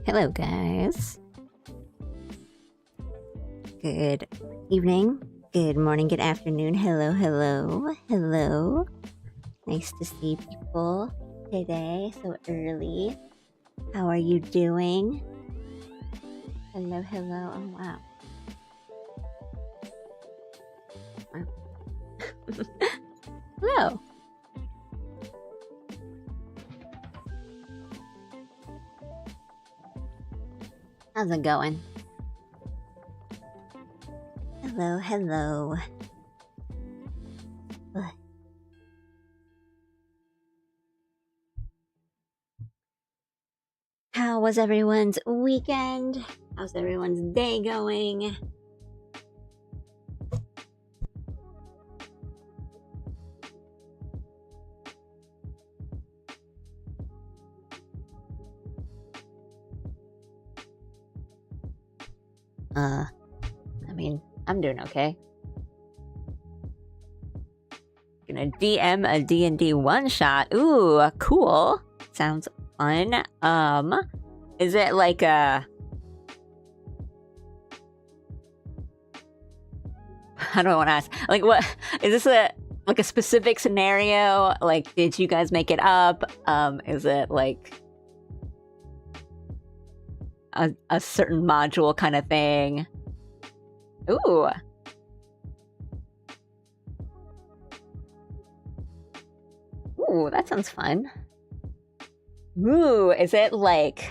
Hello, guys. Good evening, good morning, good afternoon. Hello, hello, hello. Nice to see people today so early. How are you doing? Hello, hello. Oh, wow. Hello. How's it going? Hello, hello. How was everyone's weekend? How's everyone's day going? I mean, I'm doing okay. Gonna DM a D&D one-shot. Ooh, cool. Sounds fun. Is it like a... How do I want to ask? Like, what... Is this like a specific scenario? Like, did you guys make it up? Is it like... a certain module kind of thing? Ooh. Ooh, that sounds fun. Ooh, is it like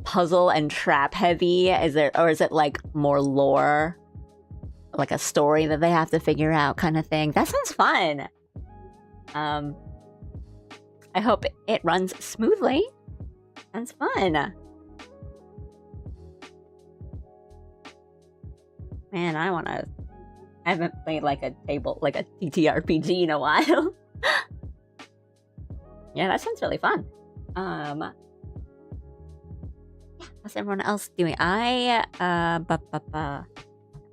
puzzle and trap heavy? Or is it like more lore? Like a story that they have to figure out kind of thing? That sounds fun. I hope it runs smoothly. Sounds fun. Man, I haven't played like a TTRPG in a while. Yeah, that sounds really fun. Yeah, what's everyone else doing?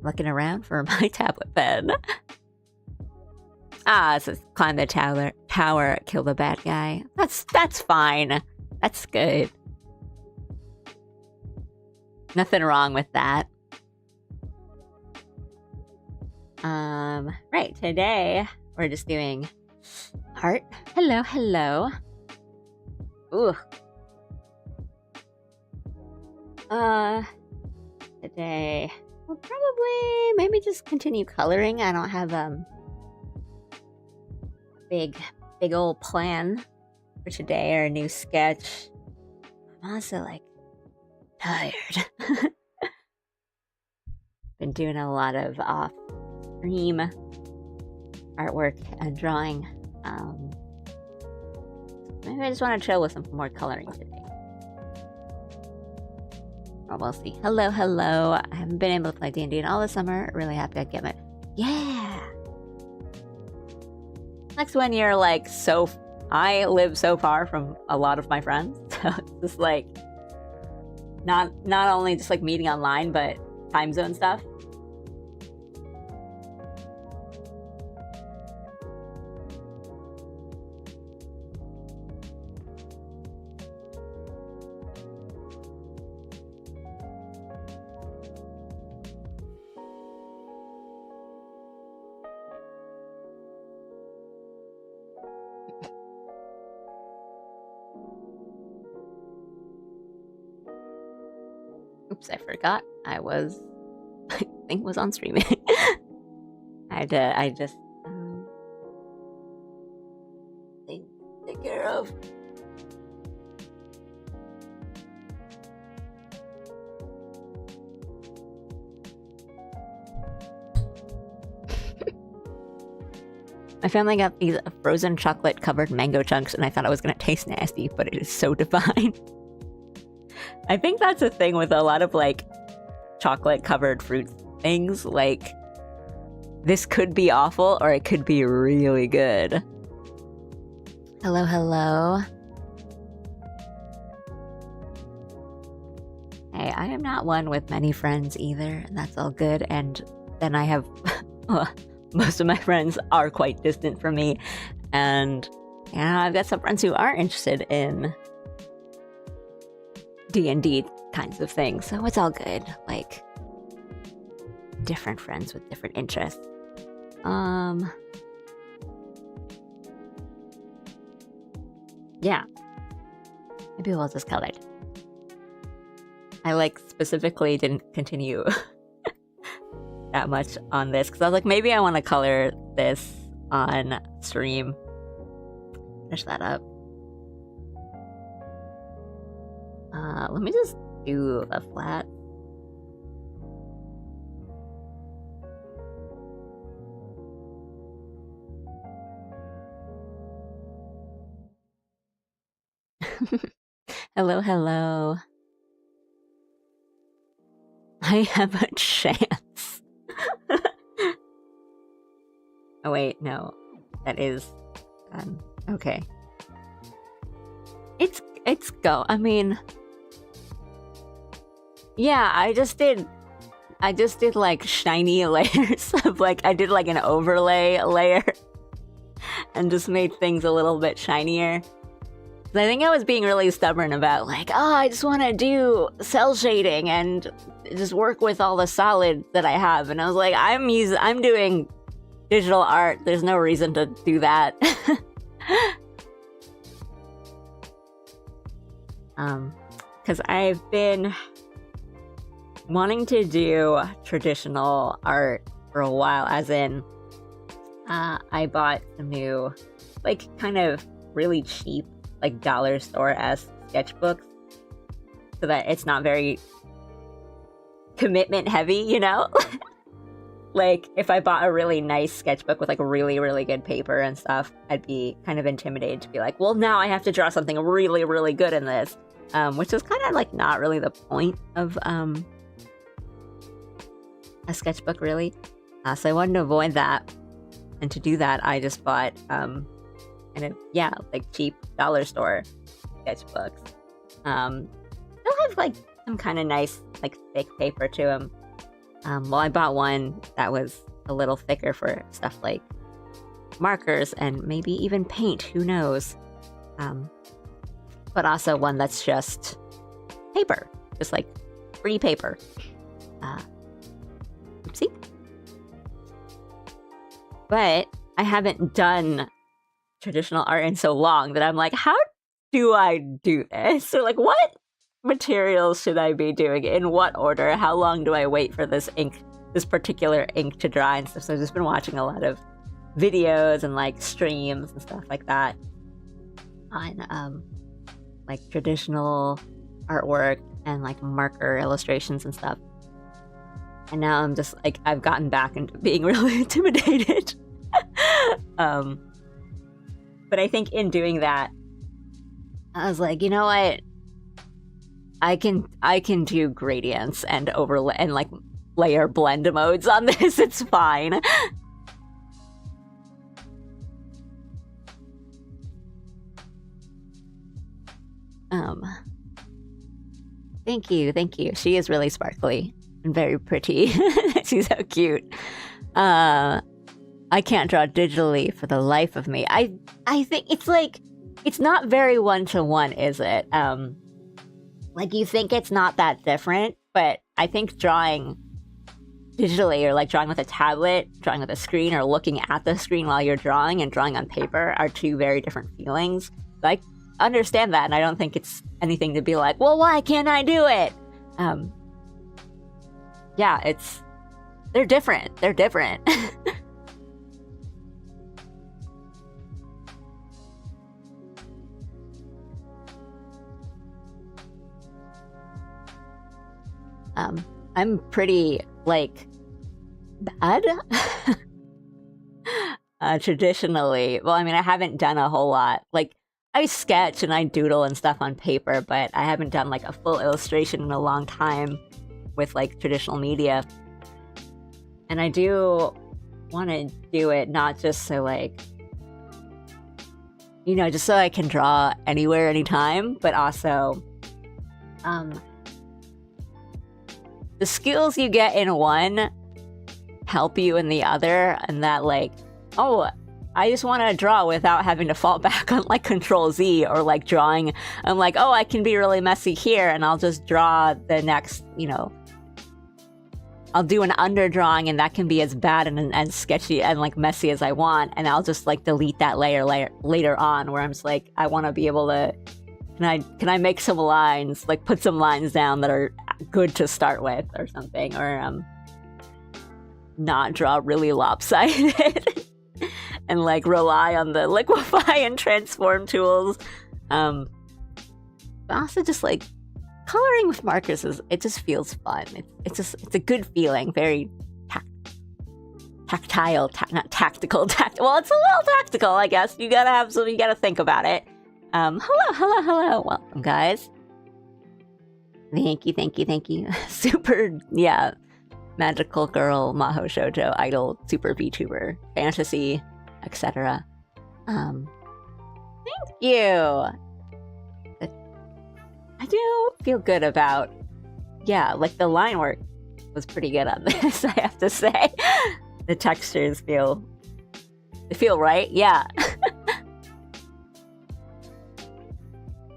Looking around for my tablet pen. It says climb the tower, kill the bad guy. That's fine. That's good. Nothing wrong with that. Right, today we're just doing heart. Hello, hello. Ooh. Today we'll probably maybe just continue coloring. I don't have big old plan for today or a new sketch. I'm also like tired. Been doing a lot of off-stream artwork and drawing. Maybe I just want to chill with some more coloring today. Or we'll see. Hello, hello. I haven't been able to play D&D in all the summer. Really happy I get my... Yeah! Next when you're like I live so far from a lot of my friends. So it's just like... Not only just like meeting online, but time zone stuff. Oops, I forgot I think was on streaming. I just take care of. My family got these frozen chocolate covered mango chunks and I thought it was gonna taste nasty, but it is so divine. I think that's a thing with a lot of like chocolate covered fruit things. Like, this could be awful or it could be really good. Hello, hello. Hey, I am not one with many friends either, and that's all good. And then I have most of my friends are quite distant from me, and I've got some friends who are interested in D&D kinds of things, so it's all good. Like, different friends with different interests. Yeah. Maybe we'll just color it. I like specifically didn't continue that much on this because I was like, maybe I want to color this on stream. Finish that up. Let me just do a flat. Hello, hello. I have a chance. Oh wait, no. That is okay. It's go. I mean, yeah, I just did like shiny layers of like I did like an overlay layer and just made things a little bit shinier. I think I was being really stubborn about like, oh, I just want to do cell shading and just work with all the solid that I have. And I was like, I'm doing digital art. There's no reason to do that. Because I've been wanting to do traditional art for a while, as in I bought some new, like, kind of really cheap, like, dollar store-esque sketchbooks so that it's not very commitment heavy, you know? Like, if I bought a really nice sketchbook with, like, really, really good paper and stuff, I'd be kind of intimidated to be like, well, now I have to draw something really, really good in this. Which is kind of, like, not really the point of a sketchbook, really. So I wanted to avoid that. And to do that, I just bought, like, cheap dollar store sketchbooks. They'll have, like, some kind of nice, like, thick paper to them. Well, I bought one that was a little thicker for stuff like markers and maybe even paint, who knows. But also one that's just paper, just like free paper. Oopsie. But I haven't done traditional art in so long that I'm like, how do I do this? So like, what materials should I be doing? In what order? How long do I wait for this particular ink to dry and stuff? So I've just been watching a lot of videos and like streams and stuff like that on like traditional artwork and like marker illustrations and stuff. And now I'm just like, I've gotten back into being really intimidated. But I think in doing that, I was like, you know what? I can do gradients and overlay and like layer blend modes on this. It's fine. Thank you. She is really sparkly and very pretty. She's so cute. I can't draw digitally for the life of me. I think it's like, it's not very one-to-one, is it? Like, you think it's not that different, but I think drawing digitally, or like drawing with a tablet, drawing with a screen, or looking at the screen while you're drawing and drawing on paper are two very different feelings. Like, understand that, and I don't think it's anything to be like, well, why can't I do it? Yeah, they're different. I'm pretty, like, bad. Traditionally. Well, I mean, I haven't done a whole lot. Like, I sketch and I doodle and stuff on paper, but I haven't done, like, a full illustration in a long time with, like, traditional media. And I do want to do it not just so, like, you know, just so I can draw anywhere, anytime, but also, the skills you get in one help you in the other, and that, like, oh, I just want to draw without having to fall back on like Control Z or like drawing. I'm like, oh, I can be really messy here, and I'll just draw the next, you know, I'll do an underdrawing, and that can be as bad and sketchy and like messy as I want, and I'll just like delete that layer later on, where I'm just like, I want to be able to, can I make some lines, like put some lines down that are good to start with or something, or not draw really lopsided and like rely on the liquefy and transform tools. But also just like coloring with markers it just feels fun. It's a good feeling, very tactile, not tactical. Well, it's a little tactical, I guess. You gotta think about it. Hello, welcome, guys. Thank you. Super, yeah. Magical girl, Maho Shoujo, idol, super VTuber, fantasy, etc. Thank you. I do feel good about, yeah, like the line work was pretty good on this, I have to say. The textures feel right, yeah.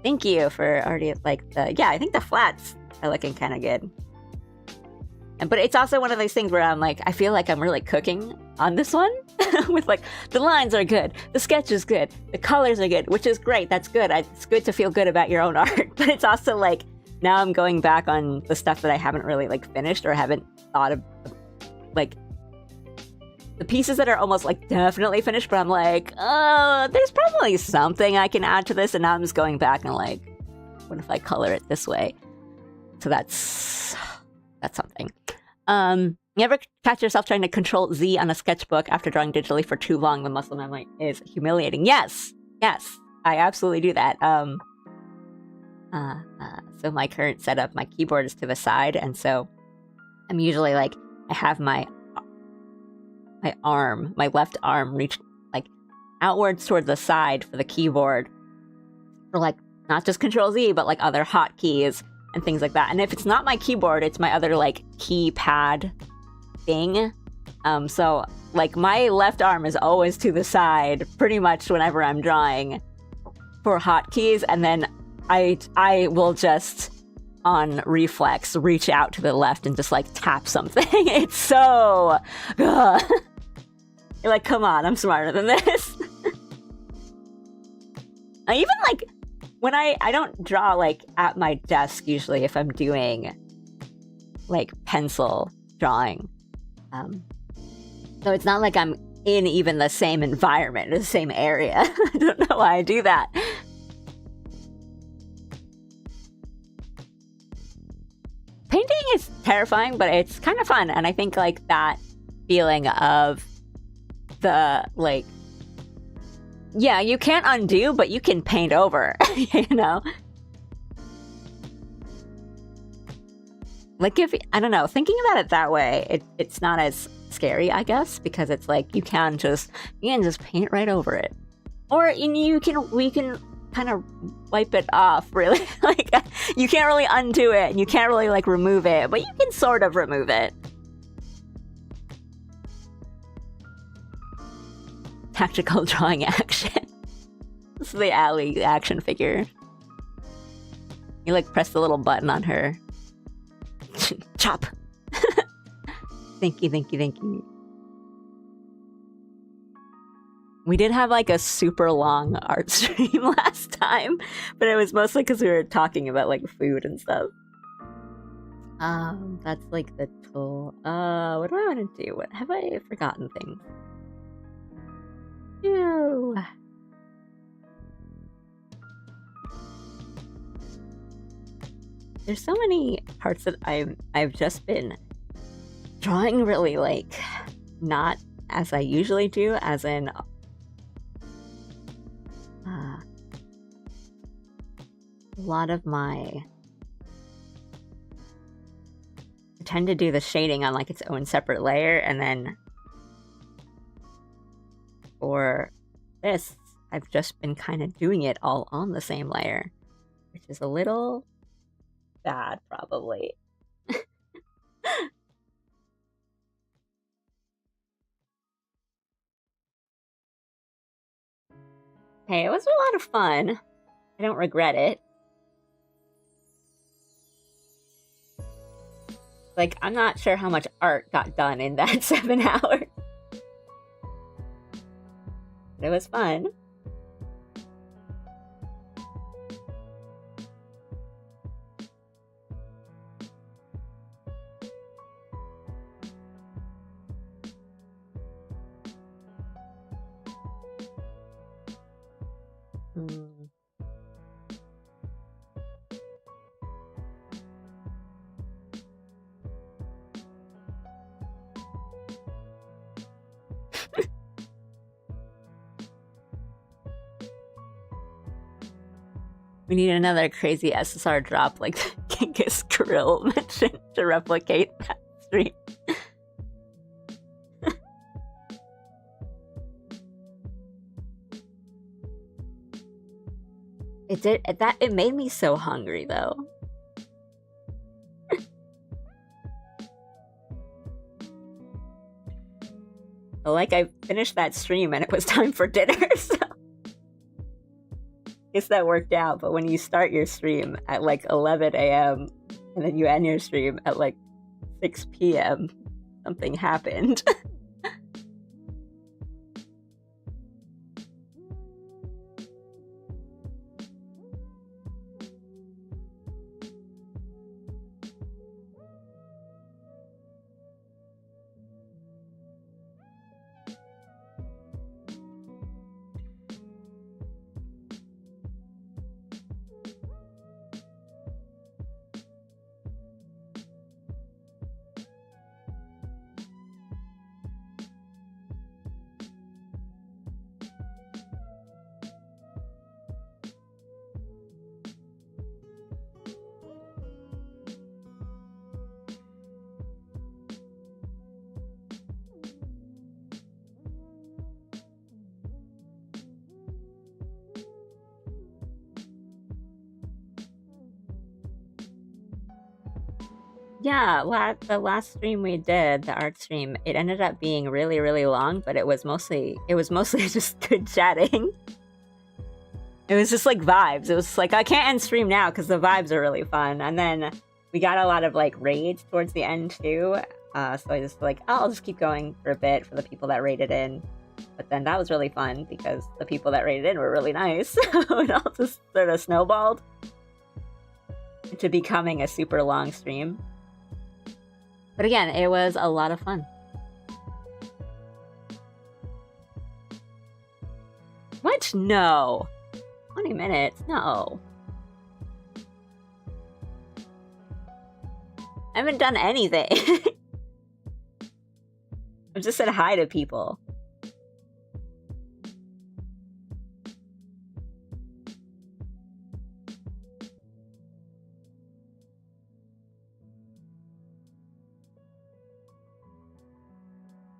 Thank you for already, like, I think the flats are looking kind of good. But it's also one of those things where I'm like, I feel like I'm really cooking on this one. With like, the lines are good, the sketch is good, the colors are good, which is great, that's good. It's good to feel good about your own art, but it's also like, now I'm going back on the stuff that I haven't really like finished or haven't thought of, like, the pieces that are almost like definitely finished, but I'm like, oh, there's probably something I can add to this, and now I'm just going back and like, what if I color it this way? So that's something. You ever catch yourself trying to Control Z on a sketchbook after drawing digitally for too long? The muscle memory is humiliating. Yes, I absolutely do that. So my current setup, my keyboard is to the side, and so I'm usually like, I have my left arm reached like outwards toward the side for the keyboard, for like not just Control Z, but like other hotkeys and things like that. And if it's not my keyboard, it's my other like keypad thing. So like my left arm is always to the side pretty much whenever I'm drawing for hotkeys, and then I will just on reflex reach out to the left and just like tap something. It's so you're like, come on, I'm smarter than this. I even like when I don't draw like at my desk usually if I'm doing like pencil drawing. So it's not like I'm in even the same environment, the same area. I don't know why I do that. Painting is terrifying, but it's kind of fun. And I think like that feeling of the like, yeah, you can't undo, but you can paint over, you know? Like if, I don't know, thinking about it that way, it's not as scary, I guess, because it's like you can just paint right over it. Or we can kind of wipe it off, really. Like you can't really undo it and you can't really like remove it, but you can sort of remove it. Tactical drawing action. This is the Ally action figure. You like press the little button on her. Chop. Thank you. We did have like a super long art stream last time, but it was mostly because we were talking about like food and stuff. That's like the tool. What do I want to do? What have I forgotten things? Ew. There's so many parts that I've just been drawing really like not as I usually do, as in a lot of I tend to do the shading on like its own separate layer, and then for this I've just been kind of doing it all on the same layer, which is a little bad probably. Hey, it was a lot of fun. I don't regret it. Like, I'm not sure how much art got done in that 7 hours. But it was fun. We need another crazy SSR drop like the Genghis Grill mentioned to replicate that stream. It made me so hungry though. Like, I finished that stream and it was time for dinner, so guess that worked out. But when you start your stream at like 11 a.m. and then you end your stream at like 6 p.m., something happened. Yeah, the last stream we did, the art stream, it ended up being really, really long, but it was mostly just good chatting. It was just like vibes. It was like, I can't end stream now because the vibes are really fun. And then we got a lot of like raids towards the end too. So I just like, oh, I'll just keep going for a bit for the people that raided in. But then that was really fun because the people that raided in were really nice. It all just sort of snowballed into becoming a super long stream. But again, it was a lot of fun. What? No. 20 minutes? No. I haven't done anything. I've just said hi to people.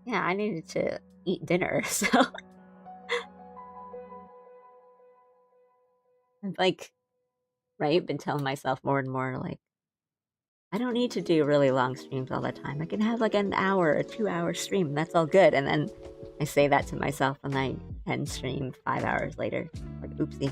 Yeah, I needed to eat dinner, so I've like, right, been telling myself more and more like, I don't need to do really long streams all the time. I can have like an hour or 2-hour stream. That's all good. And then I say that to myself and I end stream 5 hours later. Like, oopsie.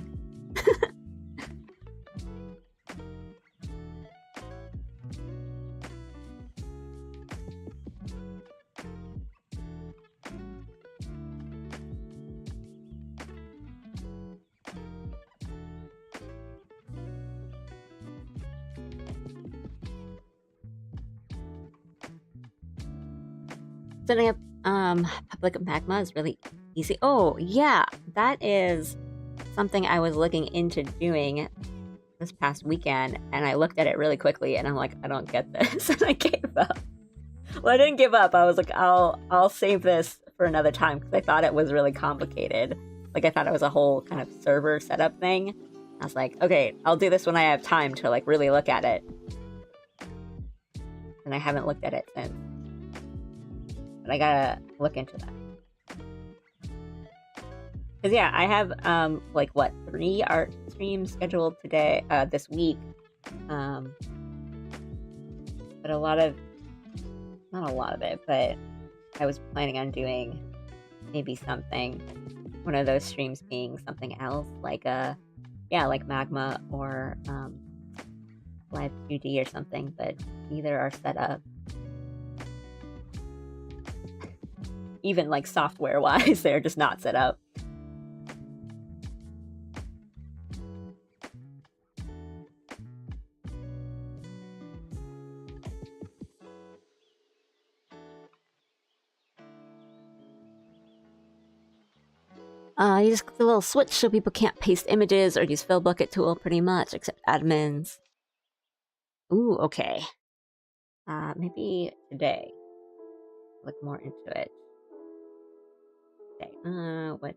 Setting up public magma is really easy. Oh yeah, that is something I was looking into doing this past weekend, and I looked at it really quickly and I'm like, I don't get this. And I gave up. Well, I didn't give up. I was like, I'll save this for another time because I thought it was really complicated. Like, I thought it was a whole kind of server setup thing. I was like, okay, I'll do this when I have time to like really look at it. And I haven't looked at it since. But I gotta look into that. Cause yeah, I have like what, 3 art streams scheduled today, this week. But not a lot of it, but I was planning on doing maybe something one of those streams being something else, like like Magma or Live 2D or something, but neither are set up. Even like software wise, they're just not set up. You just click the little switch so people can't paste images or use fill bucket tool pretty much, except admins. Ooh, okay. Maybe today. Look more into it. Okay, what?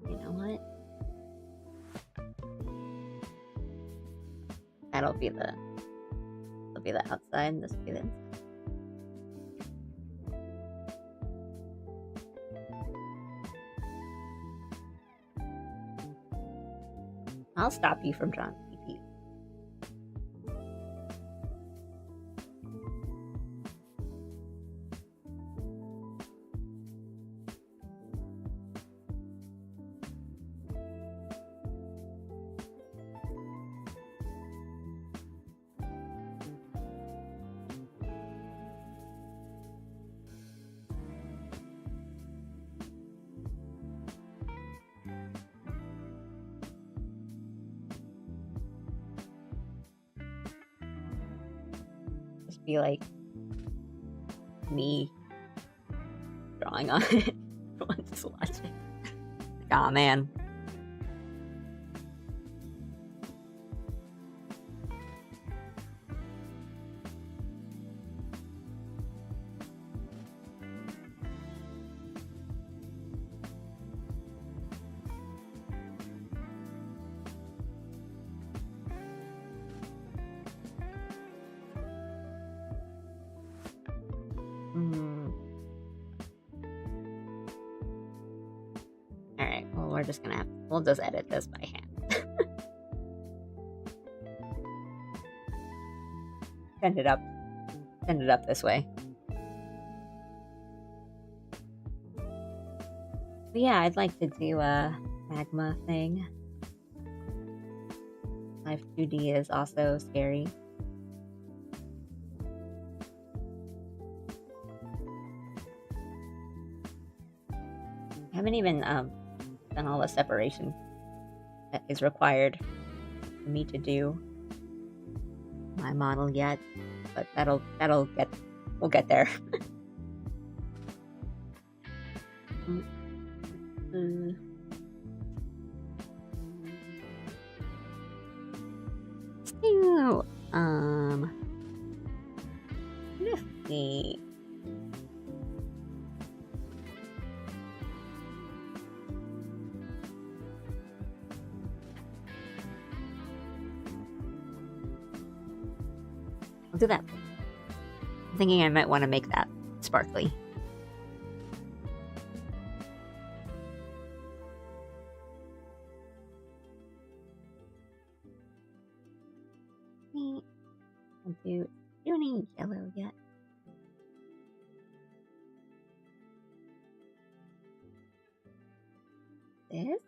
You know what? That'll be the outside, and this will be the inside. I'll stop you from drawing PP. Be like me drawing on it. Everyone's just watching. Aw, man. Alright, well, we're just gonna we'll just edit this by hand. Send it up this way. But yeah, I'd like to do a Magma thing. Live 2D is also scary. I haven't even done all the separation that is required for me to do my model yet, but we'll get there. So, let's see. I'll do that. I'm thinking I might want to make that sparkly. I'll do any yellow yet. This?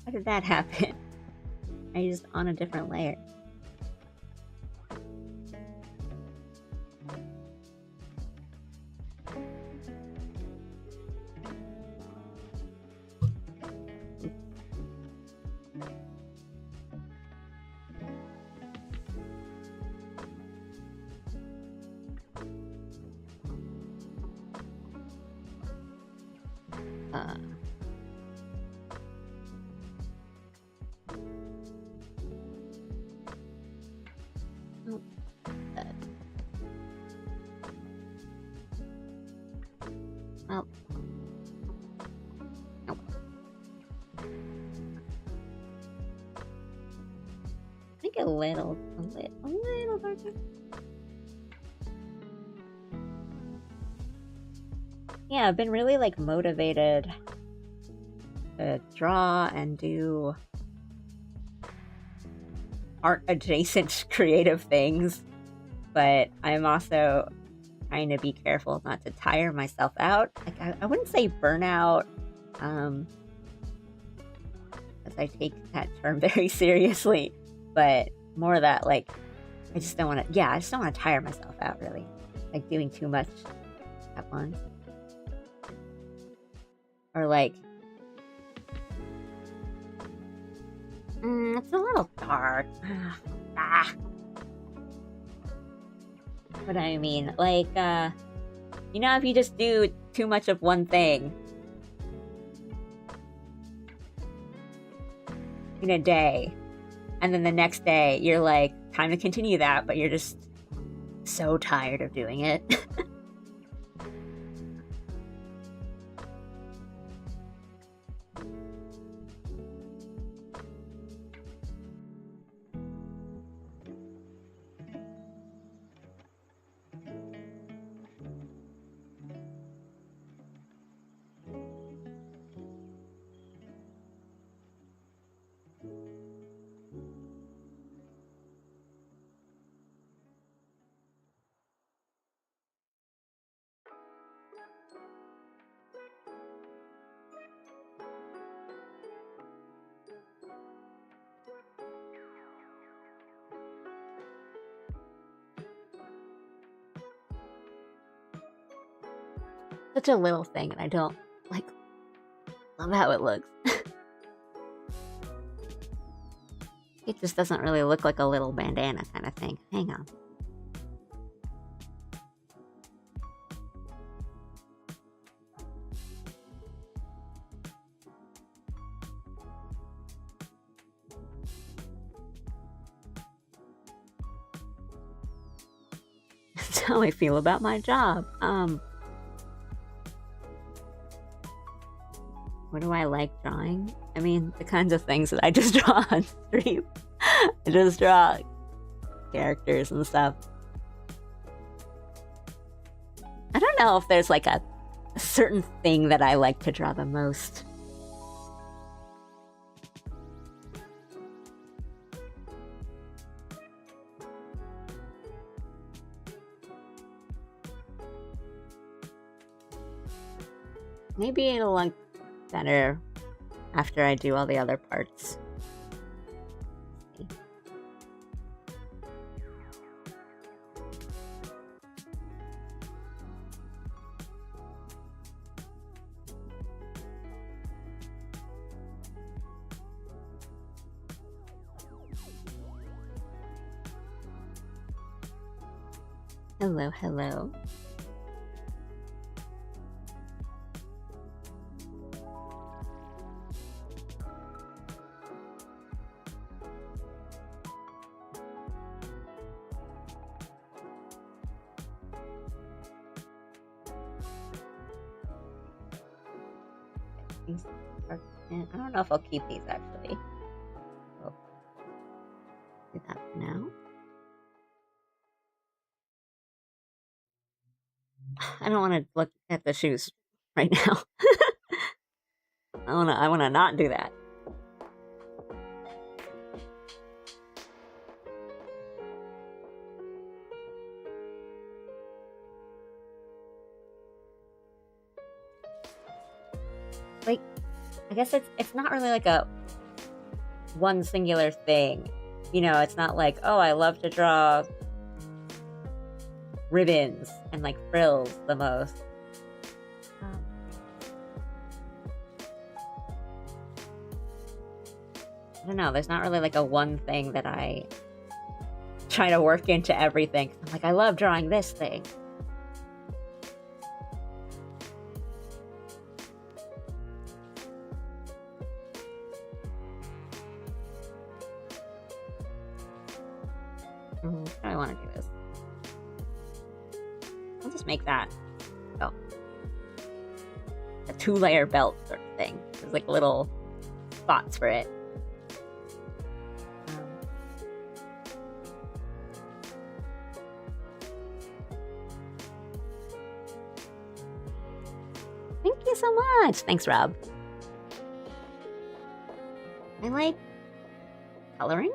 How did that happen? I used on a different layer. a little darker. Yeah, I've been really like motivated to draw and do art adjacent creative things, but I'm also trying to be careful not to tire myself out. Like I wouldn't say burnout, because I take that term very seriously, but more that like I just don't want to tire myself out, really, like doing too much at once, or like it's a little dark. What I mean, like, you know, if you just do too much of one thing in a day, and then the next day you're like, time to continue that, but you're just so tired of doing it. Such a little thing, and I don't like love how it looks. It just doesn't really look like a little bandana kind of thing. Hang on. That's how I feel about my job. What do I like drawing? I mean, the kinds of things that I just draw on stream. I just draw characters and stuff. I don't know if there's like a certain thing that I like to draw the most. Maybe it'll look better after I do all the other parts. Hello, hello. I don't know if I'll keep these, actually. I'll do that for now. I don't want to look at the shoes right now. I wanna not do that. Like, I guess it's not really like a one singular thing. You know, it's not like, oh, I love to draw ribbons and like frills the most. I don't know, there's not really like a one thing that I try to work into everything. I'm like, I love drawing this thing. How do I want to do this? I'll just make that. Oh. A 2-layer belt sort of thing. There's like little spots for it. much! Thanks, Rob. I like coloring.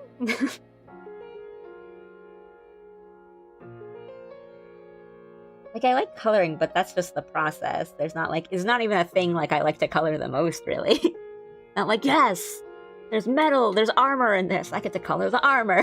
Like, I like coloring, but that's just the process. There's not, like, it's not even a thing, like, I like to color the most, really. Not like, yes, there's metal, there's armor in this. I get to color the armor.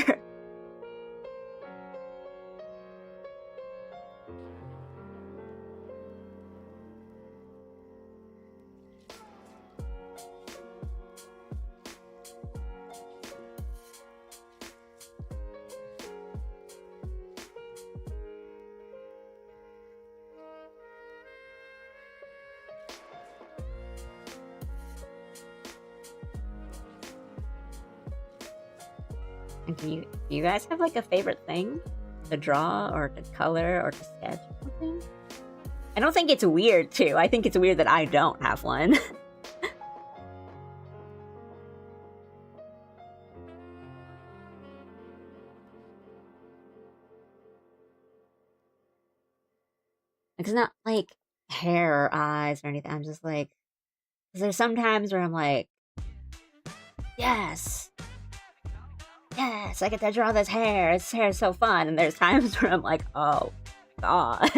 Do you guys have, like, a favorite thing to draw or to color or to sketch or something? I don't think it's weird, too. I think it's weird that I don't have one. It's not, like, hair or eyes or anything. I'm just, like... 'Cause there's some times where I'm like... Yes! Yes, I get to draw this hair. This hair is so fun. And there's times where I'm like, oh, God.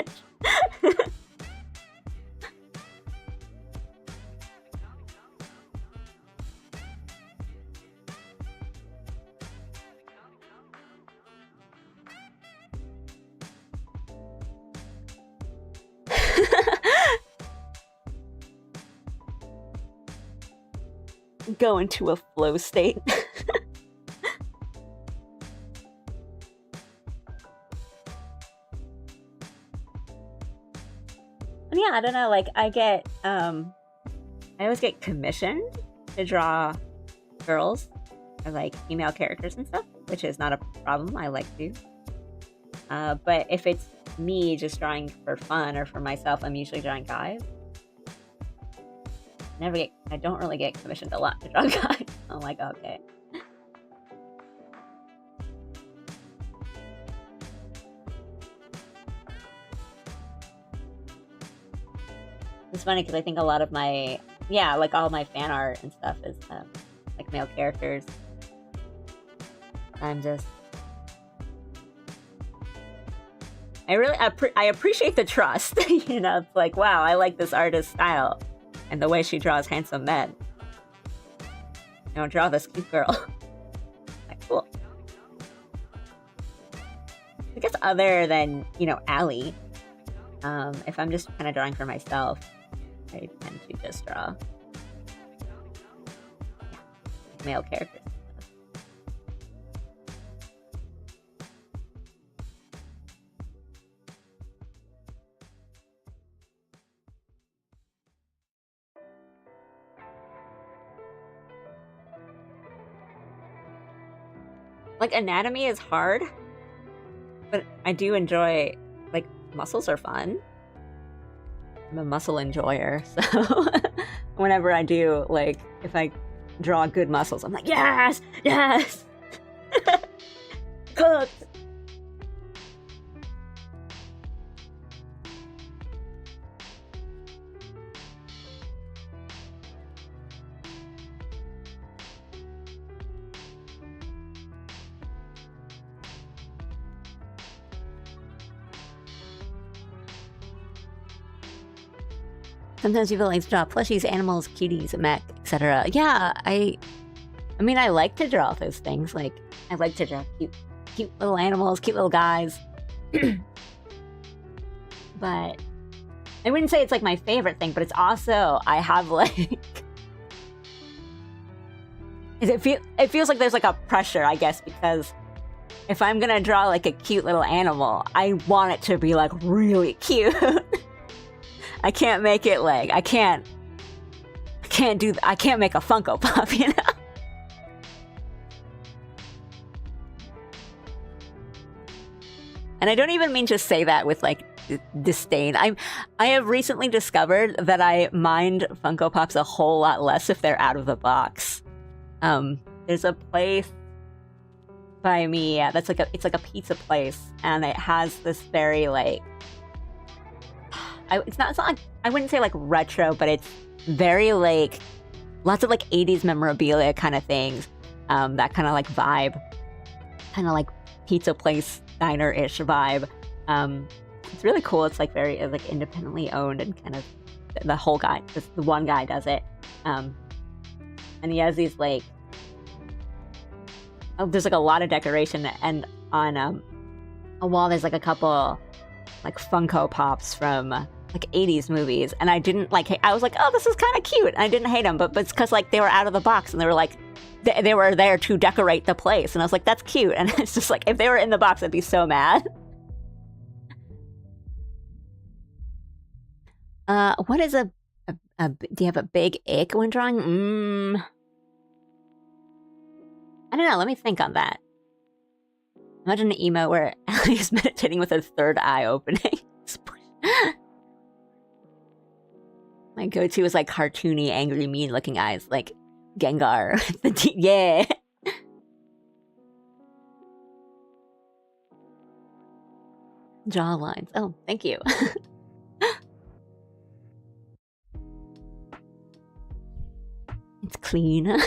Go into a flow state. Yeah, I don't know, like, I always get commissioned to draw girls, or, like, female characters and stuff, which is not a problem, I like to. But if it's me just drawing for fun or for myself, I'm usually drawing guys. I don't really get commissioned a lot to draw guys. I'm like, okay. It's funny because I think a lot of my, like all my fan art and stuff is like male characters. I'm just, I appreciate the trust. You know, it's like, wow, I like this artist's style and the way she draws handsome men. You know, draw this cute girl. Like, cool. I guess other than, you know, Allie, if I'm just kind of drawing for myself, I tend to just draw male characters. Like, anatomy is hard, but I do enjoy, like, muscles are fun. I'm a muscle enjoyer, so whenever I do, like, if I draw good muscles, I'm like, yes, yes, cooked. Sometimes people like to draw plushies, animals, cuties, mech, etc. Yeah, I mean, I like to draw those things. Like, I like to draw cute little animals, cute little guys. But I wouldn't say it's like my favorite thing, but it's also, I have like... it feels like there's like a pressure, I guess, because if I'm gonna draw like a cute little animal, I want it to be like really cute. I can't make it like, I can't make a Funko Pop, you know? And I don't even mean to say that with like disdain. I have recently discovered that I mind Funko Pops a whole lot less if they're out of the box. There's a place by me that's like it's like a pizza place, and it has this very like, it's not like, I wouldn't say like retro, but very like lots of like 80s memorabilia kind of things, that kind of like vibe, kind of like pizza place diner-ish vibe. It's really cool. It's like very like independently owned, and kind of the whole guy, just the one guy does it. And he has these like, there's like a lot of decoration, and on a wall there's like a couple like Funko Pops from like 80s movies, and I didn't like, I was like, oh, this is kind of cute, and I didn't hate them, but it's because like they were out of the box, and they were like, they were there to decorate the place, and I was like, that's cute. And it's just like, if they were in the box, I'd be so mad. What is do you have a big ick when drawing? I don't know, let me think on that. Imagine an emo where Ellie is meditating with her third eye opening. My go-to is like cartoony, angry, mean-looking eyes, like Gengar. Yeah. Jawlines. Oh, thank you. It's clean. I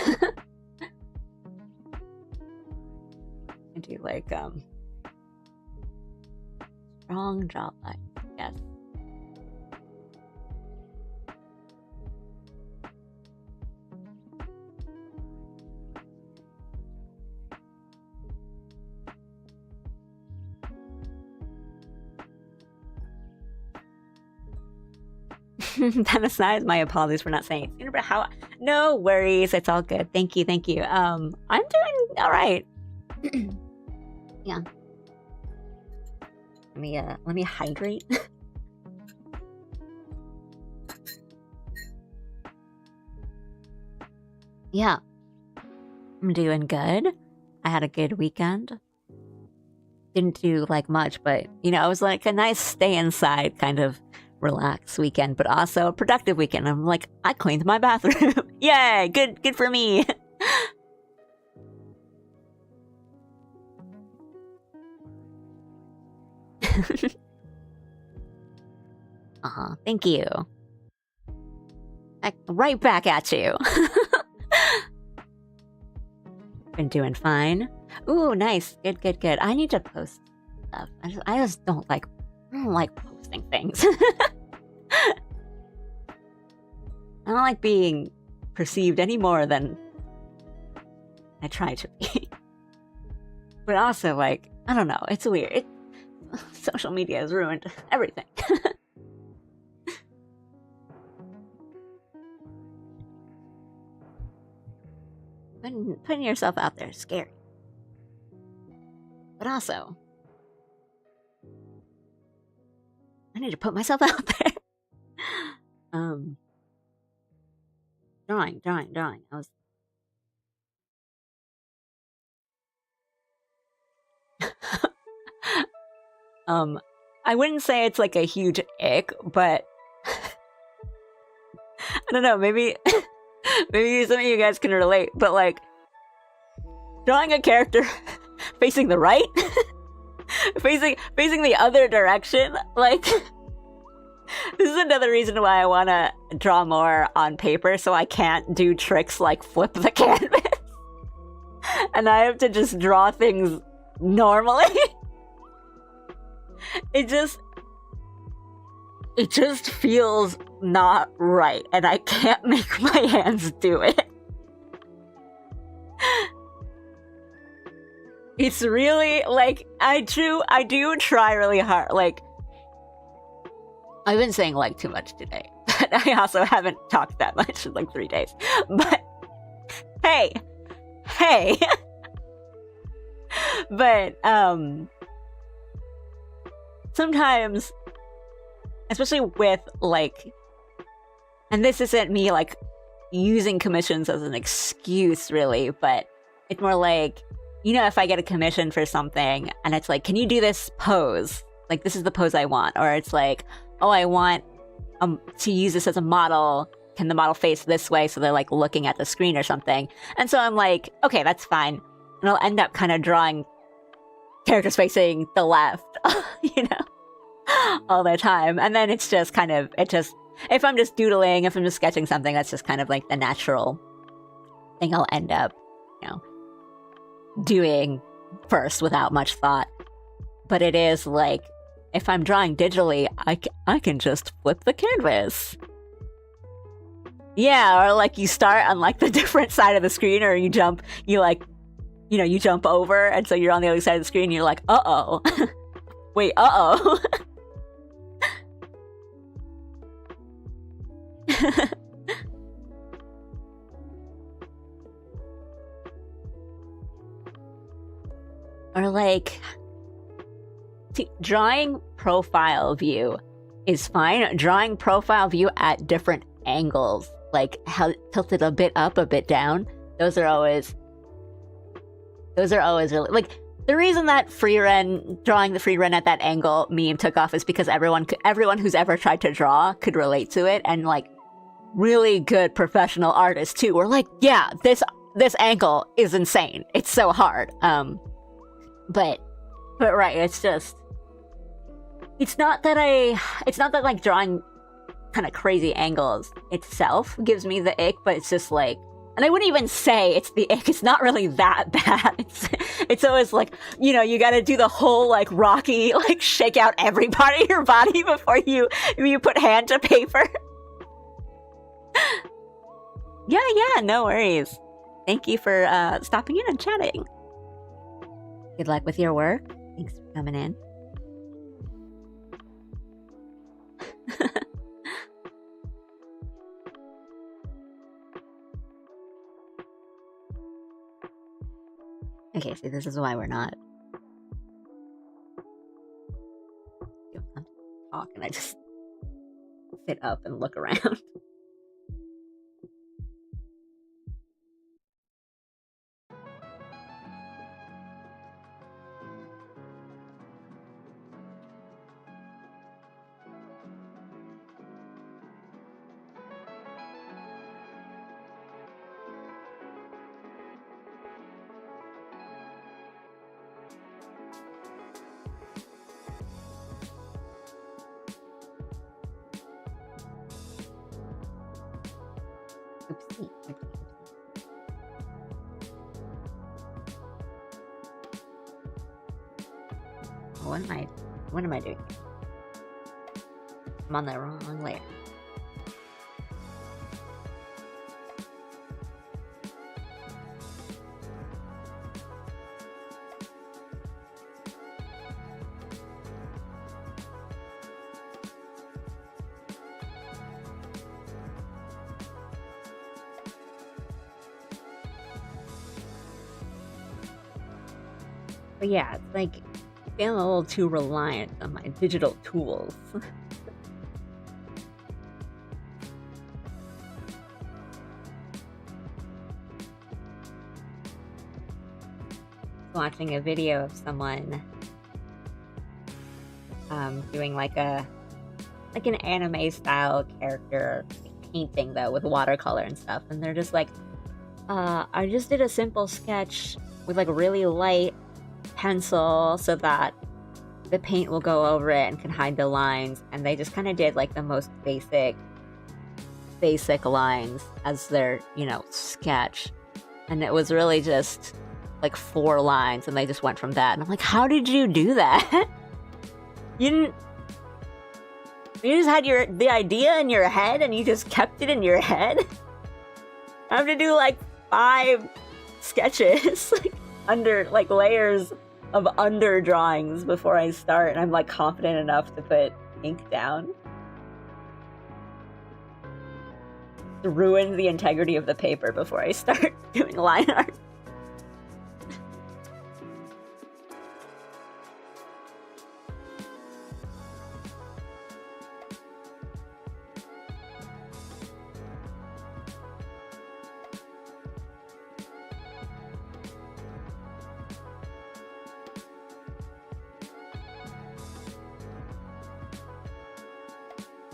do like strong jawline. Yes. That aside, my apologies for not saying it sooner, but how? No worries, it's all good. Thank you, thank you. I'm doing all right. Yeah. Let me hydrate. Yeah, I'm doing good. I had a good weekend. Didn't do like much, but you know, it was like a nice stay inside kind of relaxed weekend, but also a productive weekend. I'm like, I cleaned my bathroom. Yay, good for me. Thank you. Right back at you. Been doing fine. Ooh, nice. Good. I need to post stuff. I just don't like posting things. I don't like being perceived any more than I try to be. But also, like, I don't know, it's weird. Social media has ruined everything. Putting yourself out there is scary. But also, I need to put myself out there. Drawing. I wouldn't say it's like a huge ick, but I don't know, maybe some of you guys can relate, but like drawing a character facing the right, facing the other direction, like this is another reason why I want to draw more on paper, so I can't do tricks like flip the canvas. And I have to just draw things normally. It just feels not right, and I can't make my hands do it. It's really like I do try really hard. Like, I've been saying like too much today, but I also haven't talked that much in like 3 days. But hey. But sometimes, especially with like, and this isn't me like using commissions as an excuse really, but it's more like, you know, if I get a commission for something and it's like, can you do this pose? Like, this is the pose I want. Or it's like, oh, I want to use this as a model. Can the model face this way so they're like looking at the screen or something? And so I'm like, okay, that's fine. And I'll end up kind of drawing characters facing the left, you know, all the time. And then it's just kind of, it just if I'm just doodling, if I'm just sketching something, that's just kind of like the natural thing I'll end up, you know, doing first without much thought. But it is like, if I'm drawing digitally, I can just flip the canvas. Yeah, or like you start on like the different side of the screen, or you jump over, and so you're on the other side of the screen, and you're like, uh-oh. Wait, uh-oh. Or like, drawing profile view is fine. Drawing profile view at different angles, like how tilted a bit up, a bit down. Those are always really, like, the reason that drawing the free run at that angle meme took off is because everyone who's ever tried to draw could relate to it, and like really good professional artists too were like, yeah, this angle is insane. It's so hard. But right, it's not that like drawing kind of crazy angles itself gives me the ick, but it's just like, and I wouldn't even say it's the ick. It's not really that bad. It's always like, you know, you got to do the whole like Rocky, like shake out every part of your body before you put hand to paper. Yeah, no worries. Thank you for stopping in and chatting. Good luck with your work. Thanks for coming in. Okay, see, this is why we're not. I'm talking, I just sit up and look around. Oopsie. What am I doing? I'm on the wrong layer. But yeah, it's like, I feel a little too reliant on my digital tools. Watching a video of someone doing like an anime style character painting though with watercolor and stuff, and they're just like, I just did a simple sketch with like really light pencil so that the paint will go over it and can hide the lines, and they just kind of did like the most basic lines as their, you know, sketch, and it was really just like 4 lines, and they just went from that, and I'm like, how did you do that? You just had the idea in your head and you just kept it in your head? I have to do like 5 sketches like under like layers of under drawings before I start, and I'm like confident enough to put ink down. It ruins the integrity of the paper before I start doing line art.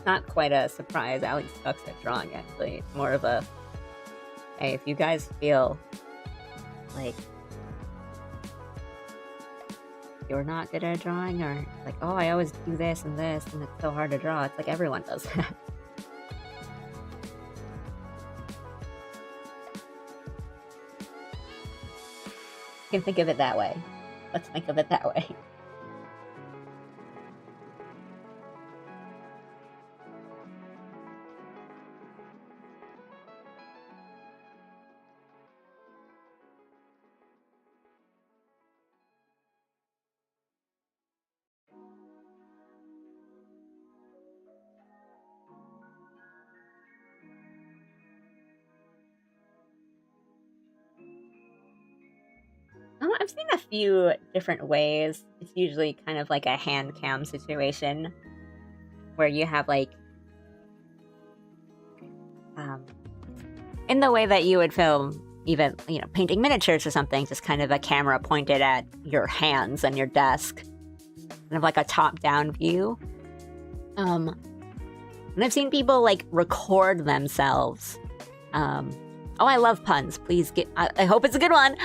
Not quite a surprise. Alex sucks at drawing, actually. It's more of a, hey, if you guys feel like you're not good at drawing, or like, oh, I always do this and it's so hard to draw. It's like everyone does that. You can think of it that way. Let's think of it that way. I've seen a few different ways. It's usually kind of like a hand cam situation where you have like in the way that you would film even, you know, painting miniatures or something, just kind of a camera pointed at your hands and your desk, kind of like a top-down view. And I've seen people like record themselves. Oh, I love puns. Please get. I hope it's a good one.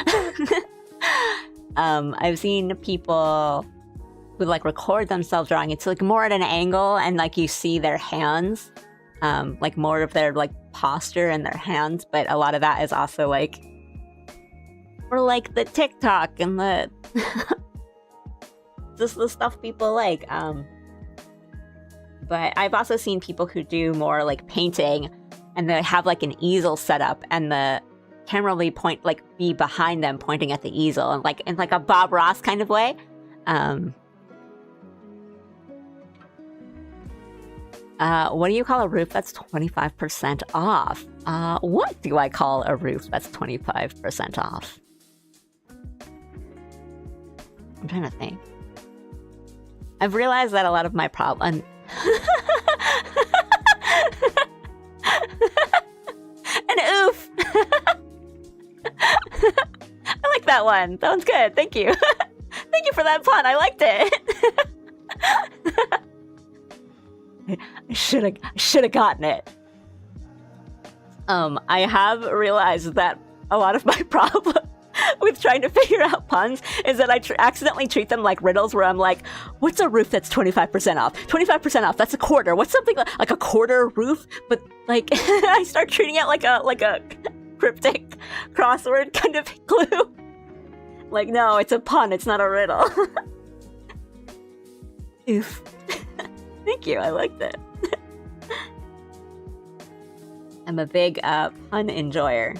I've seen people who like record themselves drawing. It's like more at an angle, and like you see their hands, like more of their like posture and their hands. But a lot of that is also like, or like the TikTok and the just the stuff people like. But I've also seen people who do more like painting, and they have like an easel set up, and the camera will be behind them, pointing at the easel, and like in like a Bob Ross kind of way. What do you call a roof that's 25% off? What do I call a roof that's 25% off? I'm trying to think. I've realized that a lot of my problem. An oof. I like that one. That one's good. Thank you. Thank you for that pun. I liked it. I should have gotten it. I have realized that a lot of my problem with trying to figure out puns is that I accidentally treat them like riddles, where I'm like, what's a roof that's 25% off? 25% off, that's a quarter. What's something like a quarter roof? But like, I start treating it like a cryptic crossword kind of clue. Like, no, it's a pun, it's not a riddle. Oof. Thank you, I liked it. I'm a big pun enjoyer.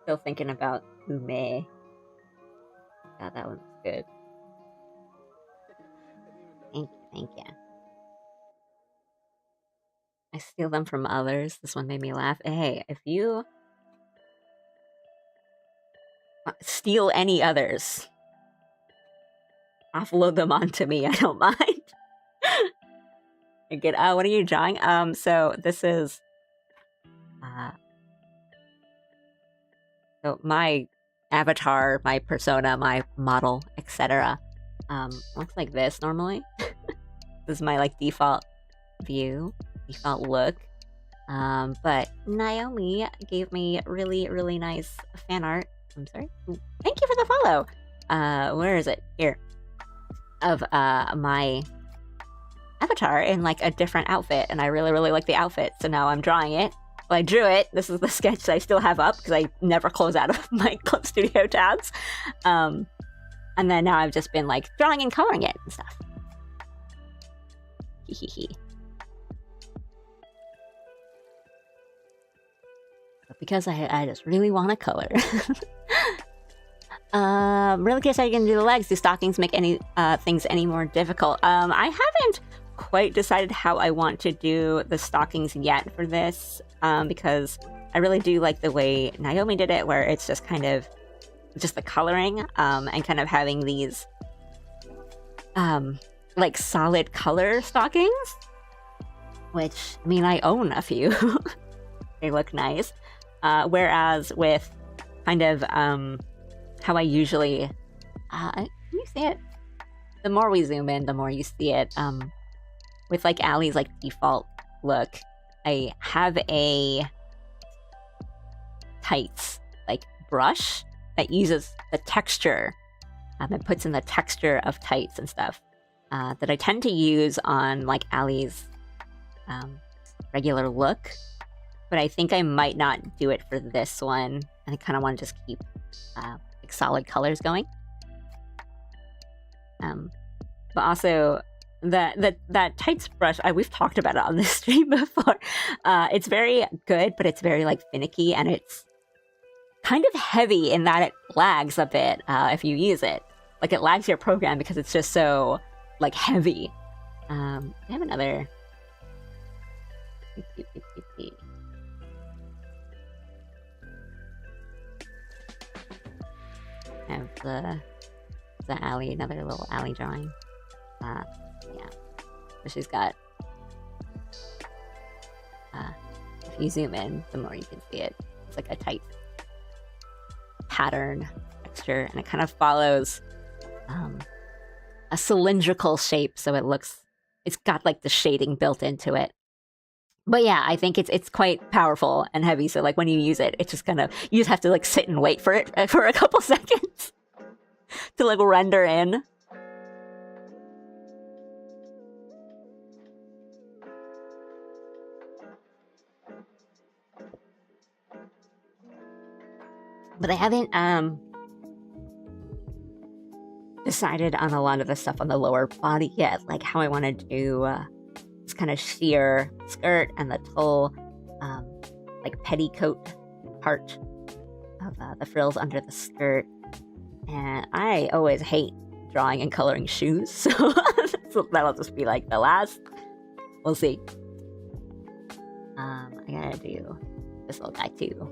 Still thinking about Ume. God, that one's good. Thank you. I steal them from others. This one made me laugh. Hey, if you steal any others, offload them onto me. I don't mind. Good. What are you drawing? So this is so my avatar, my persona, my model, etc. Looks like this normally. This is my like default view, default look. But Naomi gave me really nice fan art. I'm sorry. Thank you for the follow. Where is it? Here. Of my avatar in like a different outfit, and I really like the outfit. So now I'm drawing it. Well, I drew it. This is the sketch that I still have up because I never close out of my Clip Studio tabs. And then now I've just been like drawing and coloring it and stuff. Hehehe. Because I just really want to color. Really curious how you can do the legs. Do stockings make any things any more difficult? I haven't quite decided how I want to do the stockings yet for this, because I really do like the way Naomi did it, where it's just kind of just the coloring, and kind of having these like solid color stockings, which, I mean, I own a few. They look nice. Whereas with kind of how I usually can you see it? The more we zoom in, the more you see it. With like Allie's like default look, I have a tights like brush that uses the texture It puts in the texture of tights and stuff that I tend to use on like Allie's regular look. But I think I might not do it for this one. And I kind of want to just keep like solid colors going. But also that tights brush, we've talked about it on this stream before. It's very good, but it's very like finicky, and it's kind of heavy in that it lags a bit if you use it. Like it lags your program because it's just so like heavy. I have another. I have the Allie, another little Allie drawing. Yeah. So she's got. If you zoom in, the more you can see it. It's like a tight pattern texture, and it kind of follows a cylindrical shape, so it's got like the shading built into it. But yeah, I think it's quite powerful and heavy, so like when you use it, it's just kind of, you just have to like sit and wait for it for a couple seconds to like render in. But I haven't decided on a lot of the stuff on the lower body yet, like how I want to do this kind of sheer skirt and the full like petticoat part of the frills under the skirt. And I always hate drawing and coloring shoes, so that'll just be like the last. We'll see. I gotta do this little guy too.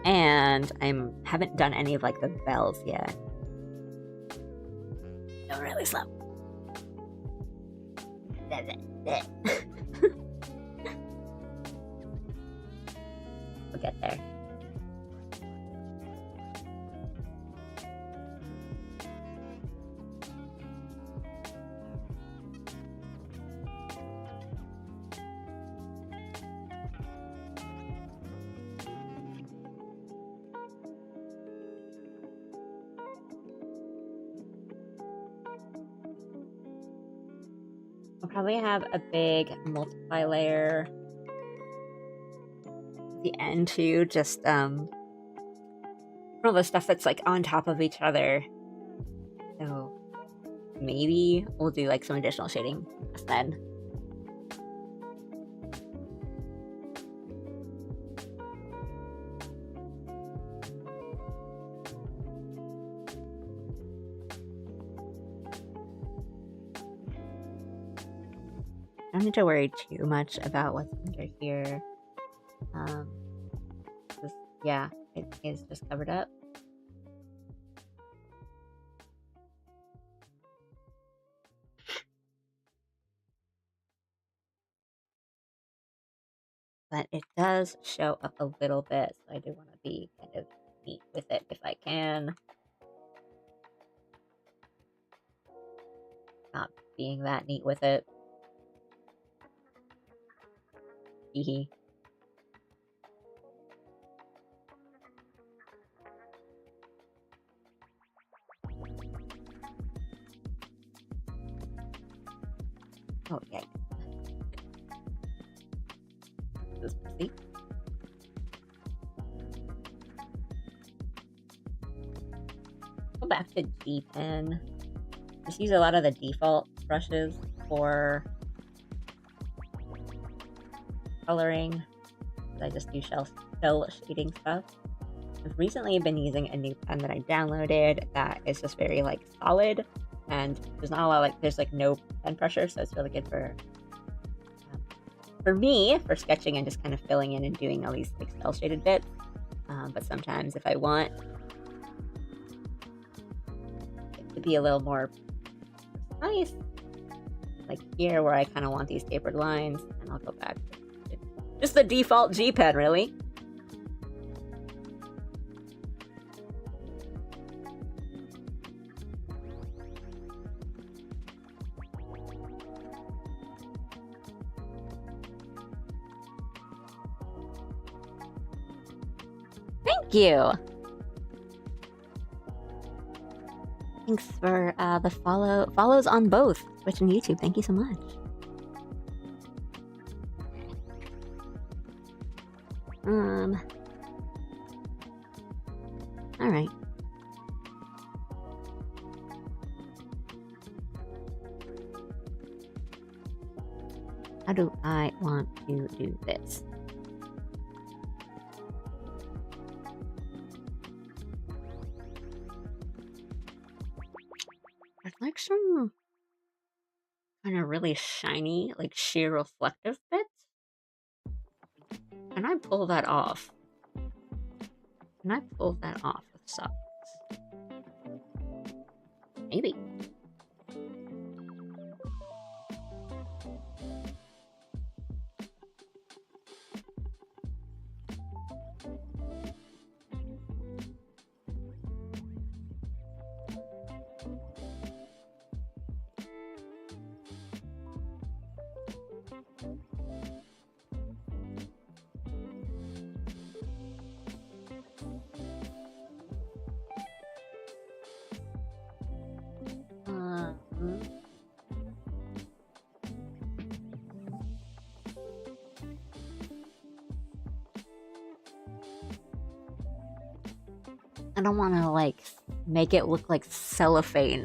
And I haven't done any of like the bells yet. Go really slow. We'll get there. I'll probably have a big multiply layer at the end too, just all the stuff that's like on top of each other. So maybe we'll do like some additional shading then. I don't need to worry too much about what's under here. Yeah, it is just covered up. But it does show up a little bit, so I do want to be kind of neat with it if I can. Not being that neat with it. Hehe. Oh, yikes. This is pretty. Go back to G-Pen. Just use a lot of the default brushes for coloring. I just do shell shading stuff. I've recently been using a new pen that I downloaded that is just very like solid, and there's not a lot like there's like no pen pressure, so it's really good for me for sketching and just kind of filling in and doing all these like cell shaded bits. But sometimes if I want it to be a little more precise, like here where I kind of want these tapered lines, and I'll go back to just the default G pen, really. Thank you. Thanks for the follows on both Twitch and YouTube. Thank you so much. All right. How do I want to do this? There's like some kind of really shiny, like sheer reflective bits. Can I pull that off? Can I pull that off with socks? Maybe. I don't want to like make it look like cellophane.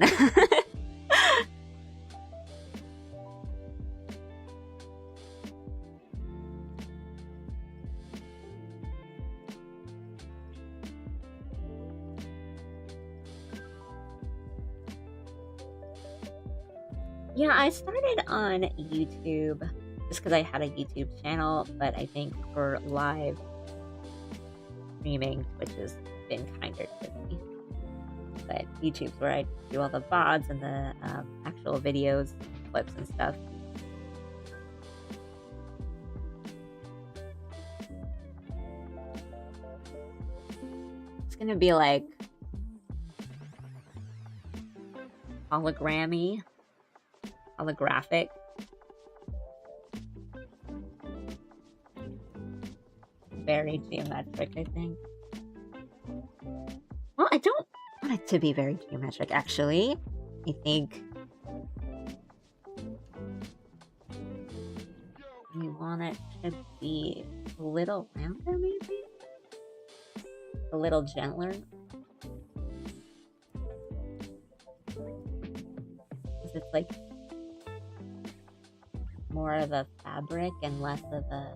Yeah, I started on YouTube just because I had a YouTube channel, but I think for live streaming, Twitch has been kinder to me. But YouTube's where I do all the VODs and the actual videos, clips and stuff. It's gonna be like holographic. Very geometric, I think. Well, I don't want it to be very geometric, actually. I think you want it to be a little rounder, maybe? A little gentler. Because it's like more of a fabric and less of a...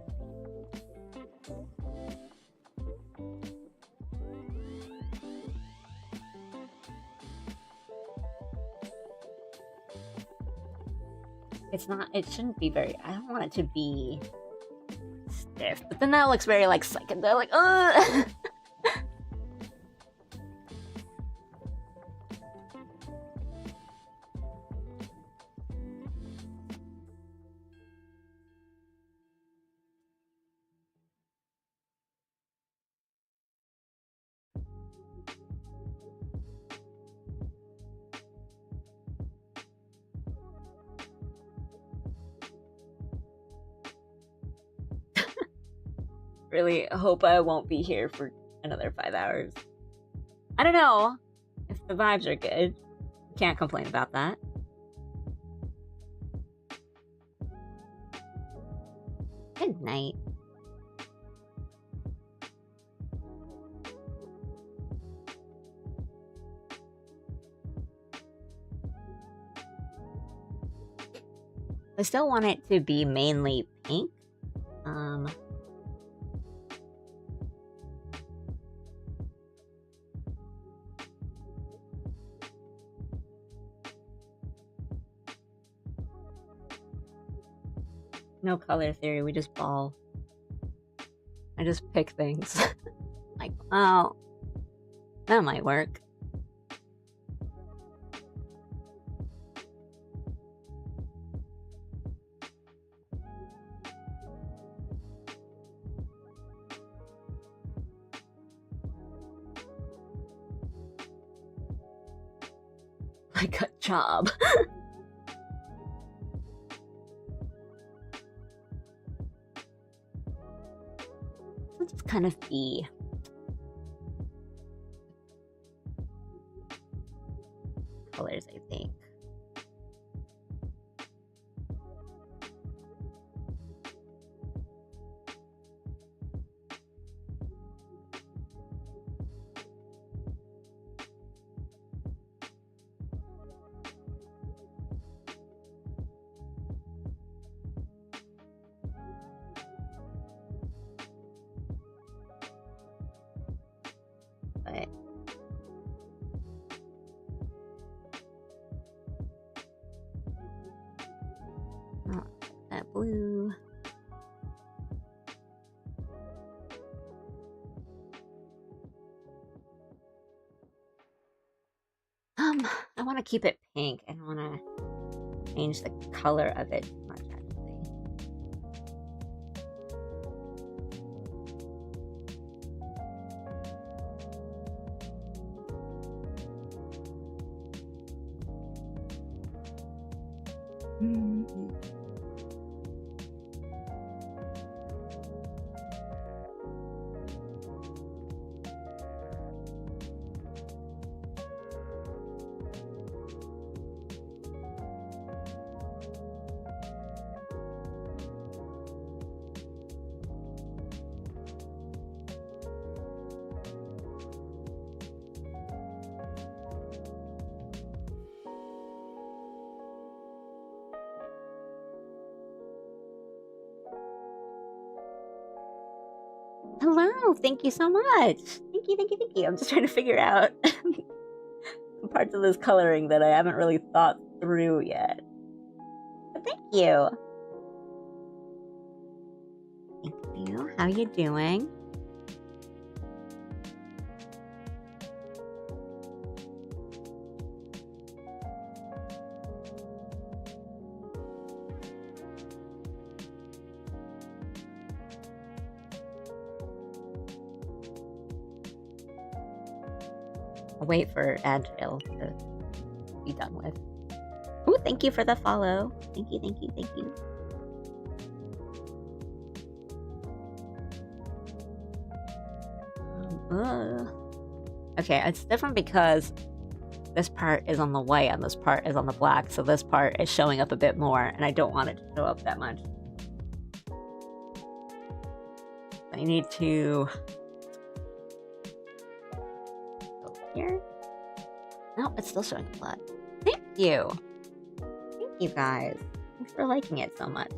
it shouldn't be very, I don't want it to be stiff, but then that looks very like psychedelic. Really hope I won't be here for another 5 hours. I don't know if the vibes are good. Can't complain about that. Good night. I still want it to be mainly pink. No color theory, we just ball. I just pick things. Like, well, that might work. Like a job. Let's just kind of be colors, I think. But oh, that blue. I want to keep it pink. I don't want to change the color of it much, actually. Hello, thank you so much. Thank you, thank you, thank you. I'm just trying to figure out parts of this coloring that I haven't really thought through yet. But thank you. Thank you. How you doing? I'll wait for Agile to be done with. Oh, thank you for the follow. Thank you, thank you, thank you. Okay, it's different because this part is on the white and this part is on the black, so this part is showing up a bit more, and I don't want it to show up that much. I need to go here. No, it's still showing up blood. Thank you. Thank you guys. Thanks for liking it so much.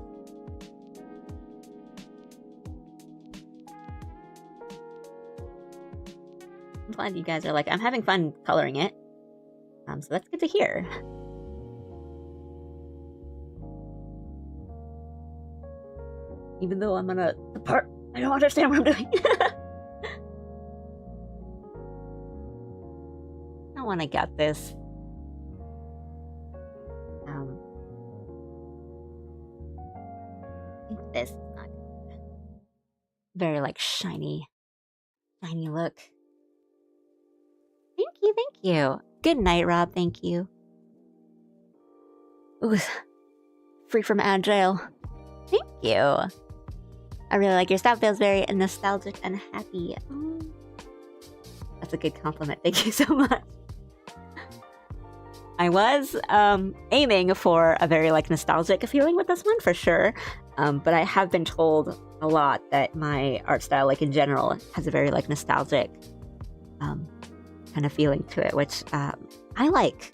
I'm glad you guys are like, I'm having fun coloring it. So that's good to hear. Even though I'm on the part, I don't understand what I'm doing. I want to get this. I think this is not good. Very like shiny look. Thank you, thank you. Good night, Rob. Thank you. Ooh, free from Agile. Thank you. I really like your style. Feels very nostalgic and happy. Oh, that's a good compliment. Thank you so much. I was aiming for a very like nostalgic feeling with this one for sure, but I have been told a lot that my art style, like in general, has a very like nostalgic kind of feeling to it, which I like.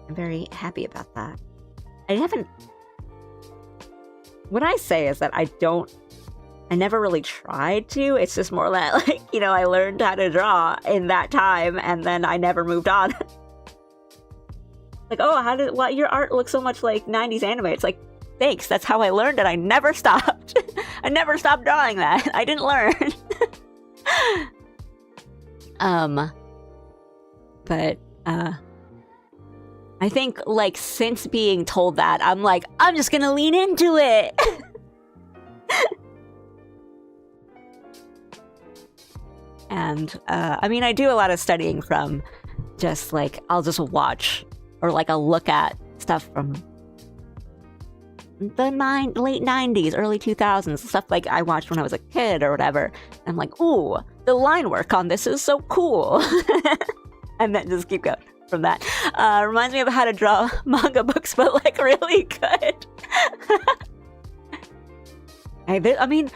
I'm very happy about that. What I say is that I never really tried to. It's just more that, like, you know, I learned how to draw in that time and then I never moved on. Like, oh, your art looks so much like 90s anime. It's like, thanks, that's how I learned it. I never stopped. I never stopped drawing that. I didn't learn. But I think, like, since being told that, I'm like, I'm just gonna lean into it. And, I mean, I do a lot of studying from just, like, I'll just watch, or, like, I'll look at stuff from the late 90s, early 2000s, stuff like I watched when I was a kid or whatever. And I'm like, ooh, the line work on this is so cool. And then just keep going. from that. Reminds me of how to draw manga books, but like really good. I mean,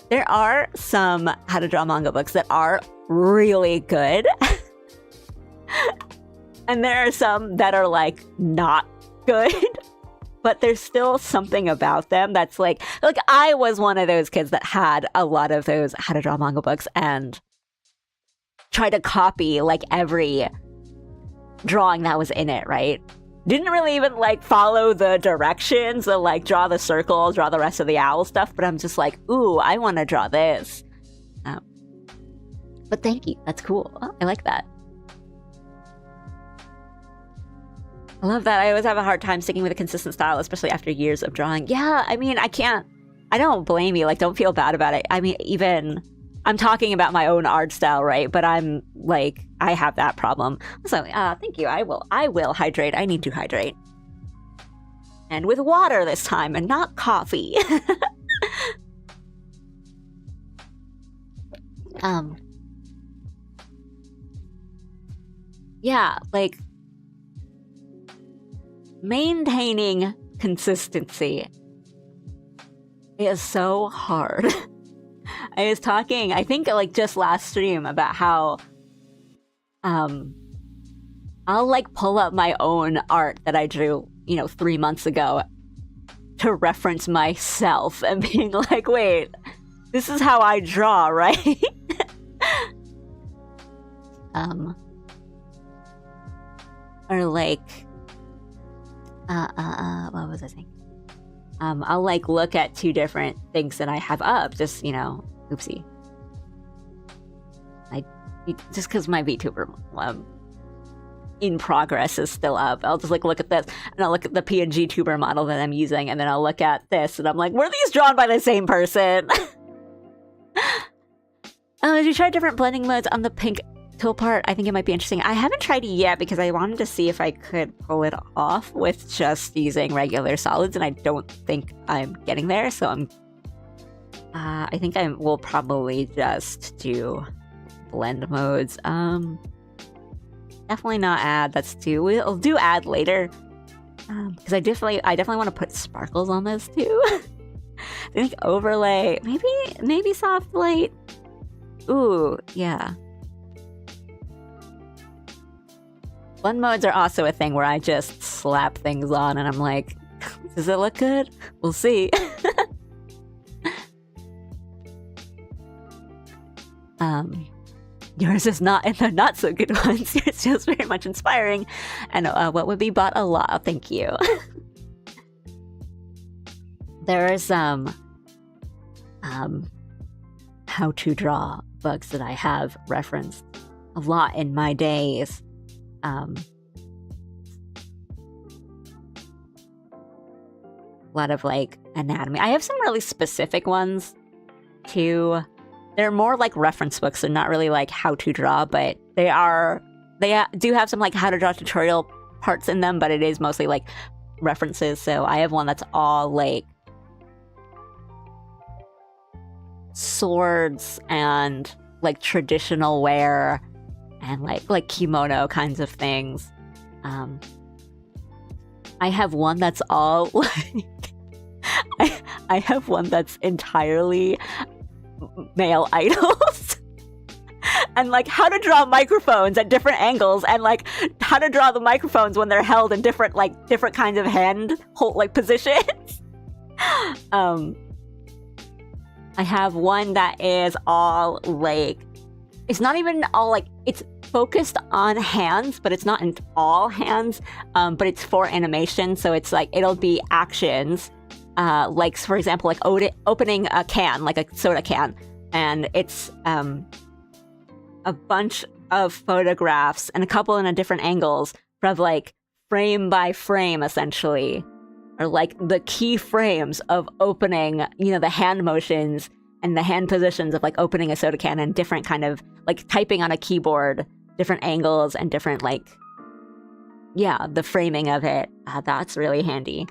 there are some how to draw manga books that are really good. And there are some that are like not good. But there's still something about them that's like I was one of those kids that had a lot of those how to draw manga books and tried to copy like every drawing that was in it, right? Didn't really even like follow the directions of like draw the circle, draw the rest of the owl stuff, but I'm just like, ooh, I want to draw this. But thank you, that's cool. Oh, I like that. I love that. I always have a hard time sticking with a consistent style, especially after years of drawing. Yeah, I mean, I don't blame you. Like, don't feel bad about it. I mean, even, I'm talking about my own art style, right? But I'm like, I have that problem. So, thank you. I will hydrate. I need to hydrate. And with water this time and not coffee. Yeah, like, maintaining consistency is so hard. I was talking, I think like just last stream about how I'll like pull up my own art that I drew, 3 months ago to reference myself and being like, wait, this is how I draw, right? Or like what was I saying? I'll like look at 2 different things that I have up, just, oopsie. Just because my VTuber in progress is still up, I'll just like look at this and I'll look at the PNG tuber model that I'm using, and then I'll look at this and I'm like, were these drawn by the same person? Did you try different blending modes on the pink tool part? I think it might be interesting. I haven't tried it yet because I wanted to see if I could pull it off with just using regular solids, and I don't think I'm getting there, so I think I will probably just do blend modes. Definitely not add. We'll do add later. Because I definitely want to put sparkles on this too. I think overlay, maybe soft light. Ooh, yeah. Blend modes are also a thing where I just slap things on and I'm like, does it look good? We'll see. Yours is not in the not so good ones. Yours feels very much inspiring. And what would be bought a lot? Oh, thank you. There are some how to draw books that I have referenced a lot in my days. A lot of like anatomy. I have some really specific ones too. They're more like reference books. They're not really like how to draw, but they do have some like how to draw tutorial parts in them, but it is mostly like references. So I have one that's all like swords and like traditional wear and like kimono kinds of things. I have one that's all like I have one that's entirely male idols. And like how to draw microphones at different angles, and like how to draw the microphones when they're held in different kinds of hand hold like positions. I have one that is all like, it's not even all like, it's focused on hands, but it's not in all hands, but it's for animation, so it's like it'll be actions, like for example like opening a can, like a soda can, and it's a bunch of photographs and a couple in a different angles of like frame by frame essentially, or like the key frames of opening, the hand motions and the hand positions of like opening a soda can, and different kind of like typing on a keyboard, different angles and different like, yeah, the framing of it. That's really handy.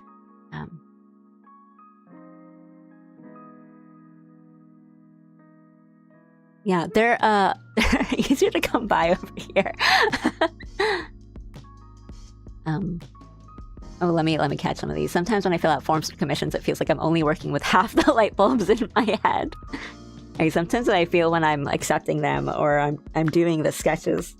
Yeah, they're easier to come by over here. Oh, let me catch some of these. Sometimes when I fill out forms for commissions, it feels like I'm only working with half the light bulbs in my head. Like sometimes I feel when I'm accepting them or I'm doing the sketches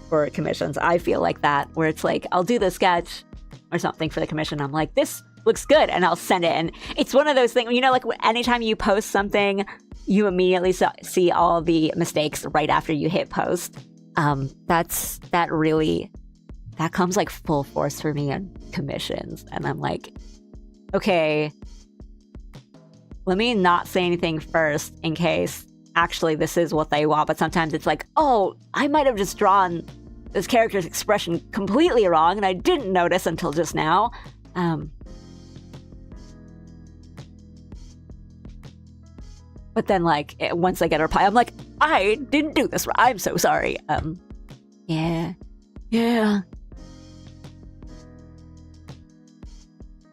for commissions, I feel like that, where it's like I'll do the sketch or something for the commission. I'm like, this looks good, and I'll send it. And it's one of those things, you know, like anytime you post something, you immediately see all the mistakes right after you hit post. That comes like full force for me on commissions. And I'm like, okay, let me not say anything first in case actually this is what they want. But sometimes it's like, oh, I might have just drawn this character's expression completely wrong and I didn't notice until just now. But then like once I get a reply, I'm like, I didn't do this. I'm so sorry. Yeah.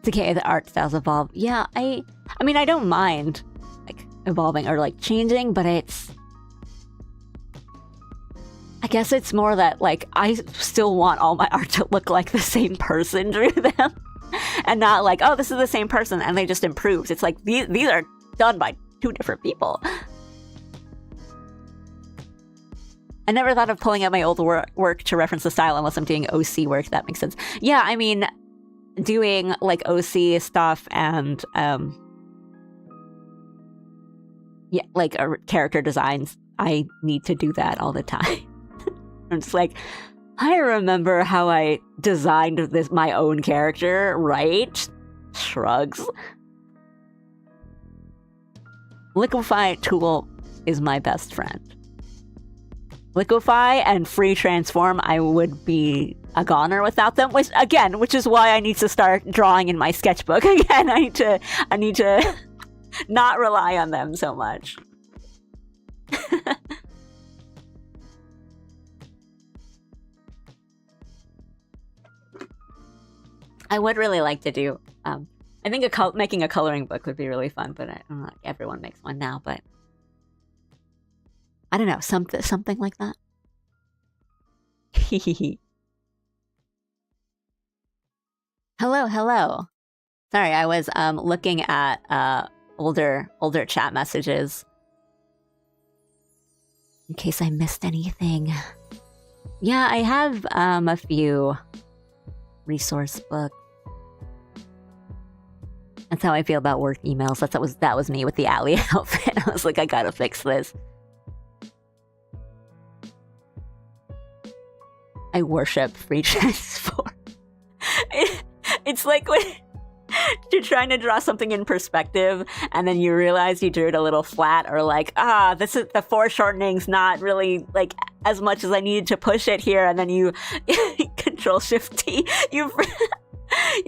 It's okay, the art styles evolve. Yeah, I mean, I don't mind like evolving or like changing, but I guess it's more that like I still want all my art to look like the same person drew them, and not like, oh, this is the same person and they just improved. It's like these are done by 2 different people. I never thought of pulling out my old work to reference the style unless I'm doing OC work. That makes sense. Yeah, I mean, doing like OC stuff and yeah, like character designs, I need to do that all the time. I'm just like, I remember how I designed my own character, right? Shrugs. Liquify tool is my best friend. Liquify and free transform, I would be a goner without them, which is why I need to start drawing in my sketchbook again. I need to not rely on them so much. I would really like to do I think making a coloring book would be really fun, but I don't know, everyone makes one now, but I don't know, something like that. Hello. Sorry, I was looking at older chat messages in case I missed anything. Yeah, I have a few resource books. That's how I feel about work emails. That was me with the alley outfit. I was like, I gotta fix this. I worship free transform. It's like when you're trying to draw something in perspective and then you realize you drew it a little flat, or like, this is the foreshortening's not really like as much as I needed to push it here, and then you Control Shift T, you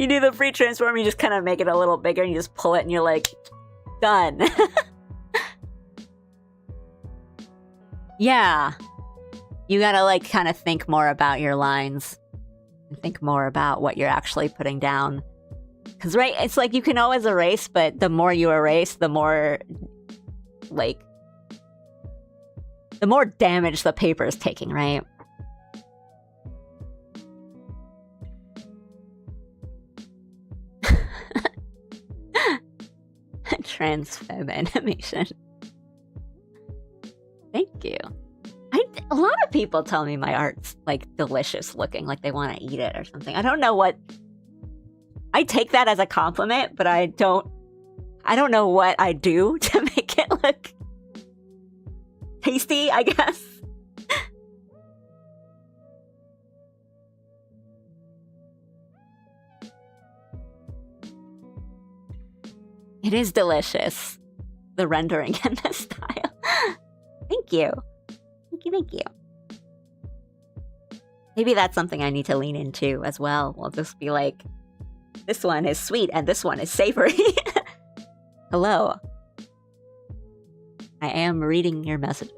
do the free transform, you just kind of make it a little bigger and you just pull it and you're like, done. Yeah. You gotta like kind of think more about your lines and think more about what you're actually putting down. Because, right, it's like you can always erase, but the more you erase, the more damage the paper is taking, right? Transfib animation. Thank you. A lot of people tell me my art's like delicious looking, like they want to eat it or something. I don't know what. I take that as a compliment, but I don't know what I do to make it look tasty, I guess. It is delicious, the rendering and the style. Thank you. Thank you. Maybe that's something I need to lean into as well. We'll just be like, this one is sweet and this one is savory. Hello. I am reading your message.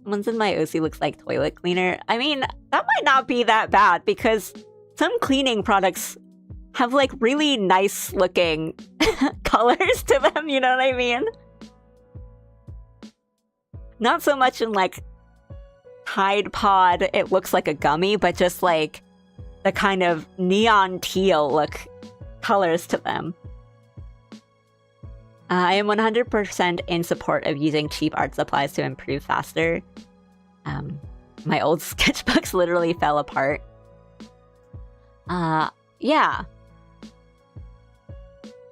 Someone said my OC looks like toilet cleaner. I mean, that might not be that bad because some cleaning products have like really nice looking colors to them, you know what I mean? Not so much in like Tide Pod, it looks like a gummy, but just like the kind of neon teal look colors to them. I am 100% in support of using cheap art supplies to improve faster. My old sketchbooks literally fell apart. Yeah.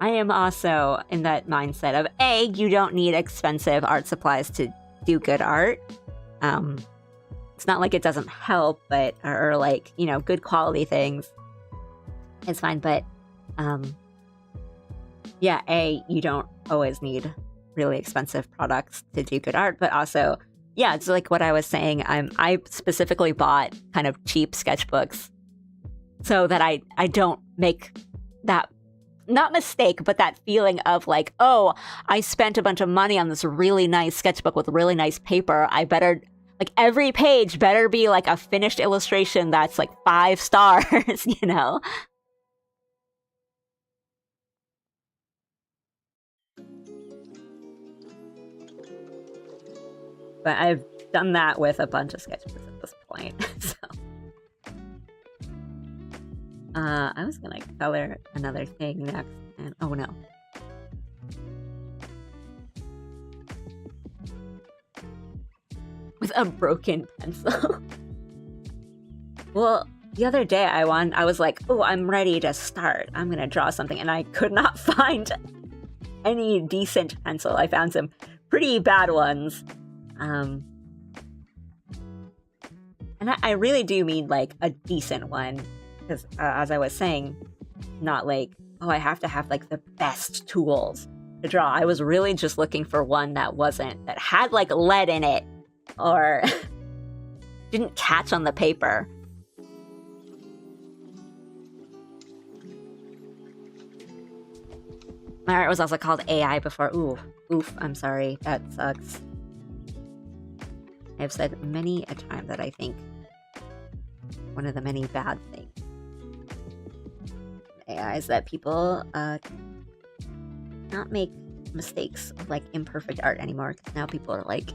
I am also in that mindset of A, you don't need expensive art supplies to do good art. It's not like it doesn't help, but or like, you know, good quality things. It's fine, but yeah, A, you don't always need really expensive products to do good art, but also, yeah, it's like what I was saying. I specifically bought kind of cheap sketchbooks so that I don't make that, not mistake, but that feeling of like, oh, I spent a bunch of money on this really nice sketchbook with really nice paper. I better, like, every page better be like a finished illustration that's like 5 stars, you know? But I've done that with a bunch of sketchbooks at this point, so. I was gonna color another thing next, and oh no. With a broken pencil. Well, the other day I was like, oh, I'm ready to start. I'm gonna draw something, and I could not find any decent pencil. I found some pretty bad ones. And I really do mean like a decent one, because as I was saying, not like, oh, I have to have like the best tools to draw. I was really just looking for one that had like lead in it or didn't catch on the paper. My art was also called AI before. Oof, I'm sorry. That sucks. I've said many a time that I think one of the many bad things AI is that people not make mistakes of like imperfect art anymore. Now people are like,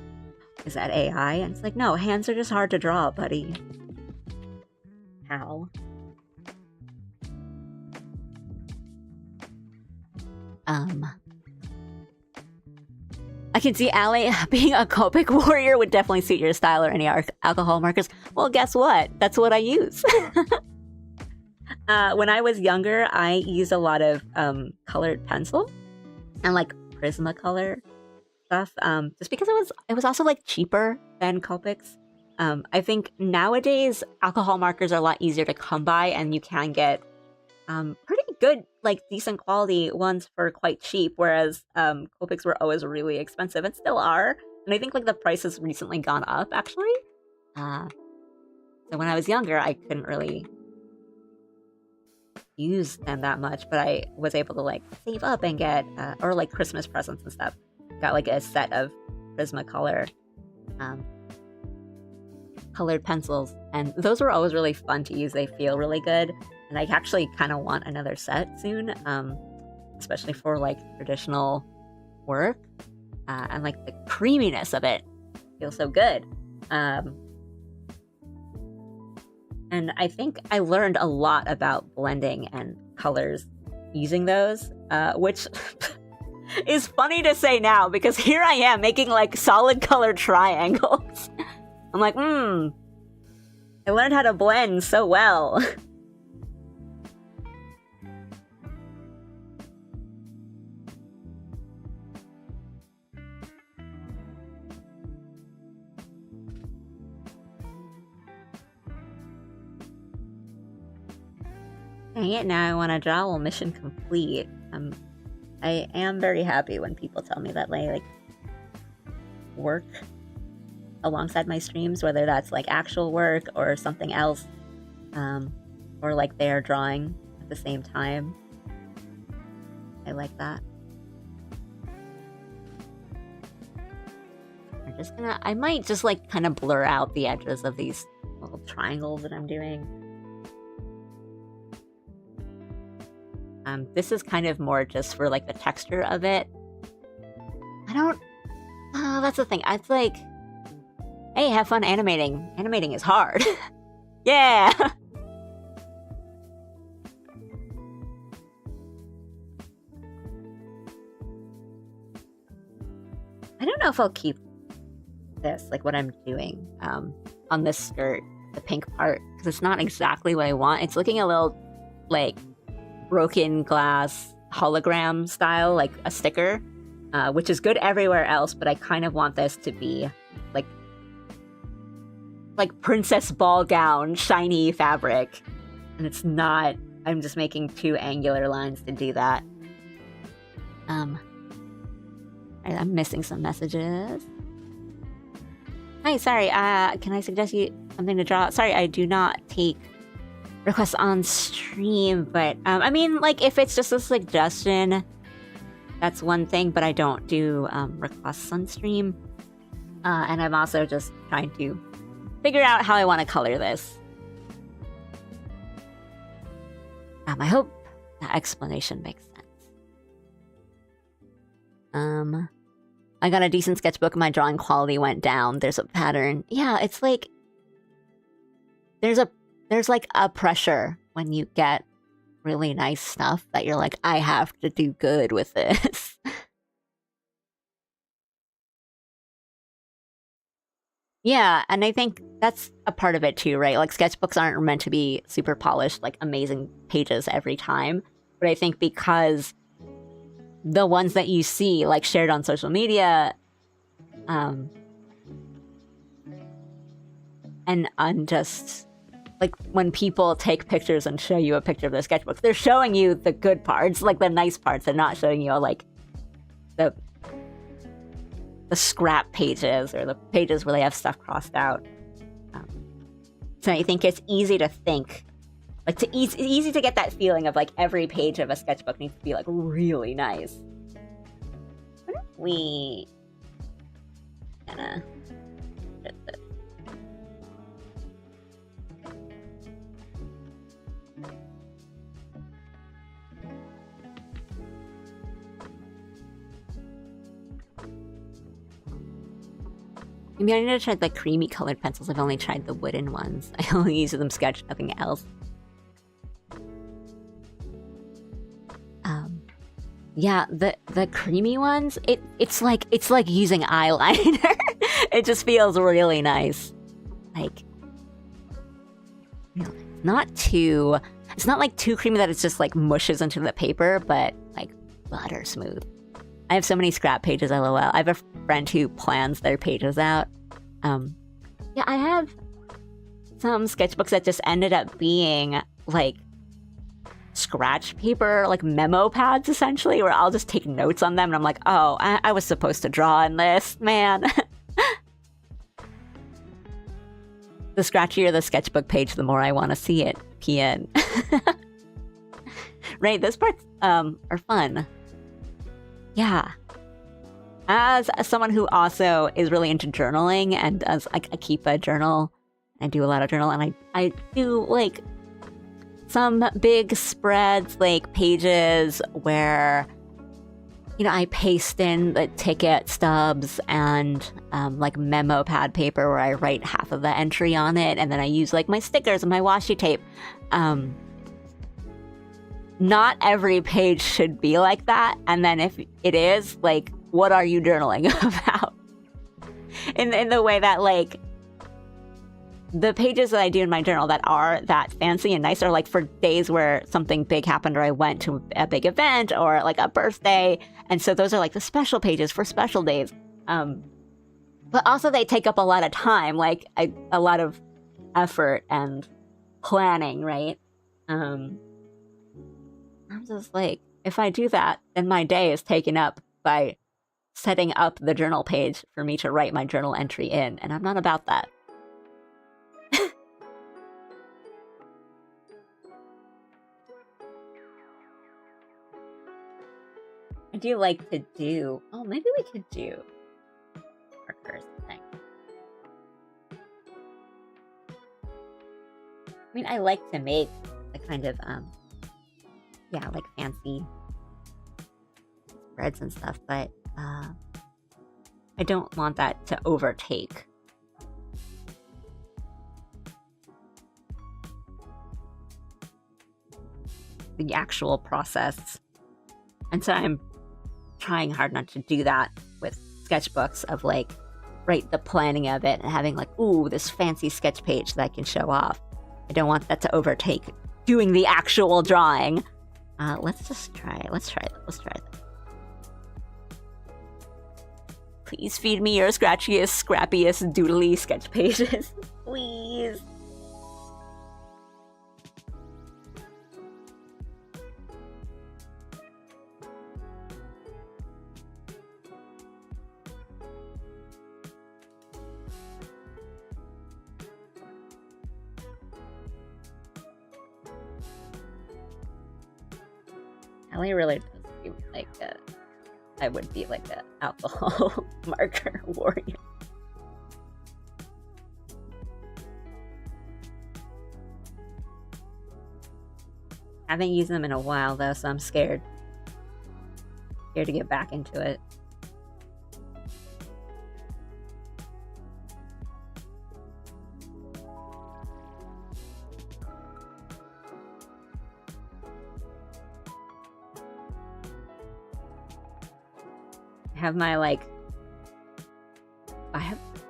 is that AI? And it's like, no, hands are just hard to draw, buddy. How? I can see Allie being a Copic warrior would definitely suit your style or any alcohol markers. Well, guess what? That's what I use. When I was younger, I used a lot of colored pencil and like Prismacolor stuff, just because it was also like cheaper than Copics. I think nowadays alcohol markers are a lot easier to come by, and you can get pretty good, like decent quality ones for quite cheap, whereas Copics were always really expensive and still are. And I think like the price has recently gone up actually. So when I was younger, I couldn't really use them that much, but I was able to like save up and get or like Christmas presents and stuff. Got like a set of Prismacolor colored pencils, and those were always really fun to use. They feel really good. And I actually kind of want another set soon, especially for like traditional work, and like the creaminess of it feels so good. And I think I learned a lot about blending and colors using those, which is funny to say now because here I am making like solid color triangles. I'm like, I learned how to blend so well. Dang it, now I want to draw. Well, mission complete. I am very happy when people tell me that they like work alongside my streams, whether that's like actual work or something else, or like they're drawing at the same time. I like that. I might just like kind of blur out the edges of these little triangles that I'm doing. This is kind of more just for like the texture of it. That's the thing. It's like, Hey, have fun animating. Animating is hard. Yeah! I don't know if I'll keep this, like what I'm doing on this skirt, the pink part, because it's not exactly what I want. It's looking a little like broken glass hologram style, like a sticker, which is good everywhere else, but I kind of want this to be like princess ball gown, shiny fabric, and it's not. I'm just making 2 angular lines to do that. I'm missing some messages. Hi, sorry, can I suggest you something to draw? Sorry, I do not take requests on stream, but, I mean, like, if it's just a suggestion, that's one thing, but I don't do, requests on stream. And I'm also just trying to figure out how I want to color this. I hope that explanation makes sense. I got a decent sketchbook and my drawing quality went down. There's a pattern. Yeah, it's like there's like a pressure when you get really nice stuff that you're like, I have to do good with this. Yeah, and I think that's a part of it too, right? Like sketchbooks aren't meant to be super polished, like amazing pages every time. But I think because the ones that you see like shared on social media and just like when people take pictures and show you a picture of their sketchbooks, they're showing you the good parts, like the nice parts. They're not showing you like the scrap pages or the pages where they have stuff crossed out. So I think it's easy to think like easy to get that feeling of like every page of a sketchbook needs to be like really nice. What if we gonna get this? Maybe I need to try the creamy colored pencils. I've only tried the wooden ones. I only use them sketch, nothing else. Yeah, the creamy ones, it's like using eyeliner. It just feels really nice. Like it's not like too creamy that it's just like mushes into the paper, but like butter smooth. I have so many scrap pages, LOL. I have a friend who plans their pages out. Yeah, I have some sketchbooks that just ended up being like scratch paper, like memo pads, essentially, where I'll just take notes on them, and I'm like, oh, I was supposed to draw in this, man. The scratchier the sketchbook page, the more I want to see it. PN. Right, those parts are fun. Yeah. As someone who also is really into journaling, and as I keep a journal, I do a lot of journal, and I do like some big spreads, like pages where, you know, I paste in the ticket stubs and like memo pad paper where I write half of the entry on it, and then I use like my stickers and my washi tape. Not every page should be like that, and then if it is, like, what are you journaling about? In the way that, like, the pages that I do in my journal that are that fancy and nice are like for days where something big happened or I went to a big event or like a birthday. And so those are like the special pages for special days. But also they take up a lot of time, like a lot of effort and planning, right? I'm just like, if I do that, then my day is taken up by setting up the journal page for me to write my journal entry in, and I'm not about that. I do like to do... Oh, maybe we could do markers thing. I mean, I like to make the kind of, yeah, like fancy spreads and stuff, but I don't want that to overtake the actual process. And so I'm trying hard not to do that with sketchbooks of like, write the planning of it and having like, ooh, this fancy sketch page that I can show off. I don't want that to overtake doing the actual drawing. Let's try that. Please feed me your scratchiest, scrappiest, doodly sketch pages. Please. Ellie really does seem like I would be like an alcohol marker warrior. I haven't used them in a while though, so I'm scared. Scared to get back into it. I have my like,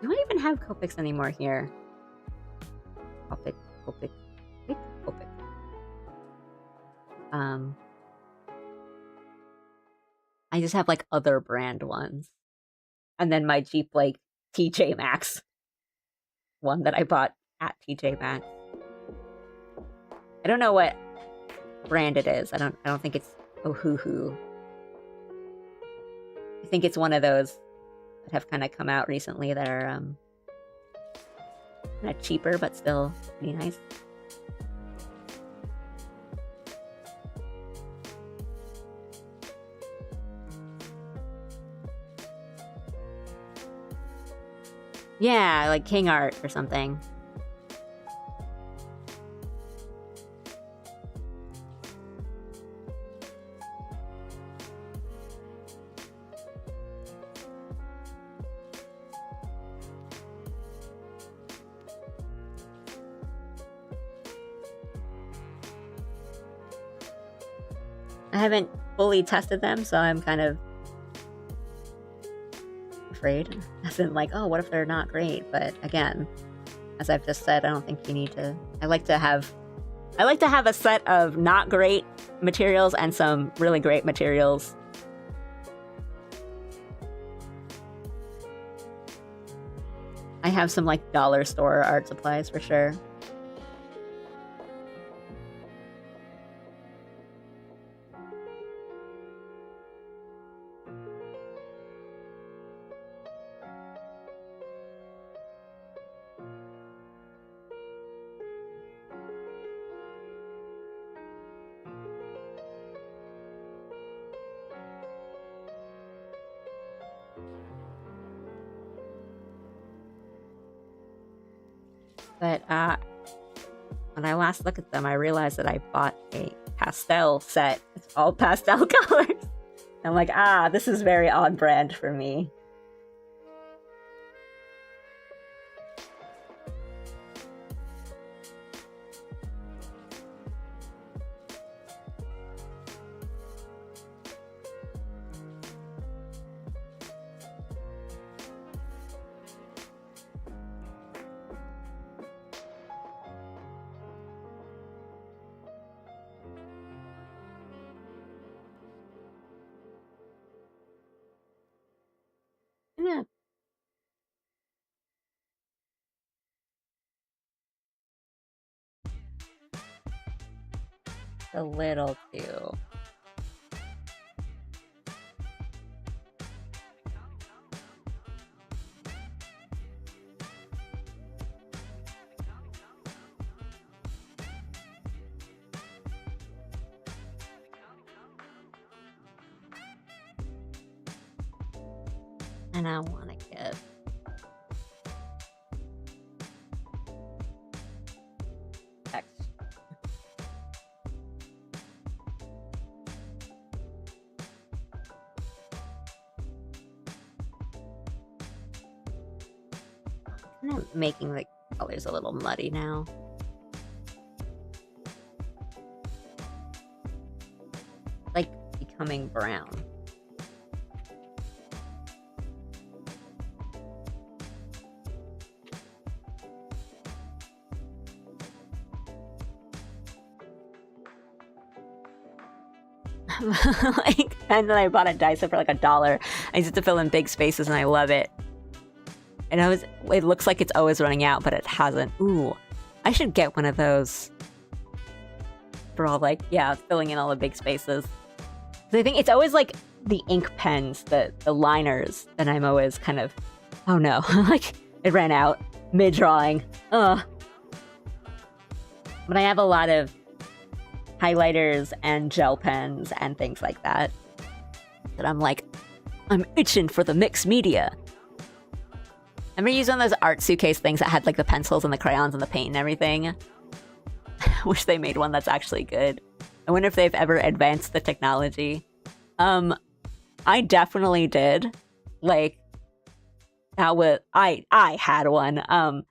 do I even have Copics anymore here? Copic. I just have like other brand ones. And then my cheap like TJ Maxx one that I bought at TJ Maxx. I don't know what brand it is. I don't think it's Ohuhu. I think it's one of those that have kind of come out recently that are kind of cheaper but still pretty nice. Yeah, like King Art or something. I haven't fully tested them, so I'm kind of afraid. As in like, oh, what if they're not great? But again, as I've just said, I don't think you need to. I like to have a set of not great materials and some really great materials. I have some like dollar store art supplies for sure. But when I last looked at them, I realized that I bought a pastel set. It's all pastel colors. I'm like, this is very on brand for me. Yeah. A little too. And I want to get text. I'm making the colors a little muddy now. becoming brown. Like, and then I bought a Dyson for like $1. I use it to fill in big spaces and I love it. And it looks like it's always running out, but it hasn't. Ooh, I should get one of those for all, like, yeah, filling in all the big spaces. So I think it's always like the ink pens, the liners, that I'm always kind of, oh no, like it ran out mid-drawing. Ugh. But I have a lot of highlighters and gel pens and things like that I'm like, I'm itching for the mixed media. I remember using those art suitcase things that had like the pencils and the crayons and the paint and everything. I wish they made one that's actually good. I wonder if they've ever advanced the technology. I definitely did. Like, I had one.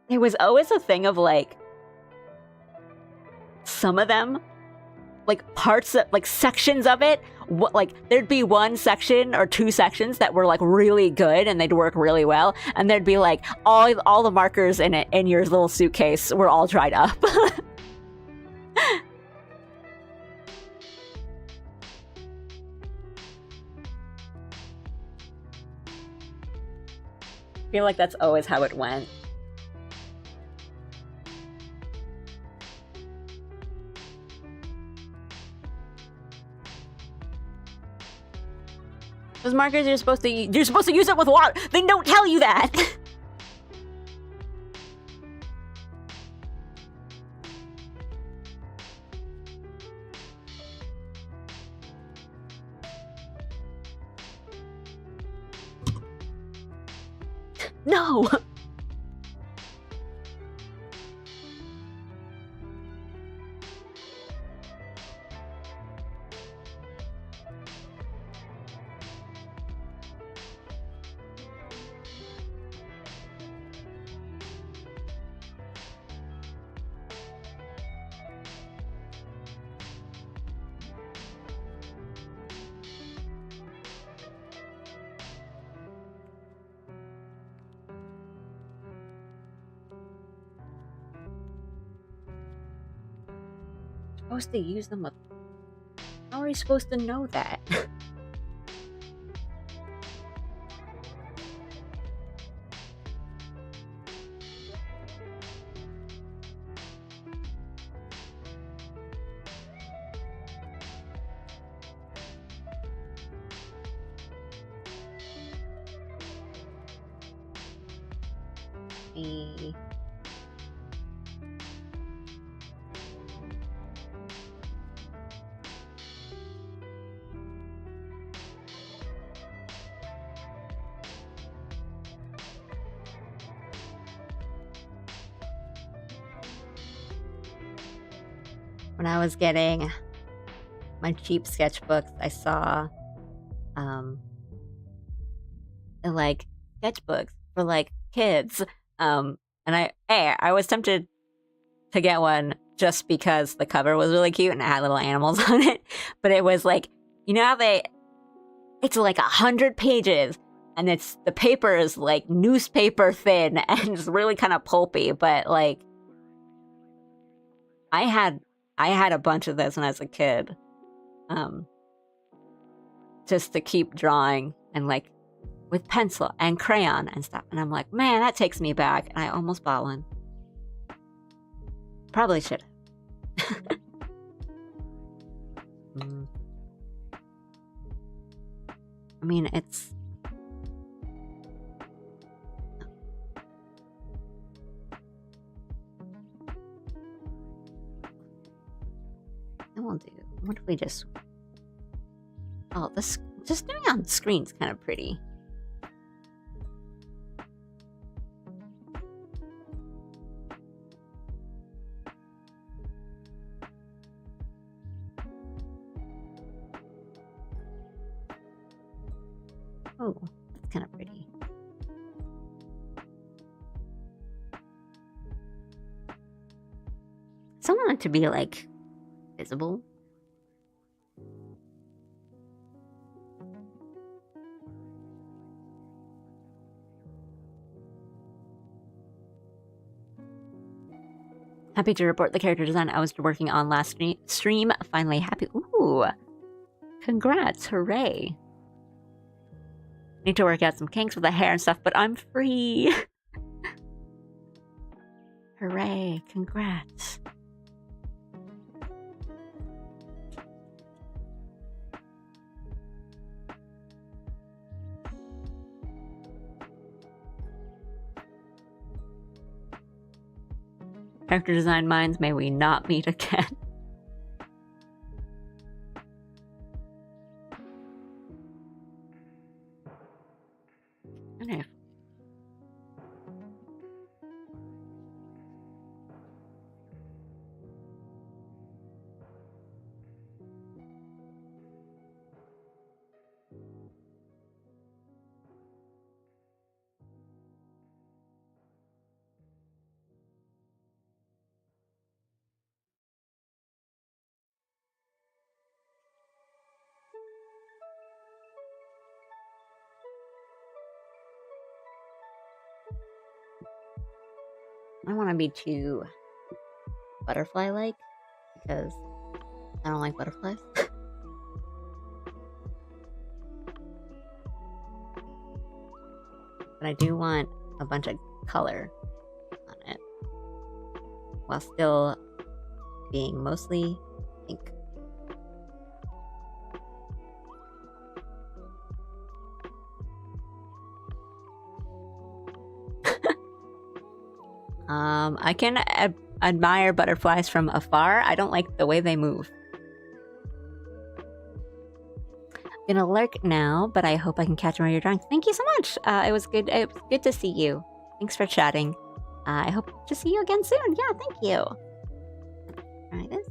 It was always a thing of like, some of them, like parts of, like sections of it, like there'd be one section or two sections that were like really good and they'd work really well, and there'd be like all the markers in it in your little suitcase were all dried up. I feel like that's always how it went. Those markers you're supposed to use it with water. They don't tell you that. No. Supposed to use them with... How are you supposed to know that? When I was getting my cheap sketchbooks, I saw like sketchbooks for like kids. And I was tempted to get one just because the cover was really cute and it had little animals on it. But it was like, you know how it's like 100 pages and the paper is like newspaper thin and it's really kind of pulpy, but like I had a bunch of this when I was a kid, just to keep drawing and like with pencil and crayon and stuff. And I'm like, man, that takes me back. And I almost bought one. Probably should. I mean, it's... It won't do. What if we just... Oh, this... Just doing it on screen's kind of pretty. Oh, that's kind of pretty. I want it to be like visible. Happy to report the character design I was working on last stream. Finally happy. Ooh. Congrats. Hooray. Need to work out some kinks with the hair and stuff, but I'm free. Hooray. Congrats. Character design minds, may we not meet again. Okay. I don't want to be too butterfly-like because I don't like butterflies. But I do want a bunch of color on it while still being mostly pink. I can admire butterflies from afar. I don't like the way they move. I'm gonna lurk now, but I hope I can catch one of your drawings. Thank you so much. It was good to see you. Thanks for chatting. I hope to see you again soon. Yeah, thank you. Try this.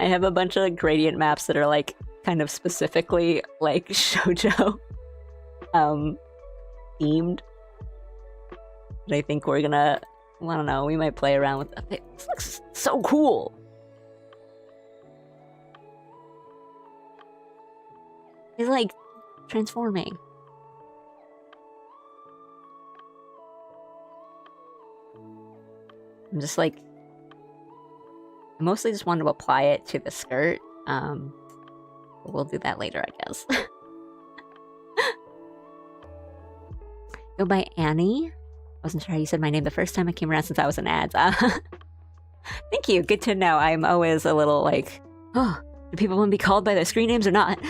I have a bunch of gradient maps that are like kind of specifically like shoujo themed. But I think we're gonna, I don't know, we might play around with that. This looks so cool. He's like transforming. I'm just like, I mostly just wanted to apply it to the skirt. We'll do that later, I guess. Go by Annie. Wasn't sure how you said my name the first time I came around since I was in ads. Thank you. Good to know. I'm always a little like, oh, do people want to be called by their screen names or not?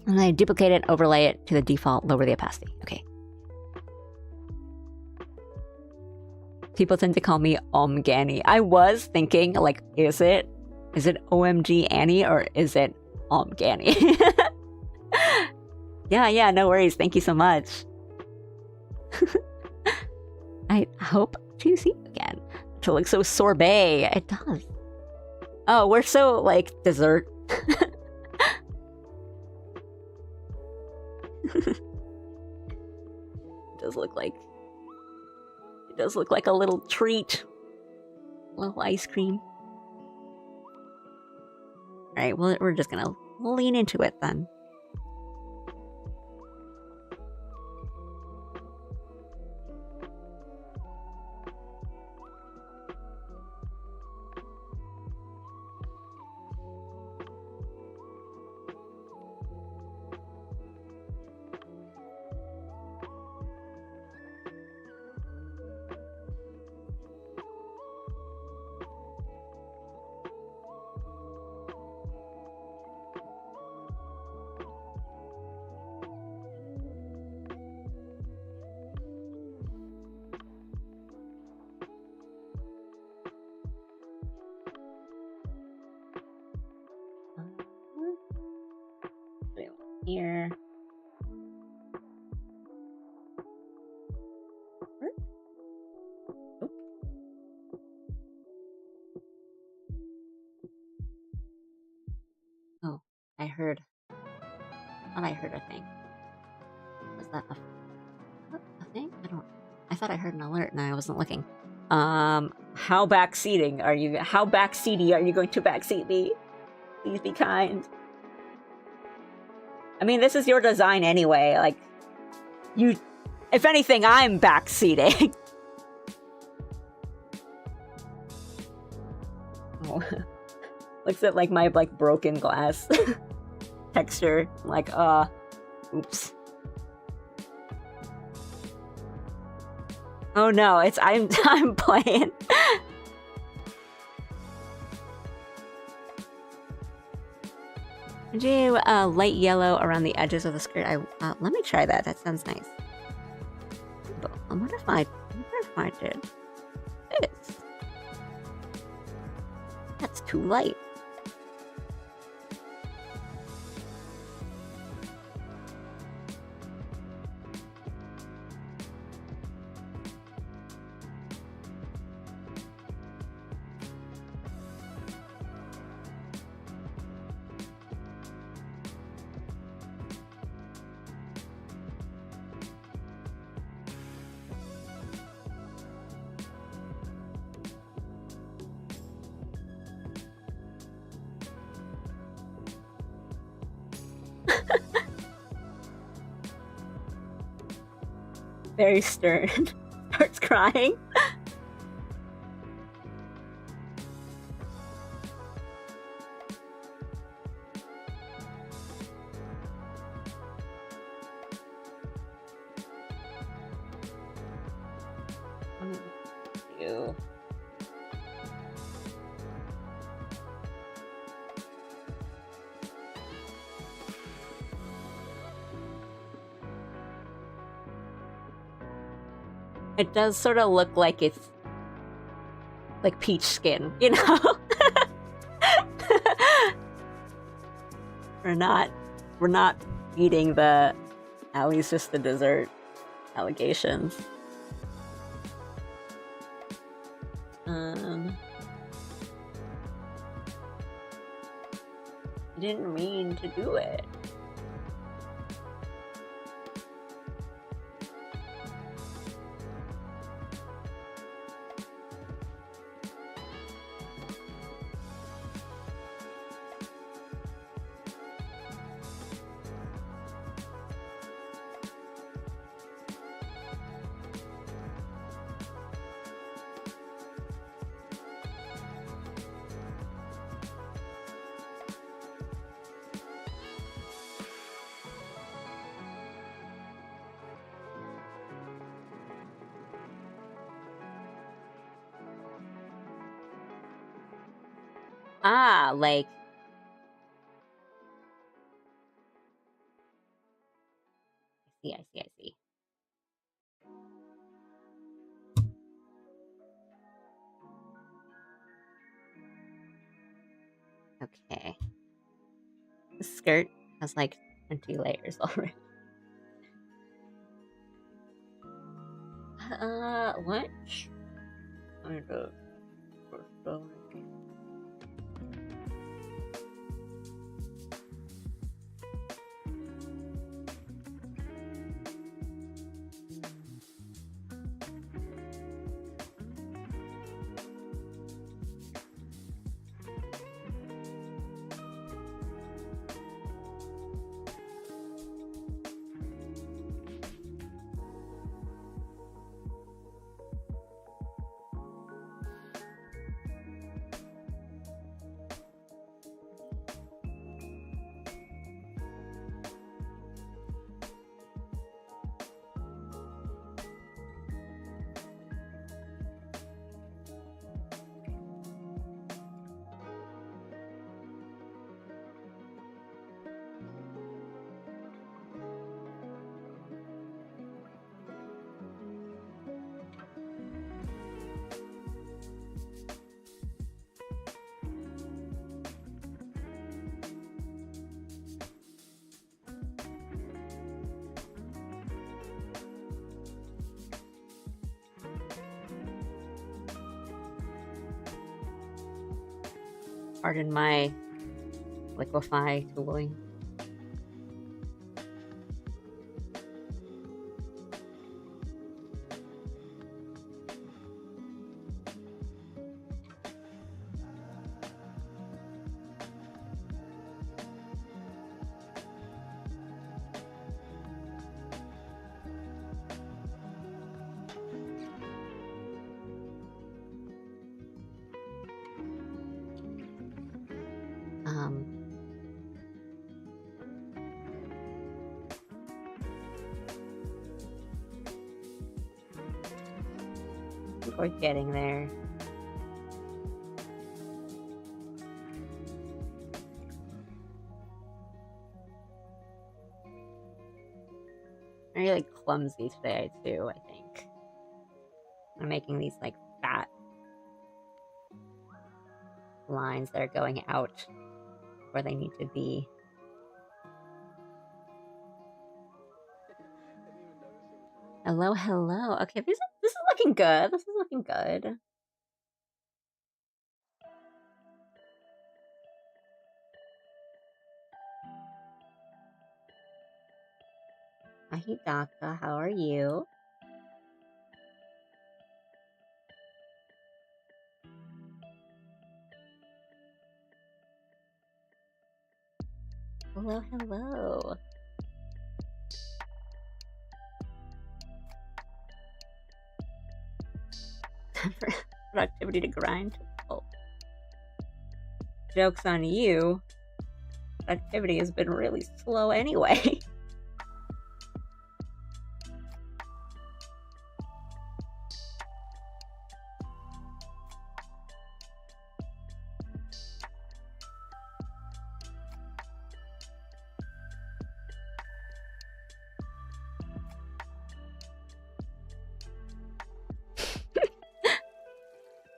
And I duplicate it, overlay it to the default, lower the opacity. Okay. People tend to call me Omgani. I was thinking, like, is it OMG Annie or is it Omgani? Yeah, no worries. Thank you so much. I hope to see you again. It looks so sorbet. It does. Oh, we're so, like, dessert. It does look like... It does look like a little treat. A little ice cream. Alright, well, we're just gonna lean into it then. Here. Oh. Oh, I heard. I thought I heard a thing. Was that a thing? I thought I heard an alert and I wasn't looking. How backseating are you? How backseaty are you going to backseat me? Please be kind. I mean, this is your design anyway. Like, you... If anything, I'm backseating. Oh. Looks at, like, my, like, broken glass texture. I'm like, oops. Oh no, I'm playing. Do light yellow around the edges of the skirt. Let me try that. That sounds nice. But what if I did this? That's too light. Very stern. Starts crying. Ew. It does sort of look like it's like peach skin, you know? We're not eating the Allie's just the dessert allegations. I didn't mean to do it. Ah, like... I see. Okay. The skirt has like 20 layers already. What? I don't... Pardon my liquefy tooling. think we're getting there. I'm really clumsy today too, I think. I'm making these like fat lines that are going out where they need to be. Hello, hello. Okay, this is looking good. This is looking good. Ahidaka, how are you? Hello, hello. Productivity to grind. Oh. Joke's on you. Productivity has been really slow anyway.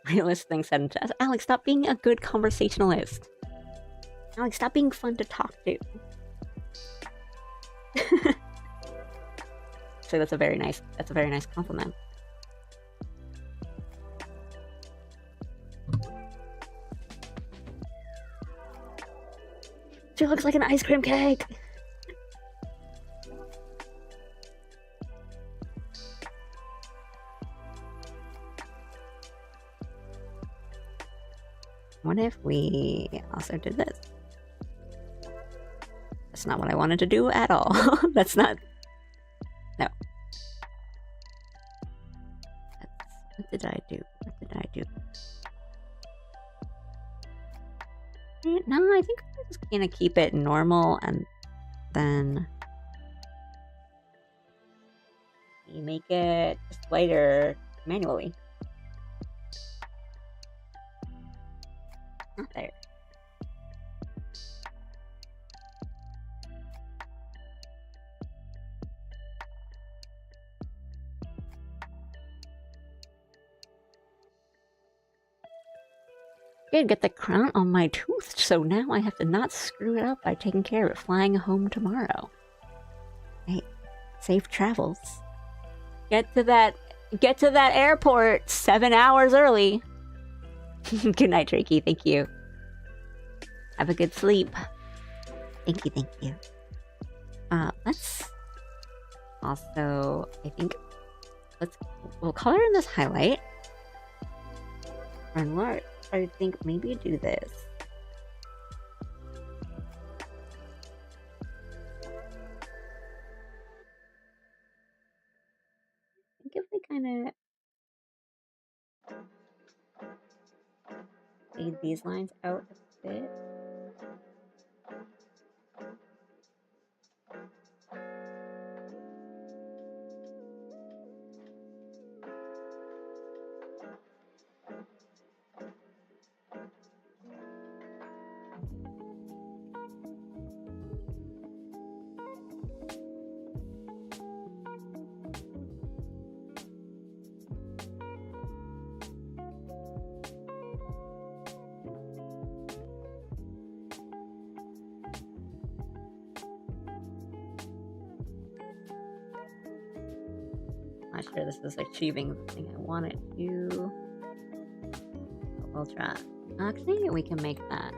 Realist thinks that Alex, stop being a good conversationalist. Alex, stop being fun to talk to. So that's a very nice compliment. She looks like an ice cream cake. What if we also did this? That's not what I wanted to do at all. That's not... No. What did I do? What did I do? No, I think I'm just gonna keep it normal and then... you make it just lighter manually. Not there. Did get the crown on my tooth, so now I have to not screw it up by taking care of it flying home tomorrow. Hey, safe travels. Get to that airport 7 hours early. Good night, Drakey. Thank you. Have a good sleep. Thank you. Let's also, I think, we'll color in this highlight. And what I think maybe do this. I think if we kind of fade these lines out a bit. Not sure this is achieving the thing I wanted to. But we'll try. Actually, we can make that.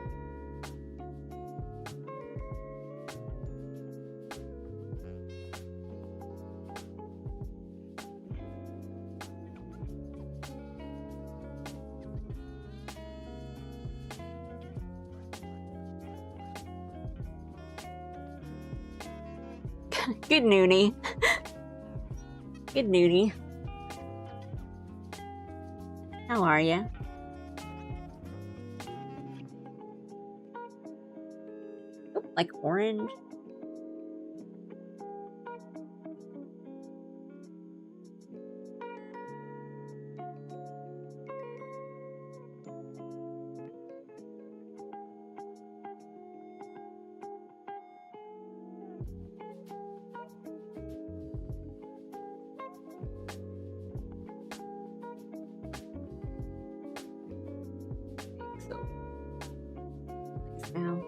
Good noonie. Good noonie. How are ya? Oh, like orange. so now.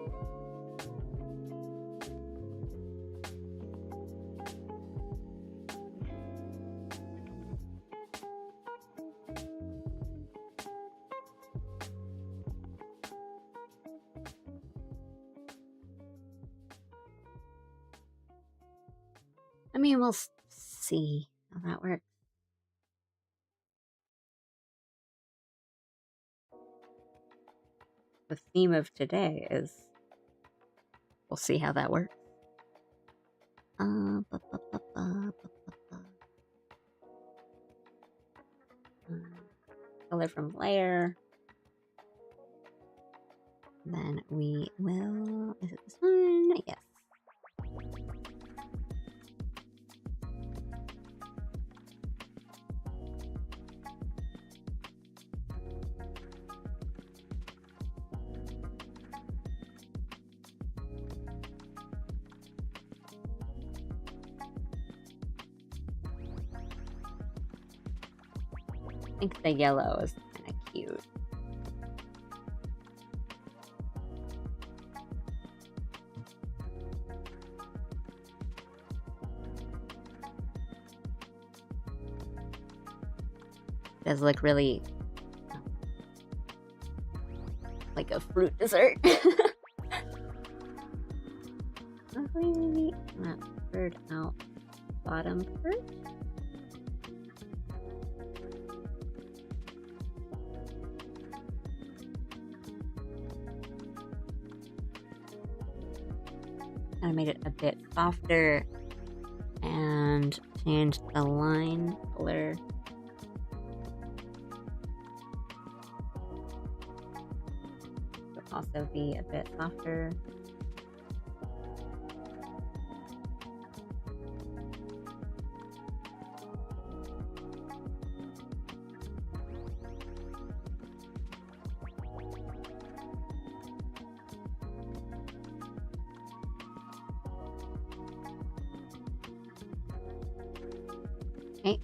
I mean, we'll see how that works. The theme of today is we'll see how that works. Color from layer. Then we will. Is it this one? Yes. I think the yellow is kind of cute. It does look really like a fruit dessert. Maybe not bird out bottom first. I made it a bit softer and changed the line color. Would also be a bit softer. Okay.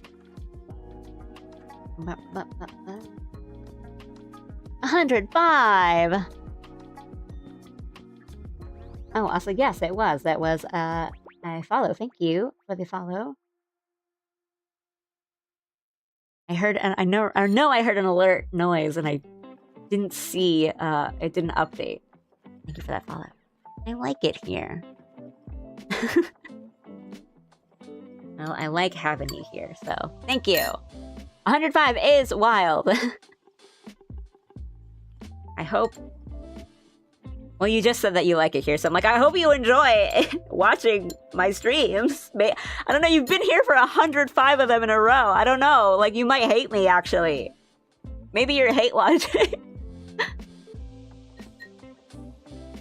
105. Oh, also, yes, it was. That was a follow. Thank you for the follow. I heard, and I know I heard an alert noise, and I didn't see. It didn't update. Thank you for that follow. I like it here. Well, I like having you here, so thank you. 105 is wild. I hope. Well, you just said that you like it here, so I'm like, I hope you enjoy watching my streams. I don't know, you've been here for 105 of them in a row. I don't know, like, you might hate me, actually. Maybe you're hate watching.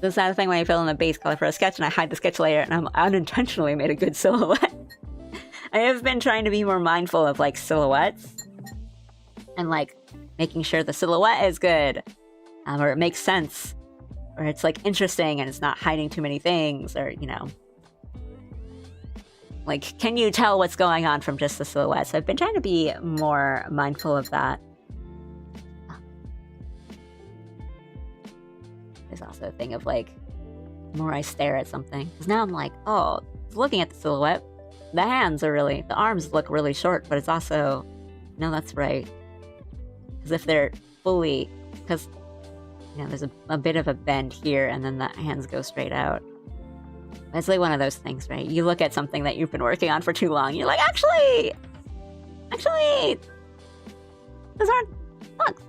The sad thing when I fill in the base color for a sketch and I hide the sketch layer and I'm unintentionally made a good silhouette. I have been trying to be more mindful of, like, silhouettes. And, like, making sure the silhouette is good. Or it makes sense. Or it's, like, interesting and it's not hiding too many things. Or, you know. Like, can you tell what's going on from just the silhouette? So I've been trying to be more mindful of that. There's also a thing of, like, the more I stare at something. Because now I'm like, oh, looking at the silhouette, the arms look really short, but it's also, no, that's right. Because if they're fully, because, you know, there's a bit of a bend here, and then the hands go straight out. It's like one of those things, right? You look at something that you've been working on for too long, you're like, actually, those aren't bugs.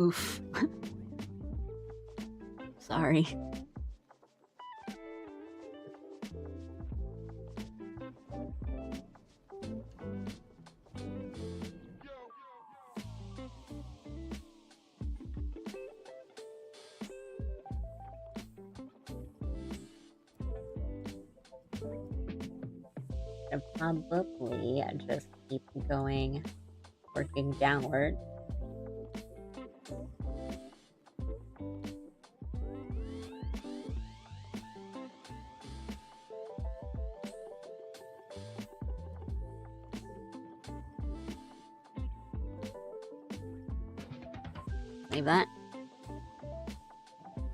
Oof. Sorry. I'll probably just keep going, working downward. Save that.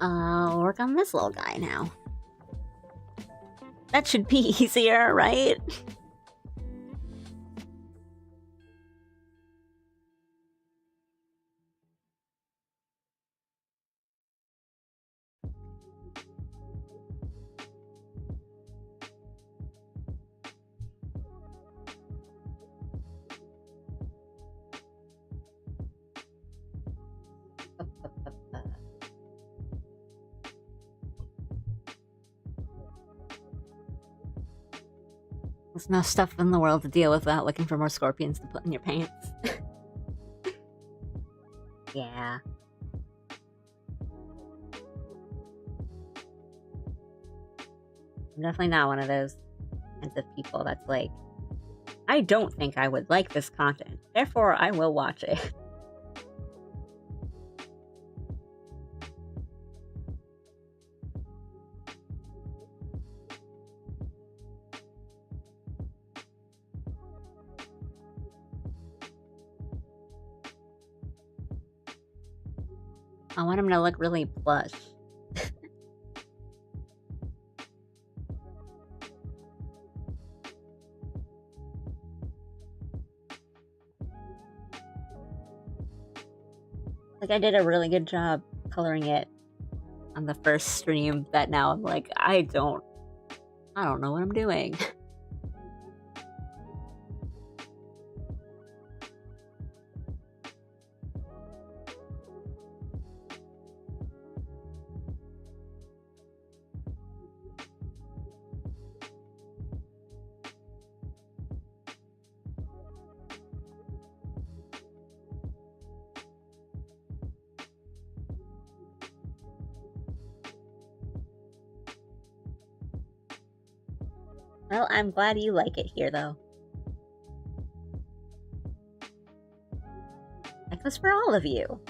I'll work on this little guy now. That should be easier, right? There's enough stuff in the world to deal with without looking for more scorpions to put in your pants. Yeah. I'm definitely not one of those kinds of people that's like, I don't think I would like this content, therefore I will watch it. I want him to look really plush. Like, I did a really good job coloring it on the first stream that now I'm like, I don't know what I'm doing. Well, I'm glad you like it here, though. That goes for all of you.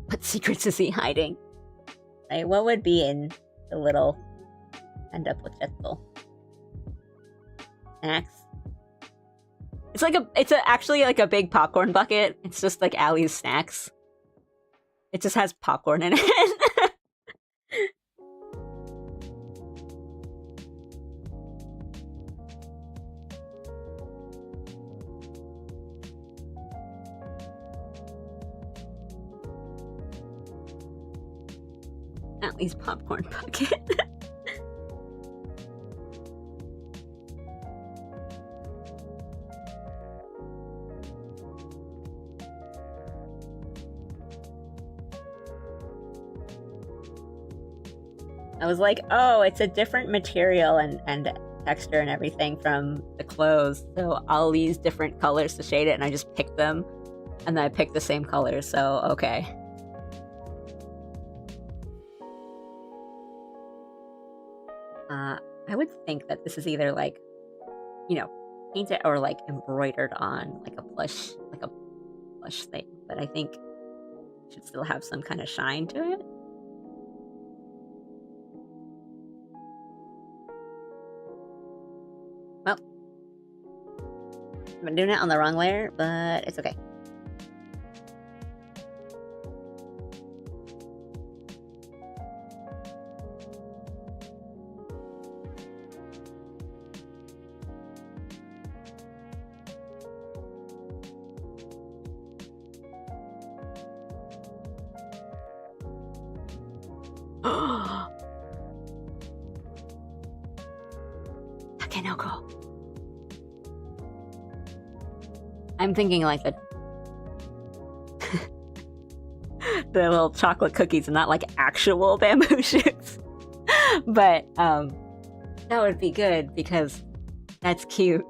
What secrets is he hiding? Right, what would be in the little end up with Jetzel? Snacks? It's actually like a big popcorn bucket. It's just like Allie's snacks. It just has popcorn in it. Allie's popcorn bucket. I was like, oh, it's a different material and texture and everything from the clothes, so I'll use different colors to shade it, and I just picked them, and then I picked the same colors, so okay. I would think that this is either like, you know, painted or like embroidered on like a plush thing, but I think it should still have some kind of shine to it. Well, I've been doing it on the wrong layer, but it's okay. Takenoko. I'm thinking like the little chocolate cookies and not like actual bamboo shoots. But that would be good because that's cute.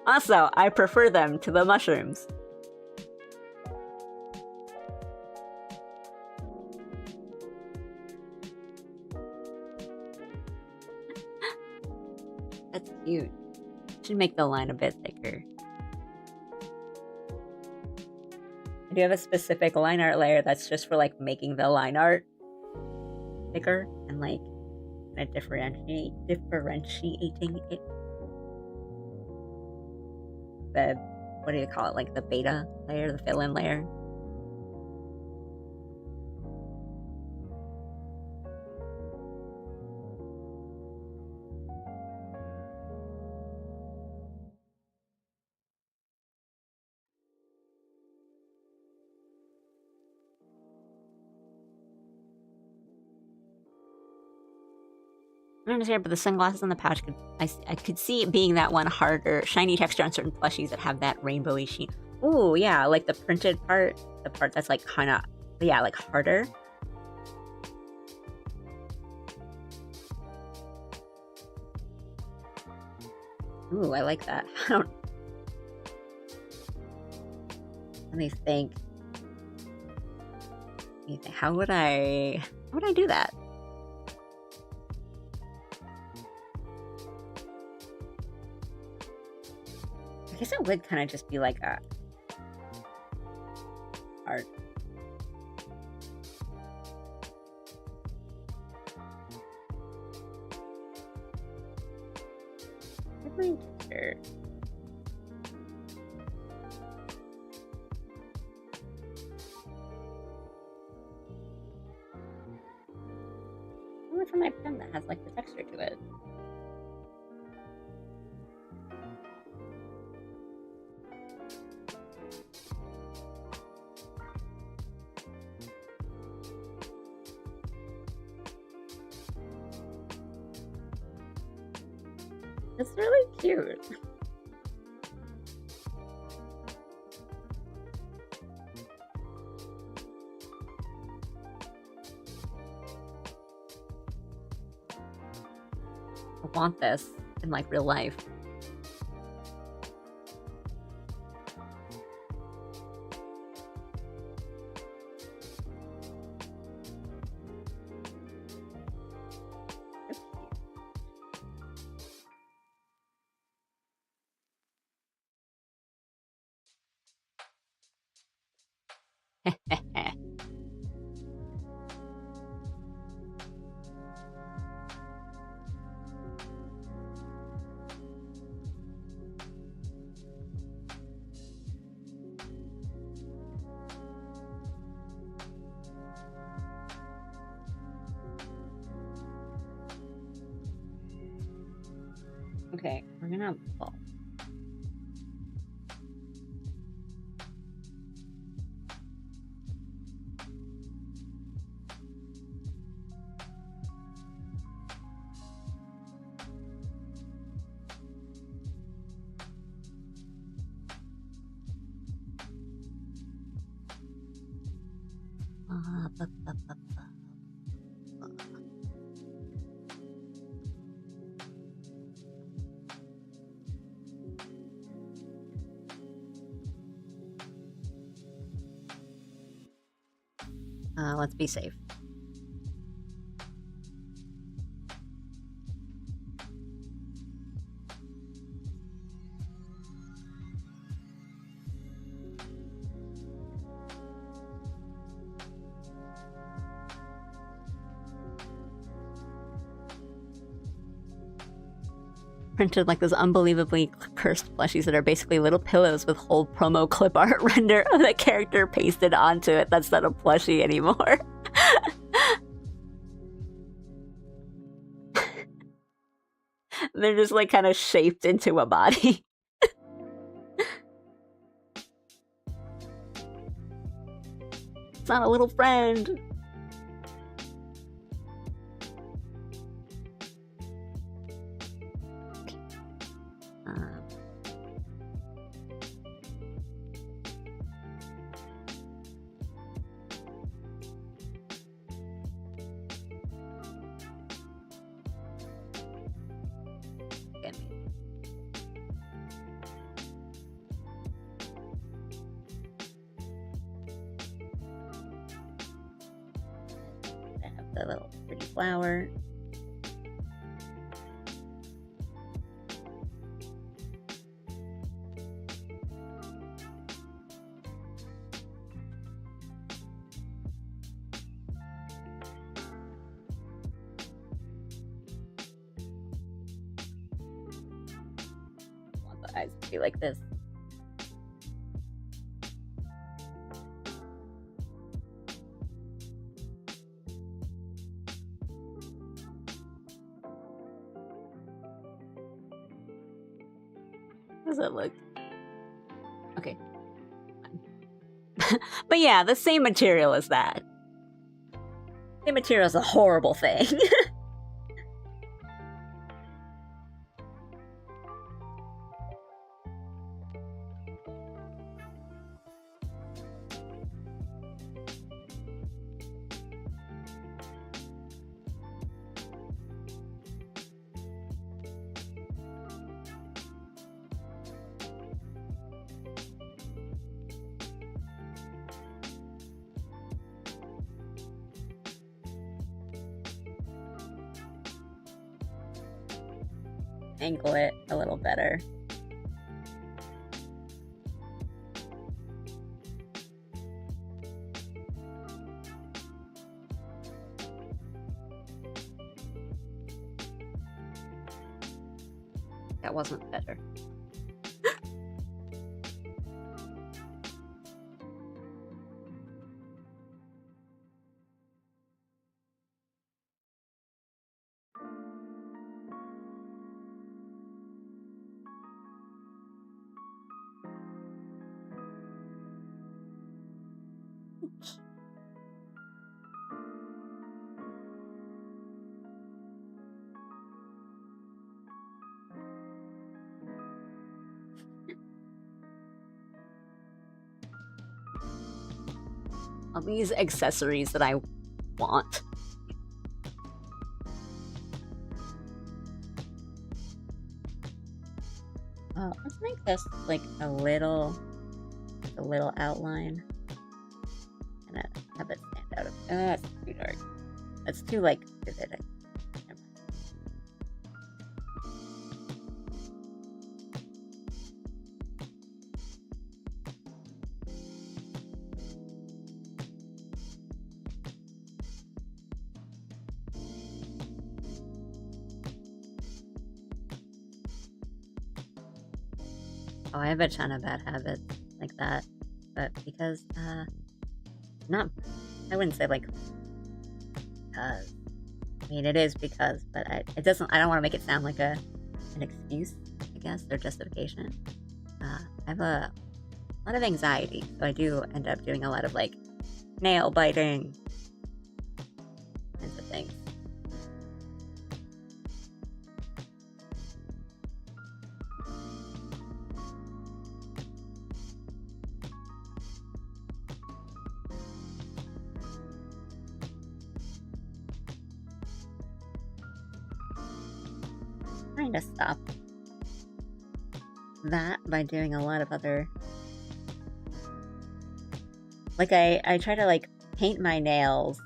Also, I prefer them to the mushrooms. That's cute. Should make the line a bit thicker. I do have a specific line art layer that's just for like making the line art thicker and like kind of differentiating it. the, what do you call it, like the beta layer, the fill-in layer. I don't understand, but the sunglasses on the pouch, I could see it being that one harder, shiny texture on certain plushies that have that rainbowy sheen. Ooh, yeah, like the printed part, the part that's like kind of, yeah, like harder. Ooh, I like that. Let me think. How would I do that? I guess it would kind of just be like a hard. Texture. I went for my pen that has like the texture to it. It's really cute. I want this in like real life. Okay, we're gonna pull. Let's be safe. Printed like those unbelievably cursed plushies that are basically little pillows with whole promo clip art render of the character pasted onto it. That's not a plushie anymore. They're just like kind of shaped into a body. It's not a little friend. The little pretty flower. I want the eyes to be like this. How does it look? Okay. But yeah, the same material as that. Same material is a horrible thing. Angle it a little better. That wasn't better. All these accessories that I want. Oh, let's make this like a little outline, and have it stand out. That's too dark. That's too like vivid. Oh, I have a ton of bad habits like that, but because, not, I wouldn't say like, because, I mean, it is because, but I don't want to make it sound like an excuse, I guess, or justification. I have a lot of anxiety, so I do end up doing a lot of, like, nail biting, kinds of things. Trying to stop that by doing a lot of other, like I try to like paint my nails.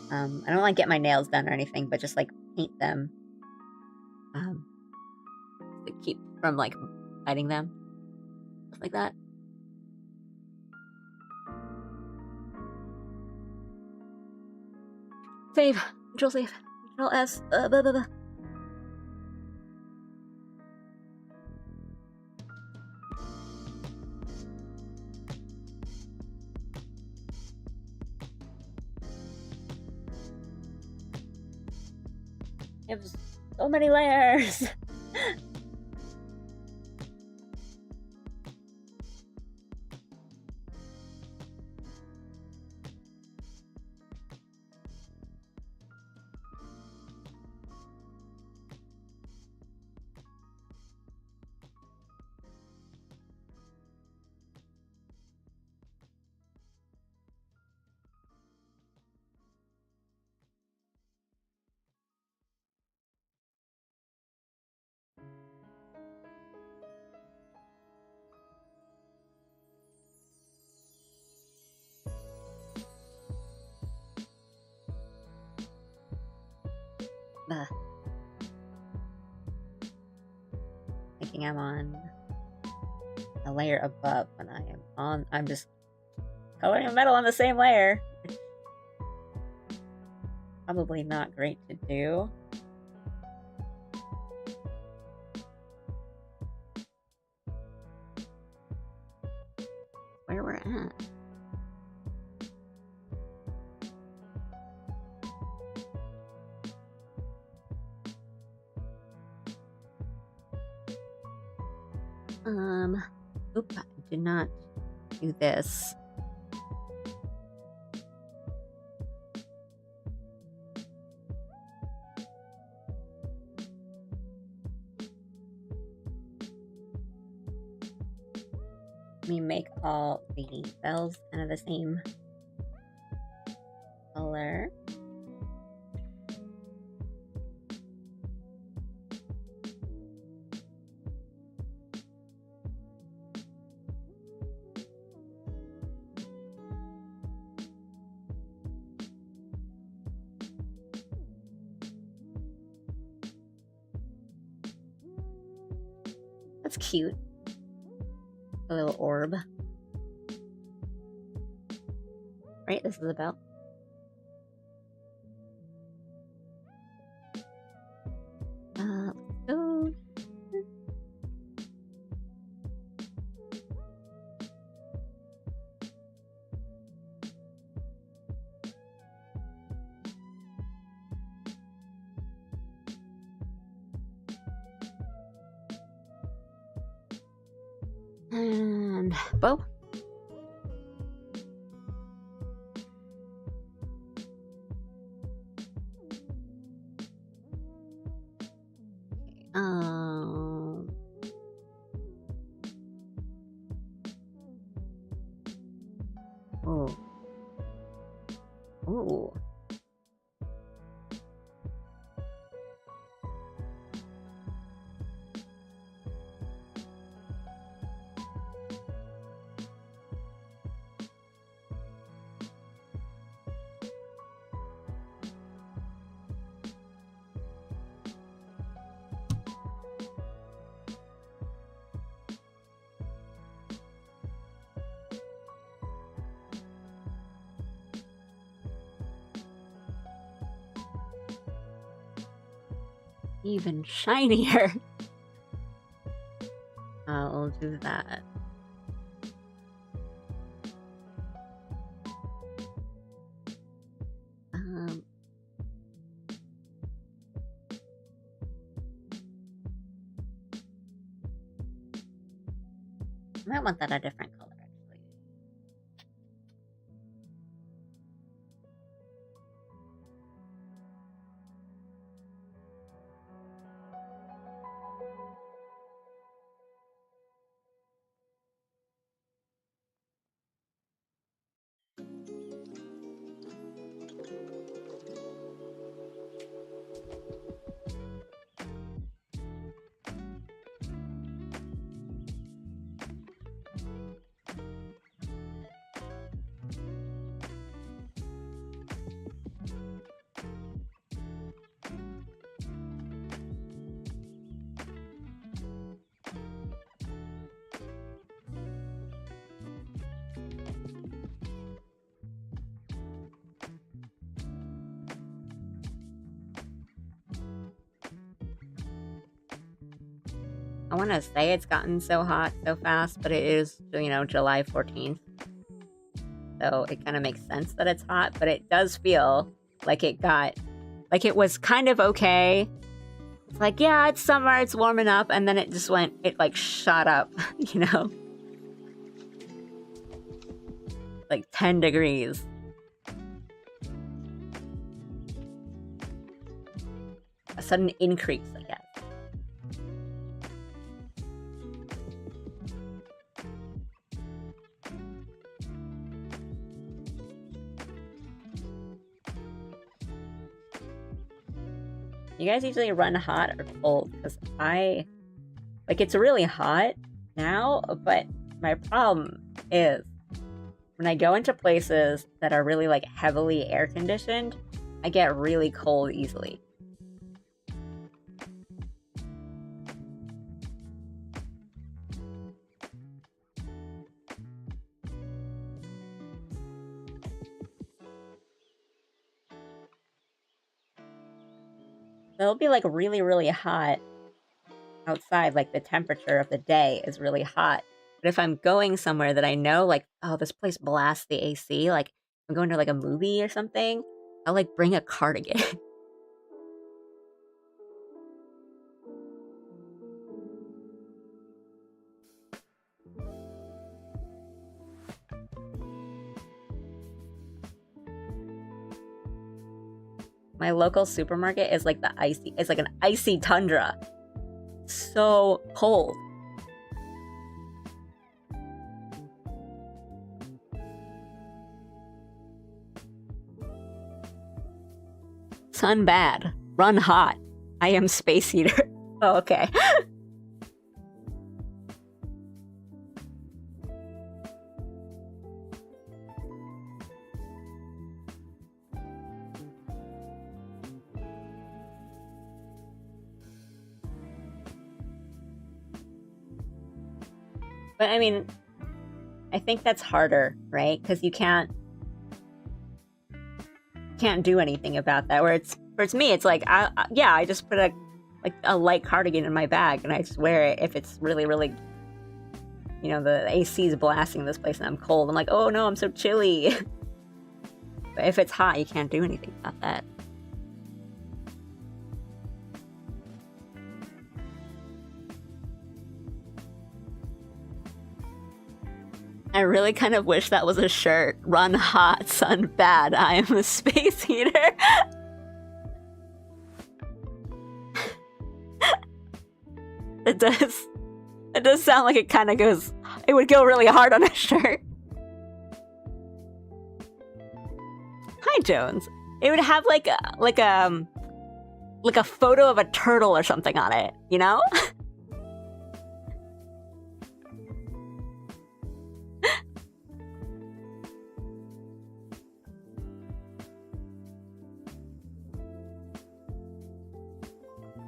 I don't like get my nails done or anything, but just like paint them to keep from like biting them, just like that. Save, Control save, Control S. Blah, blah, blah. It was so many layers. Thinking I'm on a layer above when I'm just coloring a metal on the same layer. Probably not great to do. Where we're at. Oop, I did not do this. Let me make all the bells kind of the same color. That's cute. A little orb. Right, this is the bell. Let's go. And bow. Oh. Ooh. Even shinier. I'll do that. I might want that a different color, actually. I want to say it's gotten so hot so fast, but it is, you know, July 14th. So it kind of makes sense that it's hot, but it does feel like it was kind of okay. It's like, yeah, it's summer, it's warming up, and then it just went, it like shot up, you know? Like 10 degrees. A sudden increase, I guess. You guys usually run hot or cold? Because it's really hot now, but my problem is when I go into places that are really like heavily air conditioned, I get really cold easily. It'll be like really, really hot outside, like the temperature of the day is really hot. But if I'm going somewhere that I know, like, oh, this place blasts the AC, like I'm going to like a movie or something, I'll like bring a cardigan. My local supermarket is like it's like an icy tundra. So cold. Sun bad. Run hot. I am space heater. Oh, okay. But I mean, I think that's harder, right? Because you can't do anything about that. Where it's me, it's like I just put a light cardigan in my bag and I just wear it if it's really, really, you know, the AC is blasting this place and I'm cold. I'm like, oh no, I'm so chilly. But if it's hot, you can't do anything about that. I really kind of wish that was a shirt. Run hot, sun bad. I am a space heater. It does sound like it kind of goes. It would go really hard on a shirt. Hi, Jones. It would have like a photo of a turtle or something on it, you know?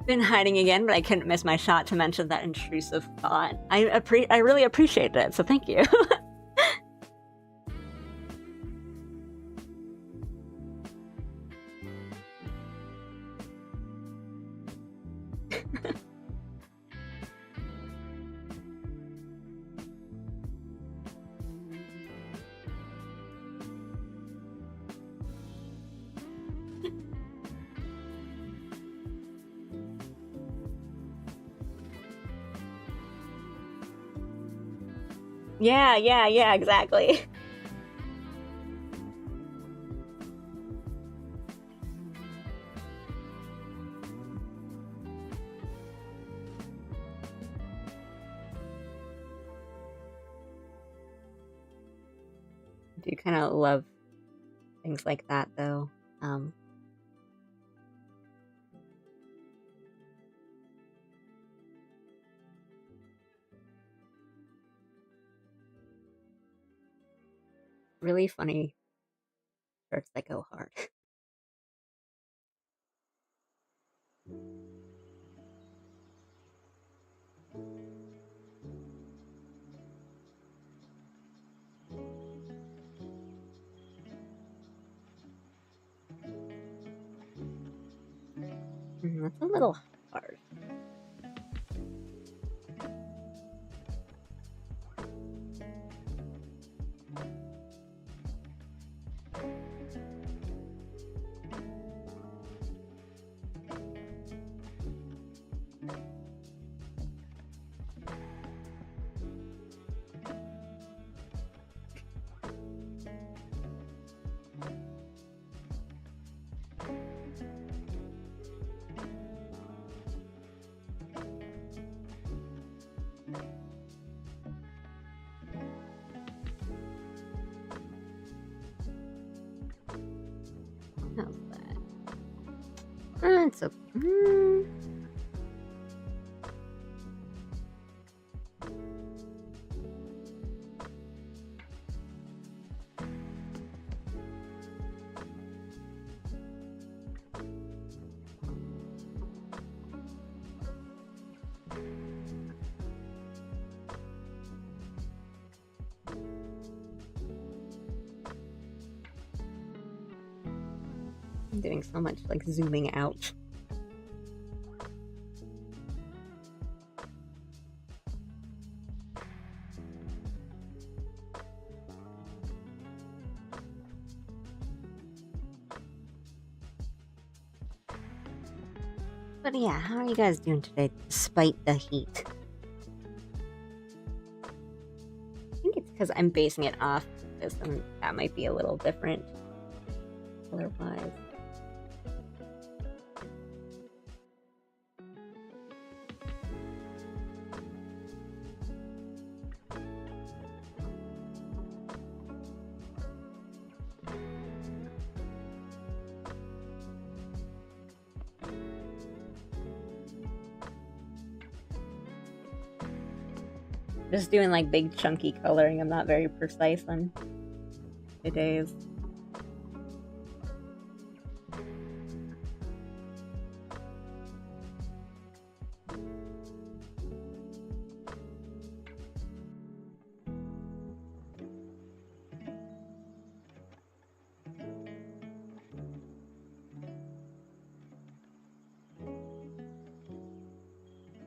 Been hiding again, but I couldn't miss my shot to mention that intrusive thought. I really appreciate it, so thank you. Yeah, exactly. I do kind of love things like that, though. Really funny shirts that go hard. That's a little hard. How's that? It's okay. I'm doing so much like zooming out. But yeah, how are you guys doing today despite the heat? I think it's because I'm basing it off this, and that might be a little different color-wise. Just doing like big chunky coloring. I'm not very precise on today's.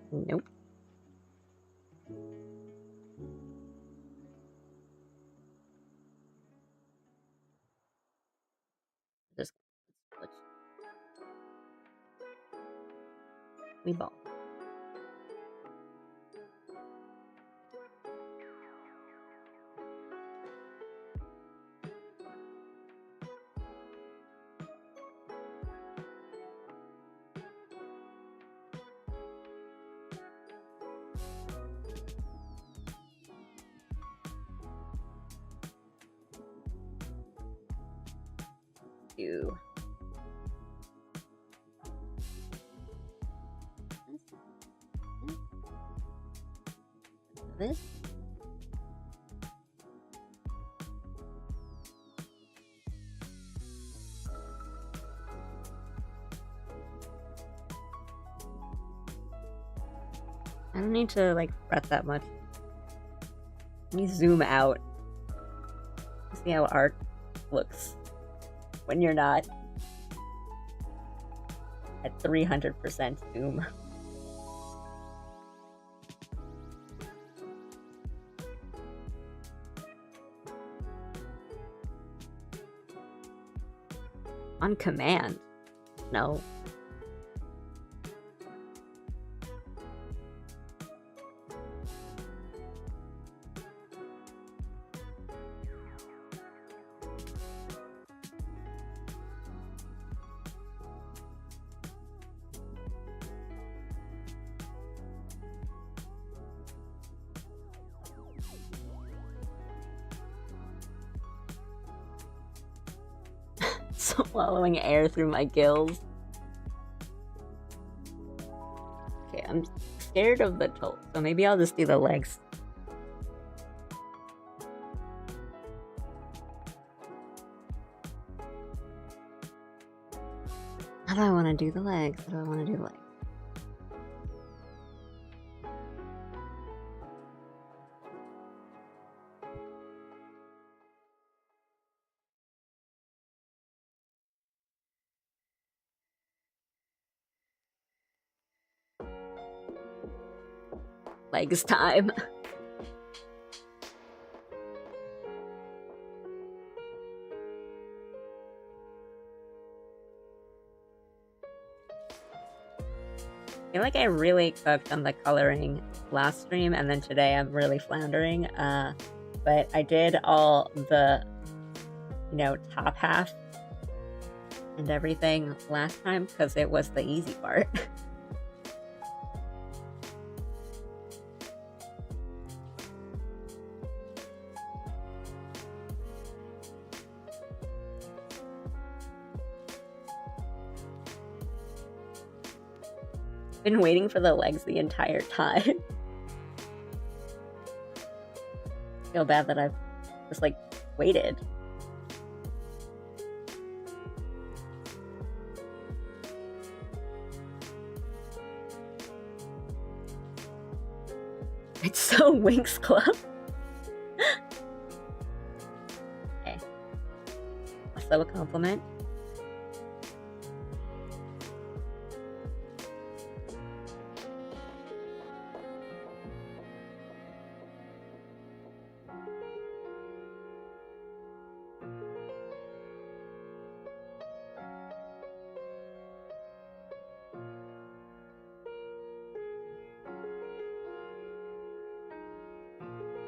Nope. Just we ball. Do this. I don't need to like fret that much. Let me zoom out. See how art looks when you're not at 300% zoom. On command? No. Swallowing air through my gills. Okay, I'm scared of the toe, so maybe I'll just do the legs. How do I want to do the legs? How do I want to do the legs? Legs time. I feel like I really cooked on the coloring last stream, and then today I'm really floundering. But I did all the, top half and everything last time because it was the easy part. Been waiting for the legs the entire time. Feel bad that I've just waited. It's so Winx Club. Okay. Also a compliment.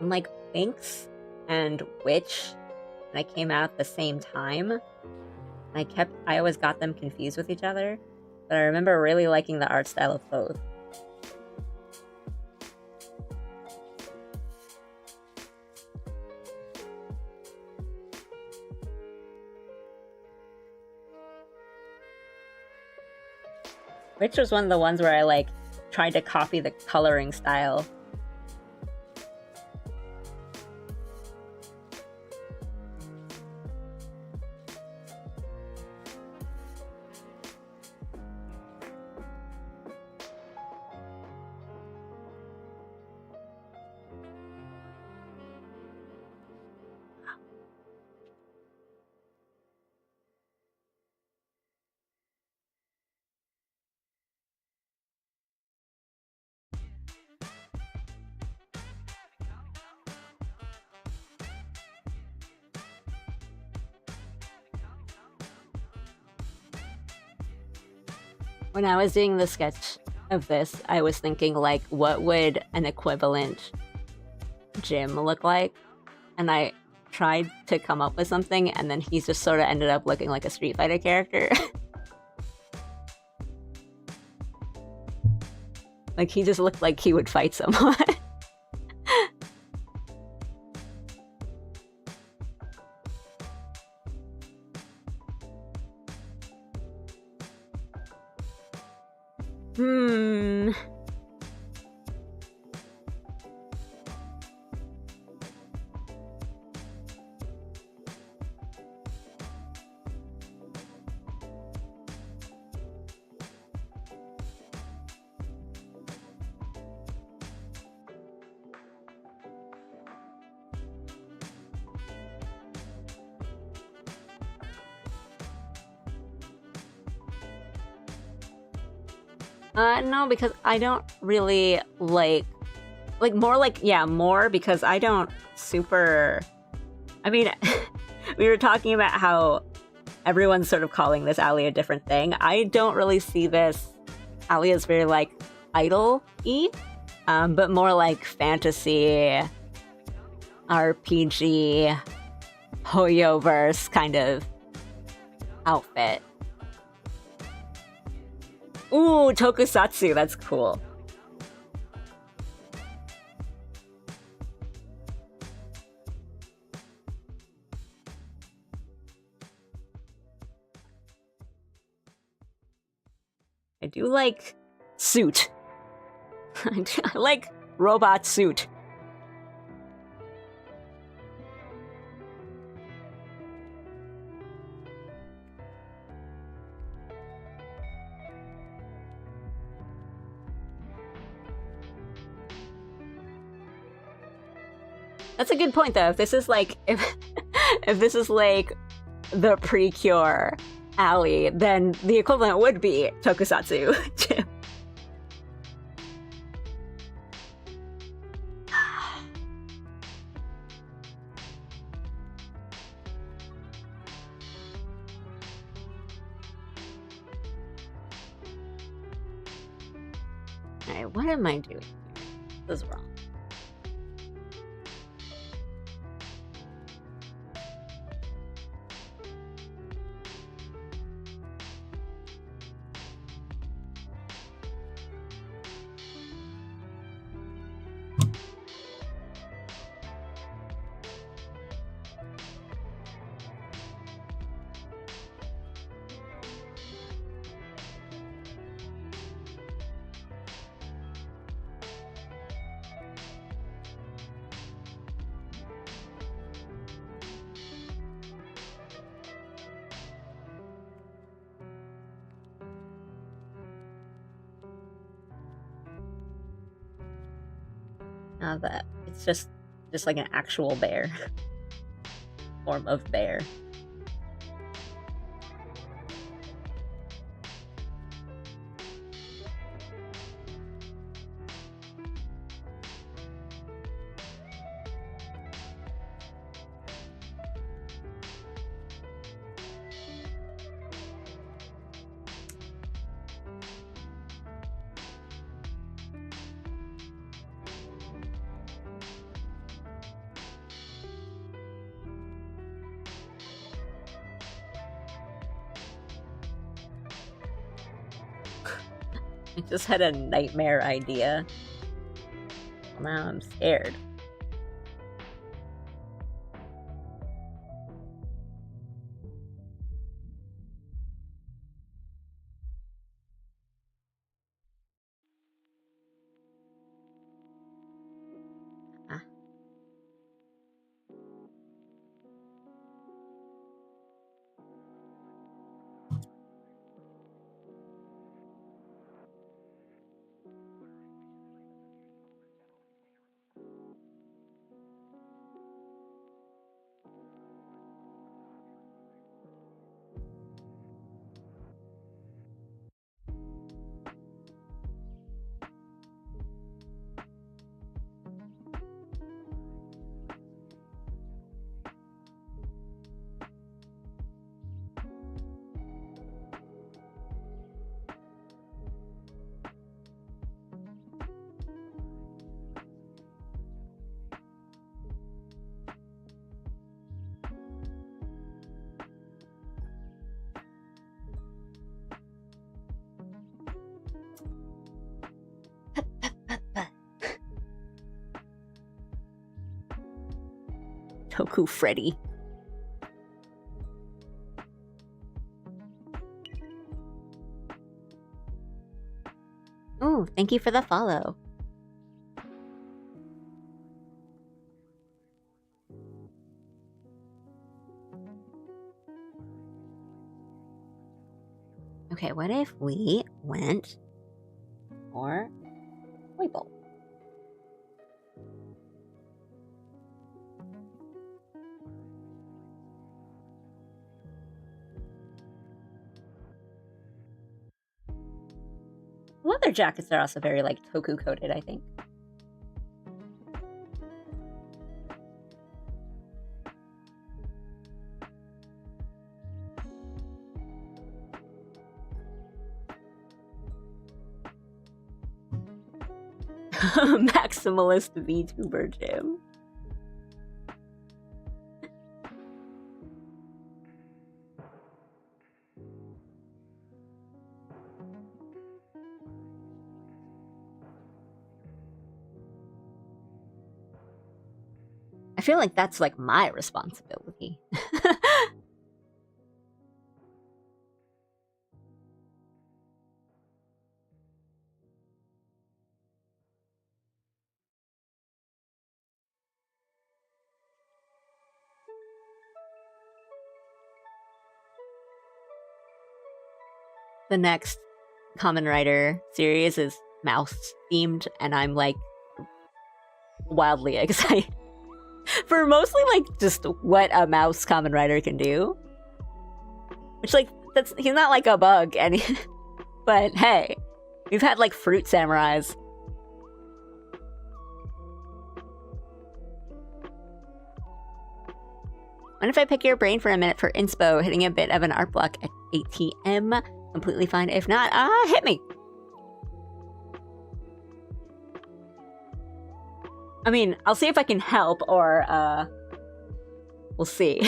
I'm like Winx and Witch, and I came out at the same time. I always got them confused with each other, but I remember really liking the art style of both. Witch was one of the ones where I tried to copy the coloring style When I was doing the sketch of this, I was thinking, like, what would an equivalent gym look like? And I tried to come up with something, and then he just sort of ended up looking like a Street Fighter character. Like, he just looked like he would fight someone. Hmm. No, because I don't really like more like, yeah, more because I don't super. I mean, we were talking about how everyone's sort of calling this alley a different thing. I don't really see this alley as very like idol-y, but more like fantasy, RPG, Hoyo-verse kind of outfit. Ooh, tokusatsu, that's cool. I do like suit. I like robot suit. That's a good point, though. If this is like if this is like the Precure alley, then the equivalent would be tokusatsu. Alright, what am I doing? This is wrong. That it's just like an actual bear. Form of bear. I just had a nightmare idea. Well, now I'm scared. Toku Freddy. Ooh, thank you for the follow. Okay, what if we went for Weeble? Leather jackets are also very, like, toku-coated, I think. Maximalist VTuber Jim. I feel like that's like my responsibility. The next Kamen Rider series is mouse themed, and I'm like wildly excited for mostly like just what a mouse Kamen Rider can do. Which, like, he's not like a bug, but hey, we've had like fruit samurais. What if I pick your brain for a minute for inspo, hitting a bit of an art block at 8 PM? Completely fine. If not, hit me. I mean, I'll see if I can help, or we'll see.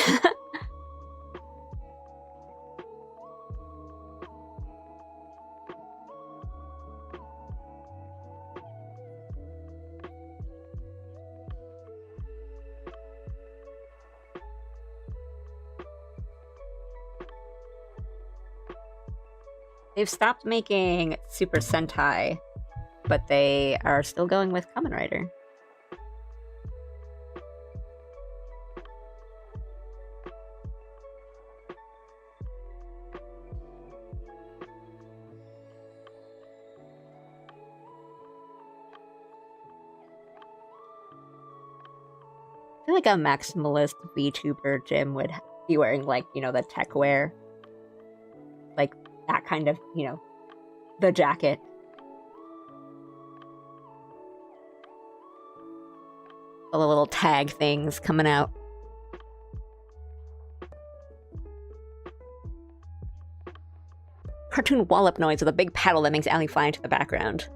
They've stopped making Super Sentai, but they are still going with Kamen Rider. I feel like a maximalist VTuber Jim would be wearing, like, you know, the tech wear. Like, that kind of, you know, the jacket. All the little tag things coming out. Cartoon wallop noise with a big paddle that makes Allie fly into the background.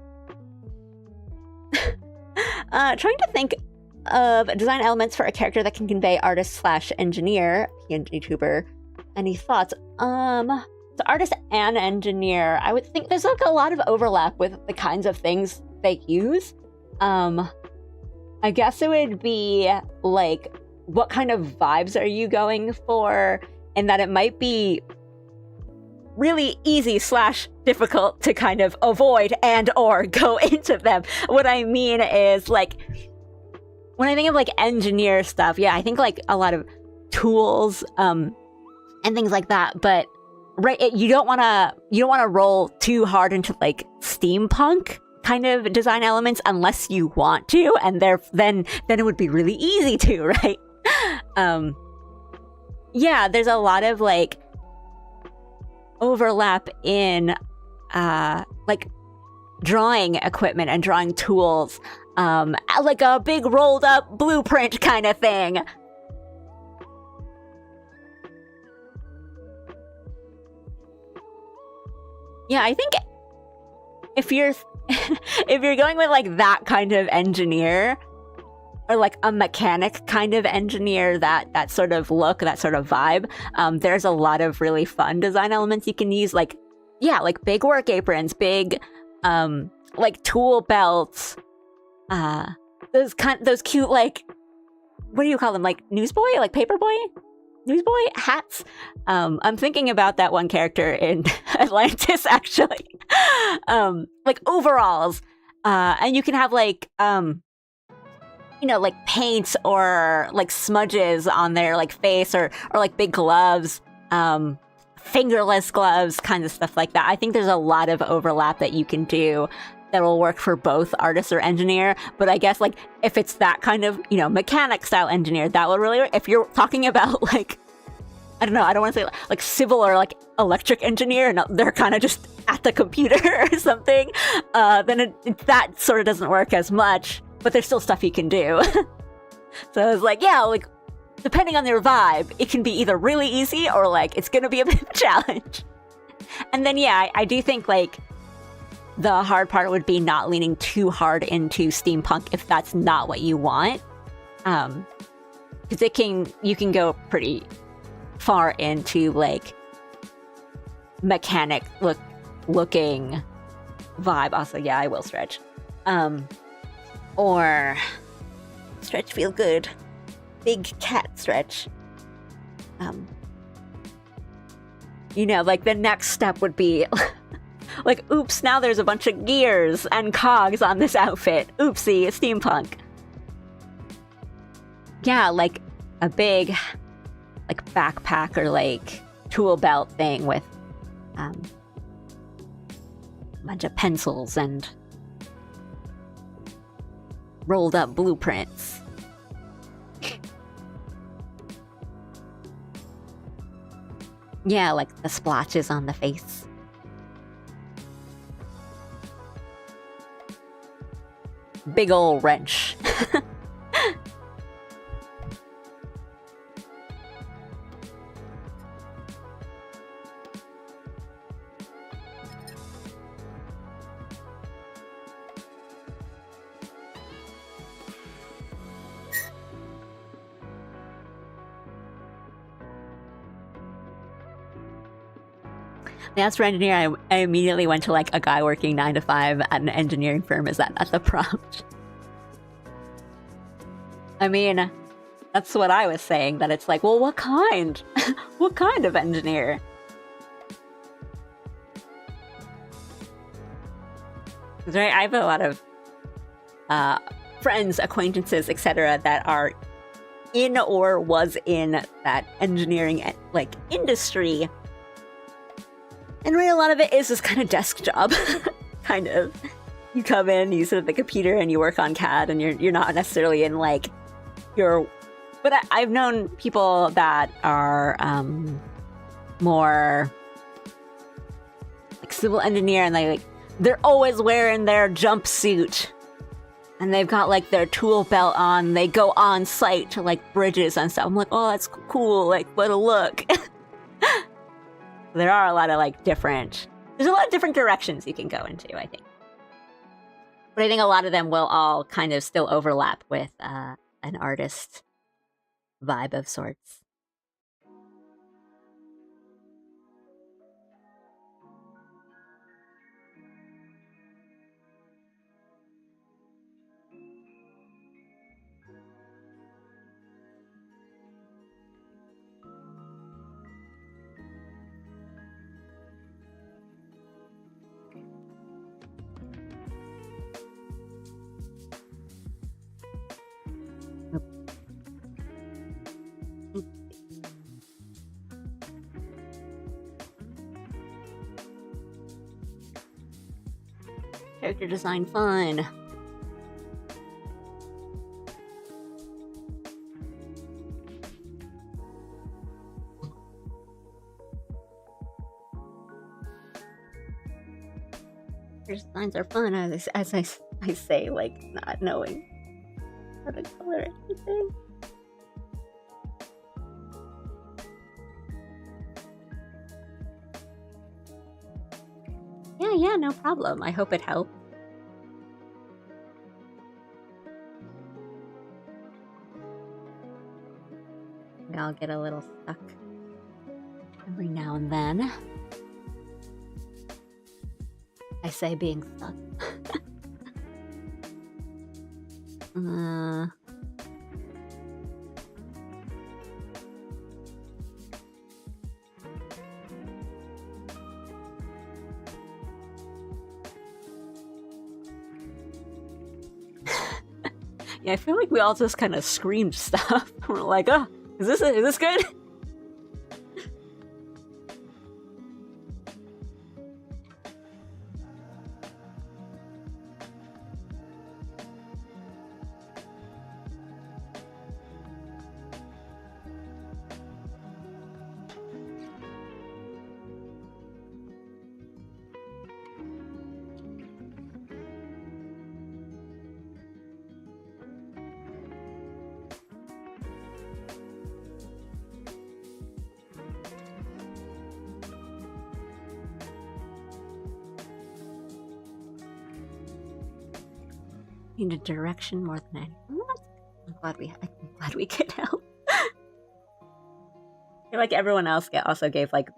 Trying to think of design elements for a character that can convey artist/engineer, PNG tuber. Any thoughts? So artist and engineer, I would think there's like a lot of overlap with the kinds of things they use. I guess it would be like, what kind of vibes are you going for? And that it might be really easy/difficult to kind of avoid and or go into them. What I mean is, like, when I think of like engineer stuff, yeah, I think like a lot of tools and things like that, but right, you don't want to roll too hard into like steampunk kind of design elements unless you want to, and then it would be really easy to, right? Yeah, there's a lot of like overlap in like drawing equipment and drawing tools, like a big rolled up blueprint kind of thing. Yeah, I think if you're if you're going with like that kind of engineer, or like a mechanic kind of engineer, that sort of look, that sort of vibe, there's a lot of really fun design elements you can use, like, yeah, like big work aprons, big like tool belts, those cute like what do you call them? Like newsboy, like paperboy, newsboy hats. I'm thinking about that one character in Atlantis, actually. Like overalls, and you can have like you know, like paint or like smudges on their like face, or like big gloves, fingerless gloves, kind of stuff like that. I think there's a lot of overlap that you can do that will work for both artist or engineer. But I guess like if it's that kind of, you know, mechanic style engineer, that will really work. If you're talking about like, I don't know, I don't want to say like civil or like electric engineer, and they're kind of just at the computer or something, then that sort of doesn't work as much. But there's still stuff you can do. So it's like, yeah, like depending on their vibe, it can be either really easy or like it's gonna be a bit of a challenge. And then yeah, I do think like the hard part would be not leaning too hard into steampunk if that's not what you want. Because you can go pretty far into like mechanic looking vibe. Also, yeah, I will stretch. Or stretch feel good. Big cat stretch. You know, like the next step would be like, oops, now there's a bunch of gears and cogs on this outfit. Oopsie, steampunk. Yeah, like a big like backpack or like tool belt thing with a bunch of pencils and rolled up blueprints. Yeah, like the splotches on the face. Big ol' wrench. As for engineer, I immediately went to like a guy working 9 to 5 at an engineering firm. Is that not the prompt? I mean, that's what I was saying, that it's like, well, what kind? What kind of engineer? Right, I have a lot of friends, acquaintances, etc. that are in or was in that engineering like industry. And right, a lot of it is this kind of desk job, kind of. You come in, you sit at the computer, and you work on CAD, and you're not necessarily in like your. But I've known people that are more like civil engineer, and they're always wearing their jumpsuit, and they've got like their tool belt on. They go on site to like bridges and stuff. I'm like, oh, that's cool. Like, what a look. There are a lot of like there's a lot of different directions you can go into, I think. But I think a lot of them will all kind of still overlap with an artist vibe of sorts. Character design fun. Character designs are fun, as I say, like not knowing how to color anything. Yeah, no problem. I hope it helped. I'll get a little stuck every now and then. I say being stuck. Yeah, I feel like we all just kind of screamed stuff. We're like, oh, is this good? Need a direction more than anything. I'm glad we could help. I feel like everyone else also gave like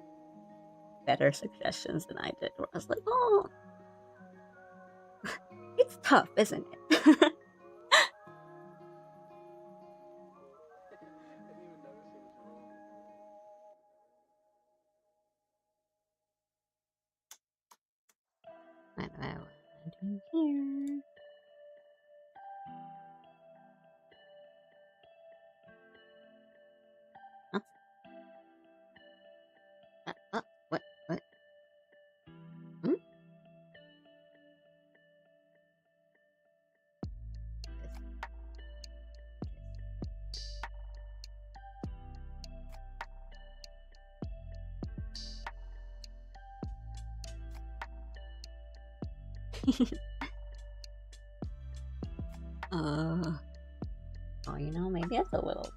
better suggestions than I did. Where I was like, oh, it's tough, isn't it? What do I want to do here? What? Hmm? Oh, you know, maybe it's a little.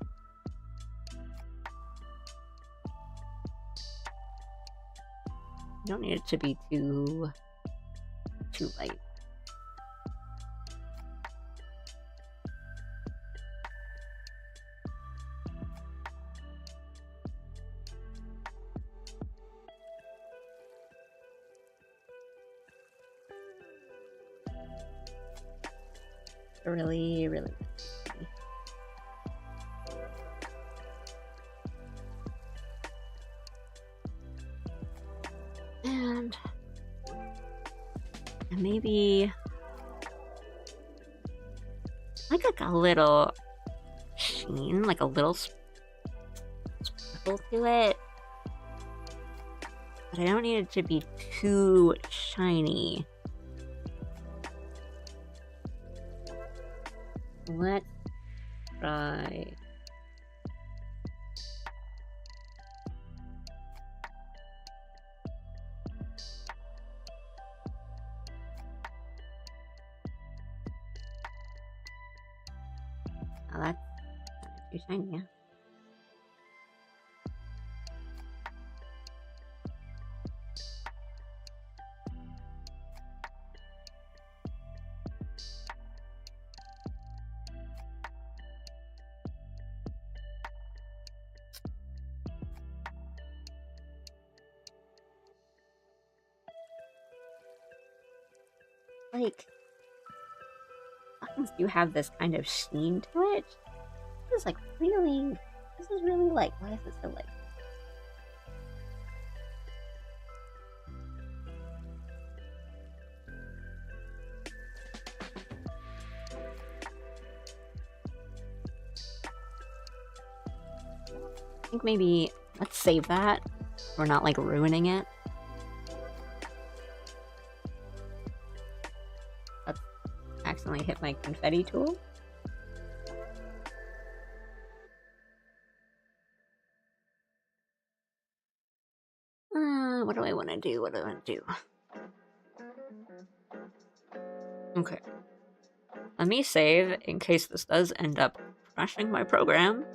You don't need it to be too light. Really, really. And maybe like a little sheen, like a little sparkle to it. But I don't need it to be too shiny. Let's try. Oh, that's too shiny, yeah. Like, buttons do have this kind of sheen to it. This is like really, this is really light. Why is it so light? I think maybe let's save that. We're not like ruining it. Let's accidentally hit my confetti tool. What do I want to do? What do I want to do? Okay. Let me save in case this does end up crashing my program.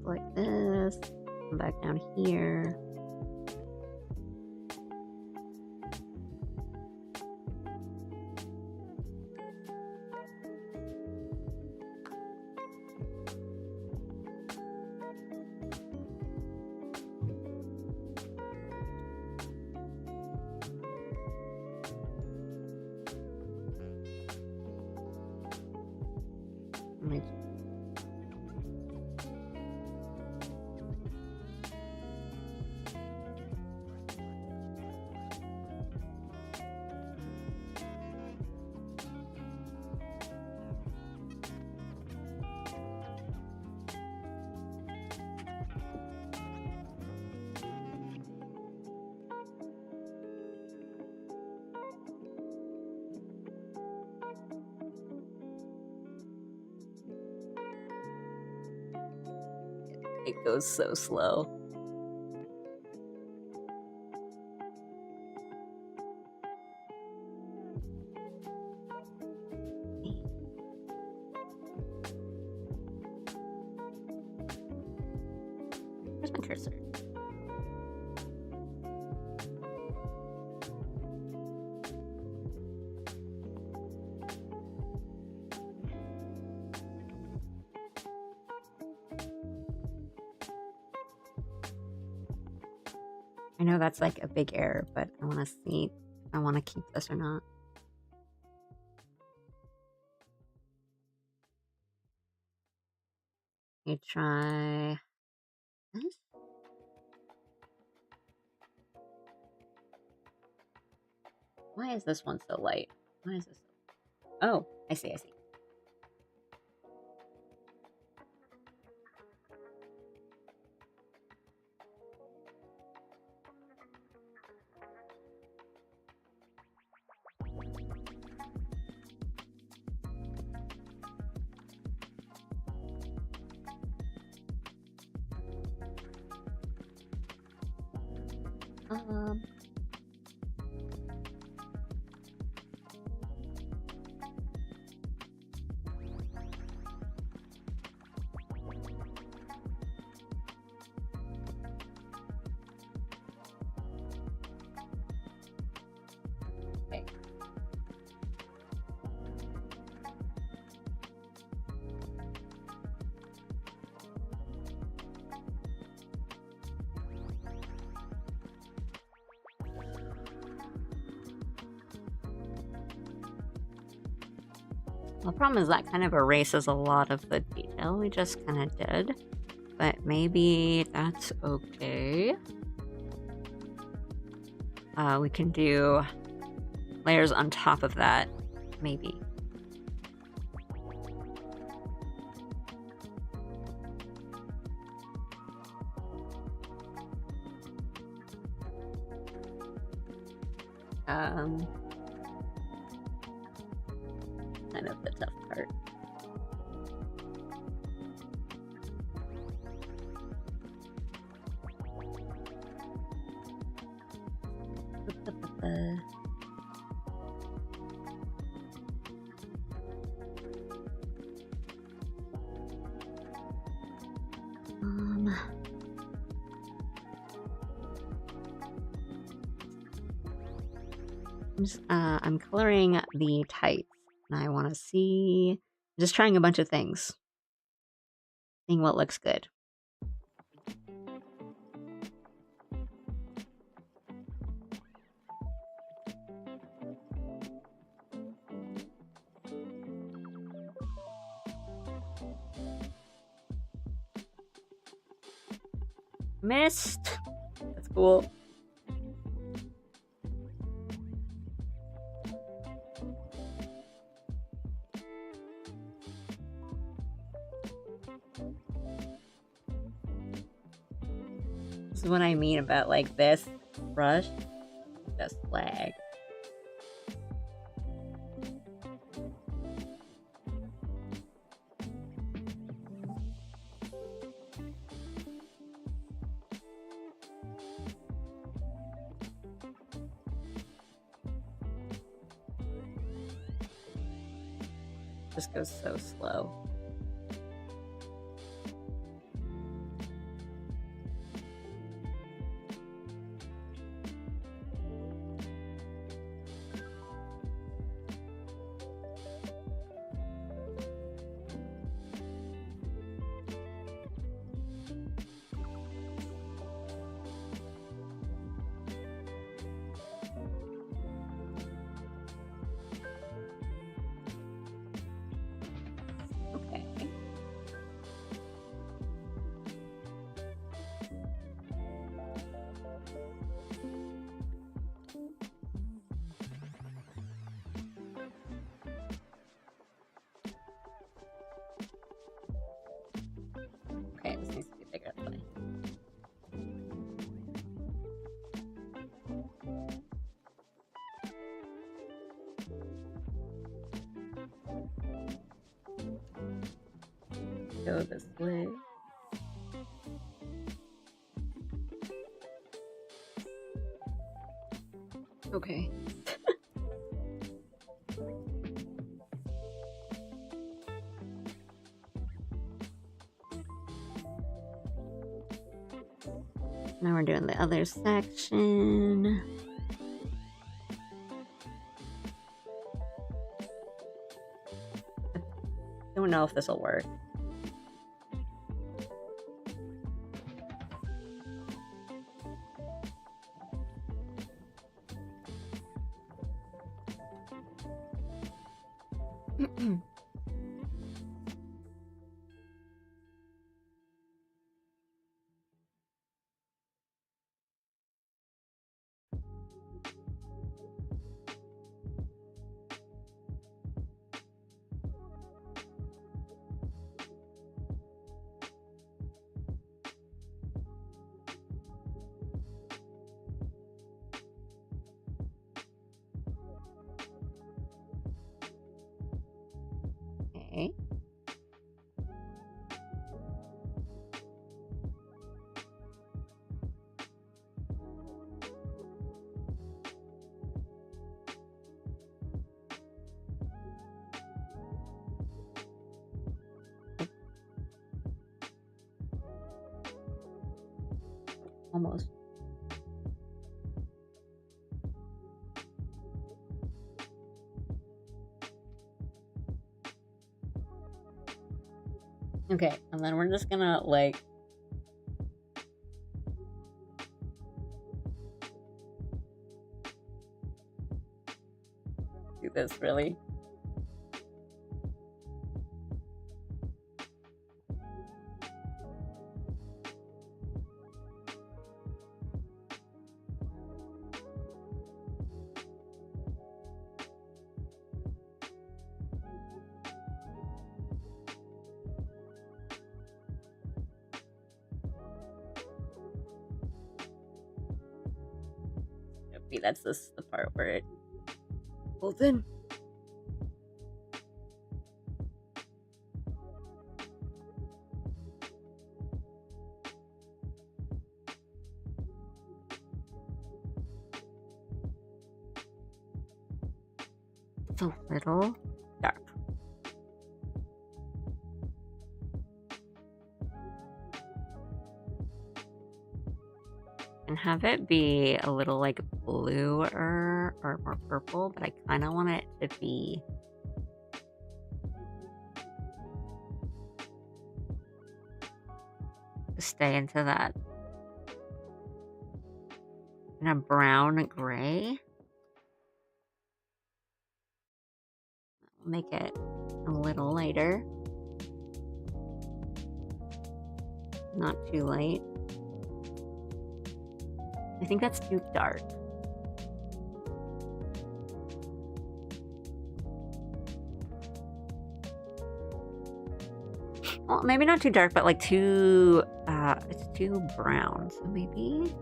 Like this. Come back down here. It goes so slow. Where's my cursor? I know that's like a big error, but I want to see if I want to keep this or not. Let me try this. Why is this one so light? Why is this so... Oh, I see, I see. Okay. The problem is that kind of erases a lot of the detail we just kind of did, but maybe that's okay. We can do layers on top of that, maybe. Kind of the tough part. I'm coloring the tights, and I want to see, just trying a bunch of things, seeing what looks good. Missed. That's cool. This is what I mean about like this brush. Just lag. Just goes so slow. Okay, this needs to be bigger. Go this way. Okay. Now we're doing the other section. I don't know if this will work. Okay. Almost. Okay, and then we're just gonna like do this really. Maybe that's the part where it pulls in. It's a little dark. And have it be a little like bluer or more purple, but I kind of want it to be to stay into that in a brown gray. Make it a little lighter, not too light. I think that's too dark. Well, maybe not too dark, but like too, it's too brown, so maybe.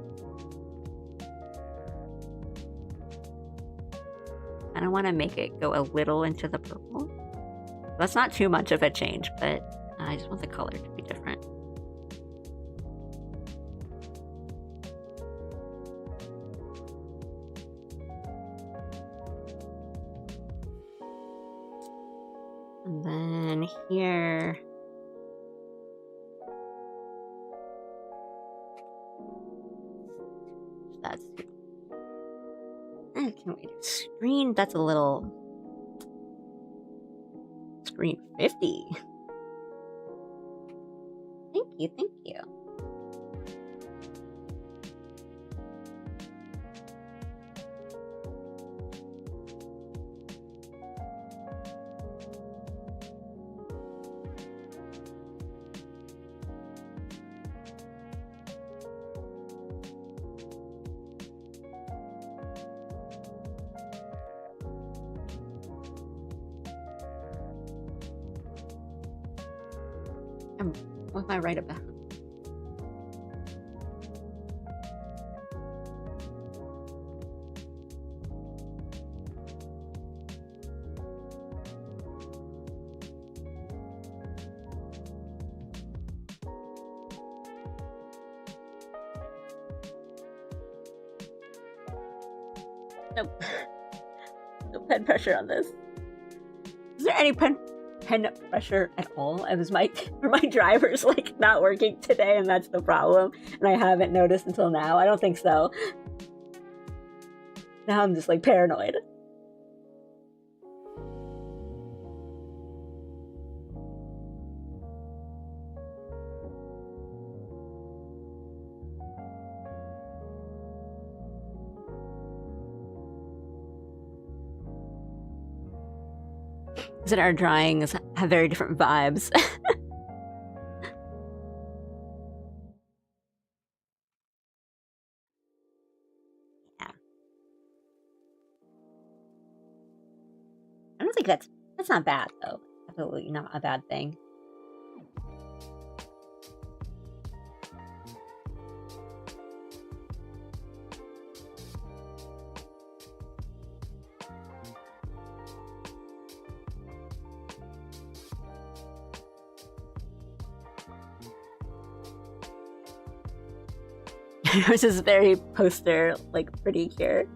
I don't want to make it go a little into the purple. That's not too much of a change, but I just want the color to be different. And then here, that's, can we do screen? That's a little, screen 50. Thank you, thank you. What am I right about? Nope. No pen pressure on this. Is there any pen pressure at all? It was my driver's like not working today, and that's the problem. And I haven't noticed until now. I don't think so. Now I'm just like paranoid. Because our drawings have very different vibes. Yeah. I don't think that's not bad though. Absolutely not a bad thing. Yours is very poster, like pretty here.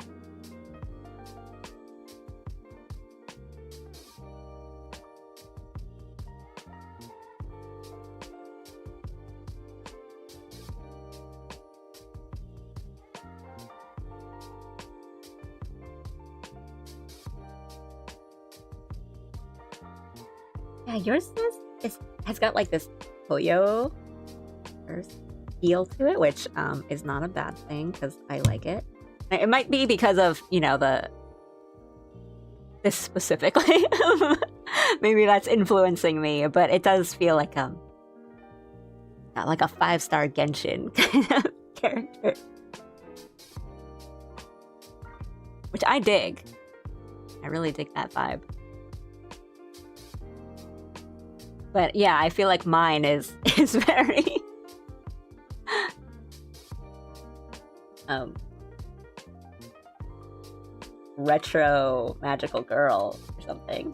Yeah, yours has got like this Toyo feel to it, which is not a bad thing because I like it. It might be because of, you know, this specifically. Maybe that's influencing me, but it does feel like a 5-star Genshin kind of character, which I dig. I really dig that vibe. But yeah, I feel like mine is very retro magical girl or something.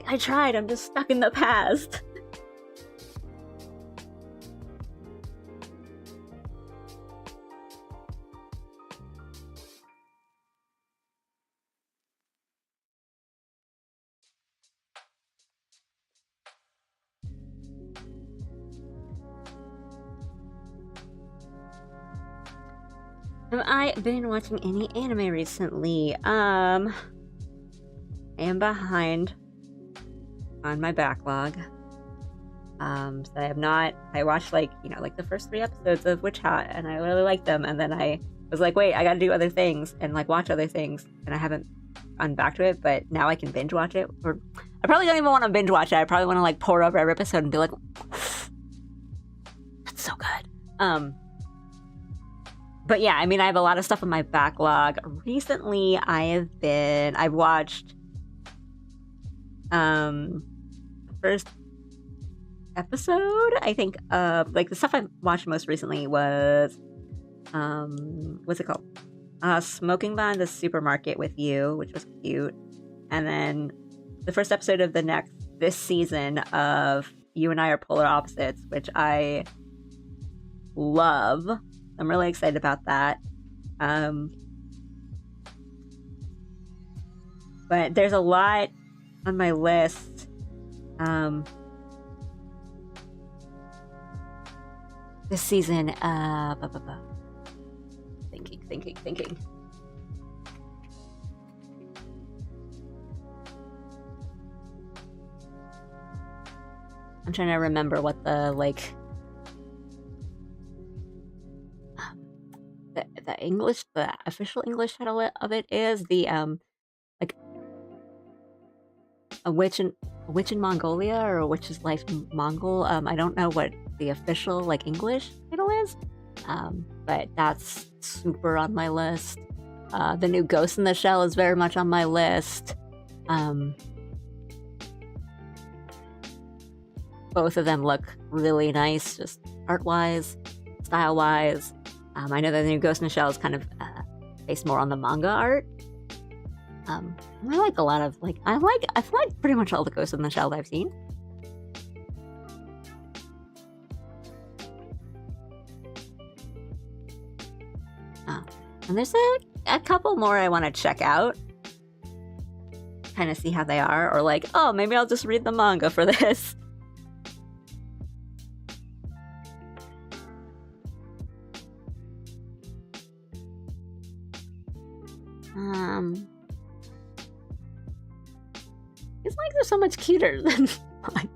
I tried, I'm just stuck in the past. Have I been watching any anime recently? I am behind on my backlog. So I have not. I watched like the first 3 episodes of Witch Hat, and I really liked them. And then I was like, wait, I got to do other things and like watch other things, and I haven't gone back to it. But now I can binge watch it. Or I probably don't even want to binge watch it. I probably want to like pour over every episode and be like, that's so good. But yeah, I mean, I have a lot of stuff on my backlog. Recently, I've watched first episode, I think, of like the stuff I watched most recently was what's it called? Smoking Behind the Supermarket with You, which was cute. And then the first episode of this season of You and I Are Polar Opposites, which I love. I'm really excited about that. But there's a lot on my list. This season, thinking. I'm trying to remember what the the official English title of it is. The like a witch in Mongolia, or a witch's life in Mongol. I don't know what the official like English title is, but that's super on my list. The new Ghost in the Shell is very much on my list. Both of them look really nice, just art-wise, style-wise. I know that the new Ghost in the Shell is kind of based more on the manga art. I like a lot of I like pretty much all the Ghost in the Shell that I've seen. And there's a couple more I want to check out. Kind of see how they are. Or like, oh, maybe I'll just read the manga for this. It's like they're so much cuter than mine.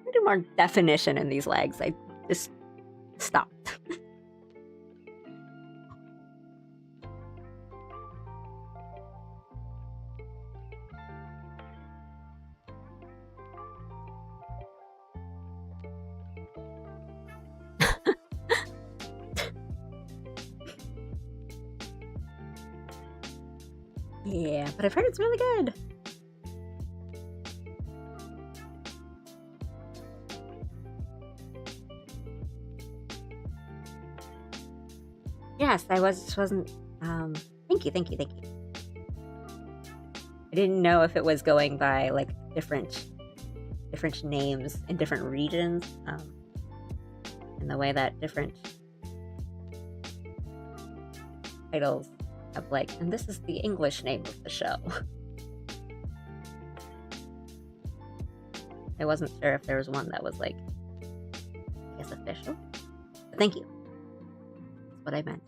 I do more definition in these legs. I just stopped. Yeah, but I've heard it's really good. Yes, I wasn't. Thank you. I didn't know if it was going by like different names in different regions, in the way that different titles have like, and this is the English name of the show. I wasn't sure if there was one that was like, I guess, official. But thank you. That's what I meant.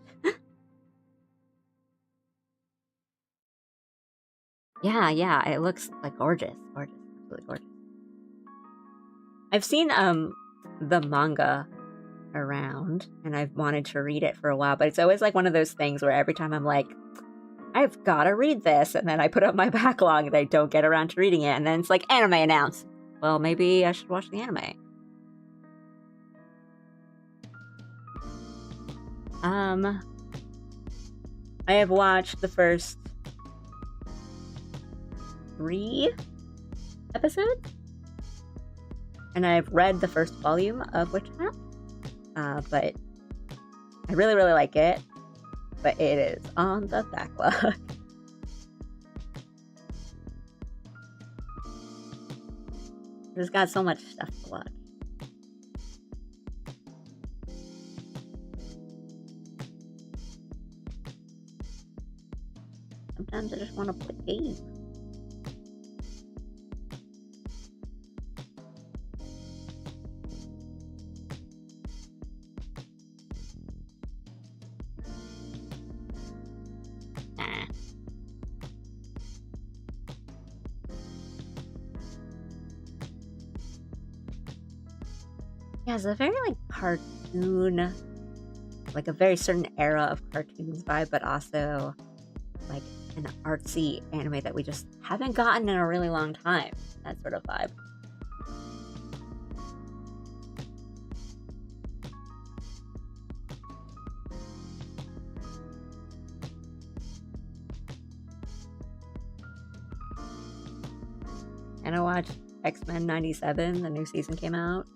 Yeah, it looks like gorgeous, absolutely gorgeous. I've seen the manga around, and I've wanted to read it for a while, but it's always like one of those things where every time I'm like, I've got to read this, and then I put up my backlog and I don't get around to reading it, and then it's like anime announced. Well, maybe I should watch the anime. I have watched the first 3 episodes, and I've read the first volume of Chillhop, but I really like it, but it is on the backlog. There's got so much stuff to watch. Sometimes I just want to play games. Yeah, it's a very like cartoon, like a very certain era of cartoons vibe, but also like an artsy anime that we just haven't gotten in a really long time. That sort of vibe. And I watched X-Men 97, the new season came out.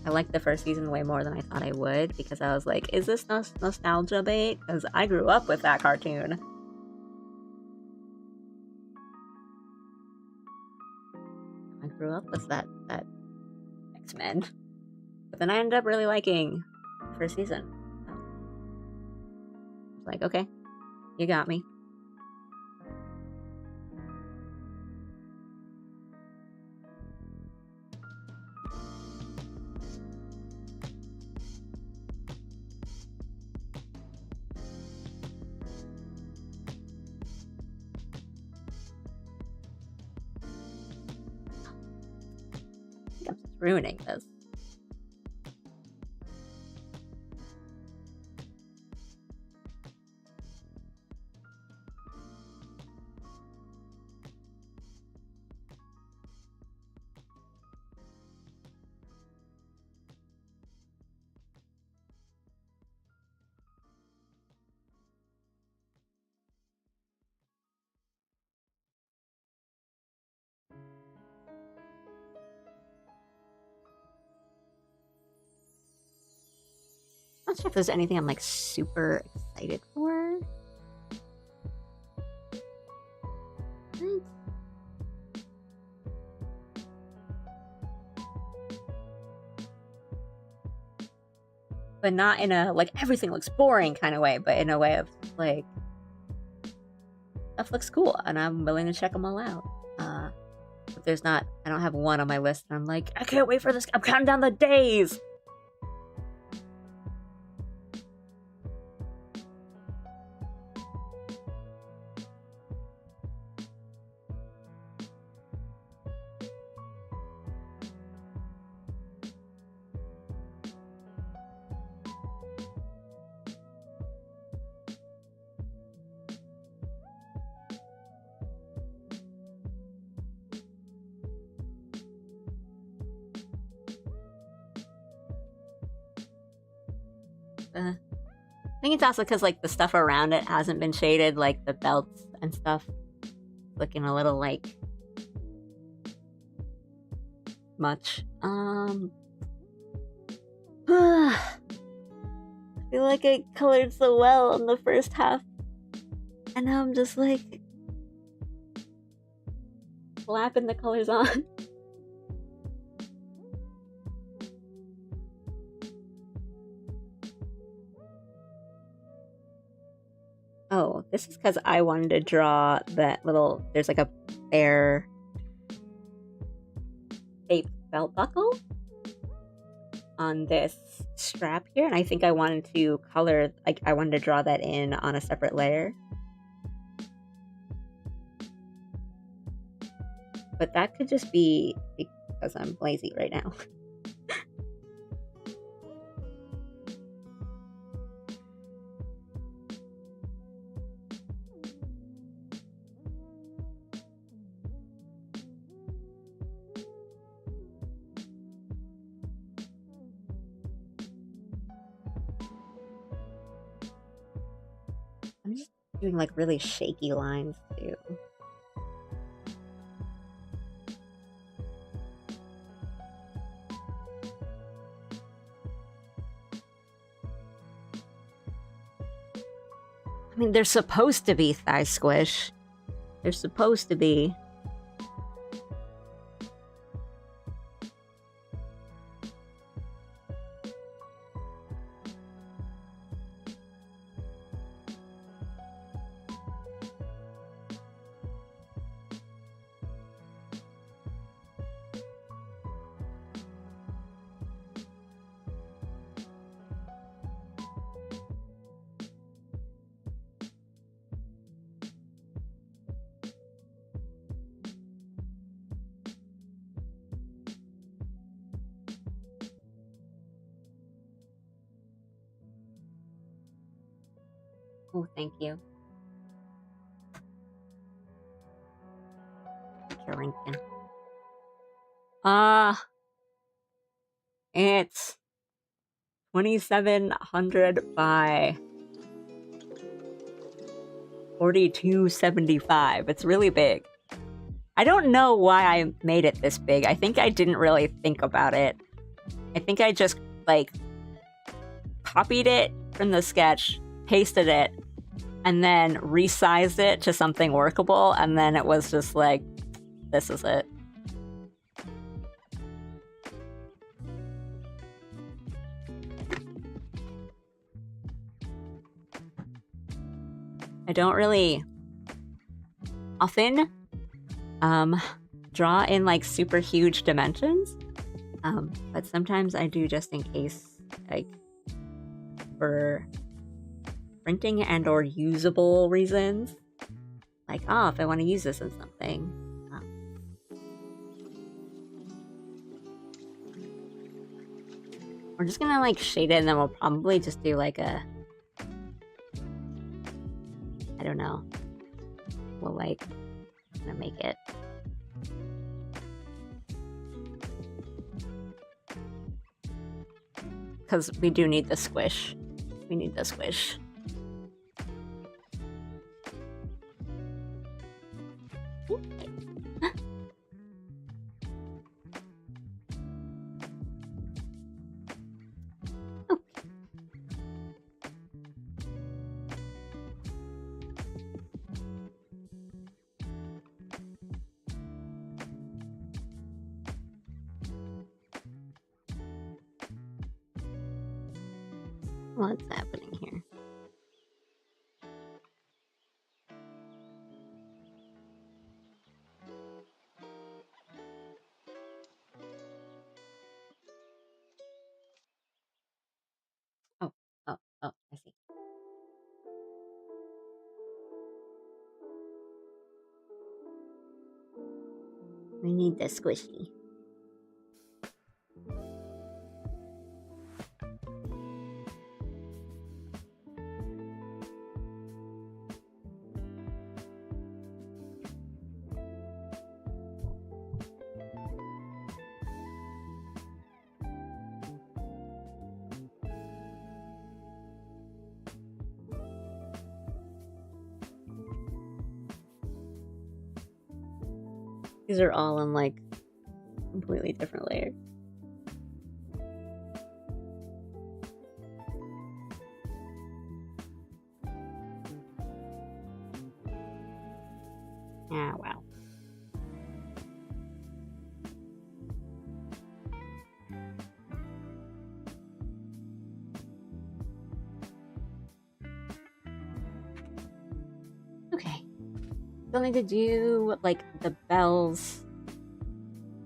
I liked the first season way more than I thought I would, because I was like, is this nostalgia bait? Because I grew up with that cartoon. I grew up with that X-Men. But then I ended up really liking the first season. So I was like, okay, you got me. Ruining this. I'm not sure if there's anything I'm like super excited for. But not in a, like, everything looks boring kind of way, but in a way of, like, stuff looks cool, and I'm willing to check them all out. But there's not, I don't have one on my list, and I'm like, I can't wait for this, I'm counting down the days! I think it's also because, like, the stuff around it hasn't been shaded, like the belts and stuff. Looking a little, like, much. I feel like I colored so well in the first half. And now I'm just, like, slapping the colors on. Oh, this is because I wanted to draw that little, there's like a bear shaped belt buckle on this strap here, and I think I wanted to color, like, I wanted to draw that in on a separate layer. But that could just be because I'm lazy right now. I'm just doing, like, really shaky lines too. I mean, they're supposed to be thigh squish. They're supposed to be. Oh, thank you. Lincoln. It's 2700 by 4275. It's really big. I don't know why I made it this big. I think I didn't really think about it. I think I just, like, copied it from the sketch, pasted it, and then resized it to something workable, and then it was just like, this is it. I don't really often draw in, like, super huge dimensions, but sometimes I do, just in case, like, for printing and or usable reasons. Like, oh, if I want to use this in something. We're just gonna, like, shade it, and then we'll probably just do, like, a... I don't know. We'll, like, gonna make it. Because we do need the squish. We need the squish. What's happening here? Oh, I see. We need the squishy. These are all in like completely different layers. Ah, wow. Okay. Still need to do like the bells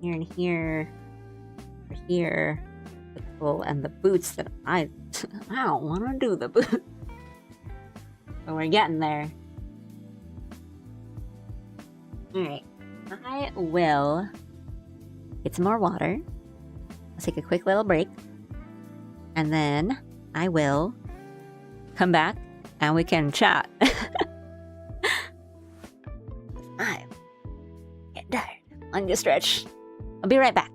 here and here, or here, and the boots that I don't want to do the boots. But we're getting there. Alright. I will get some more water. I'll take a quick little break. And then I will come back and we can chat. I'm getting tired. I'm gonna stretch. I'll be right back.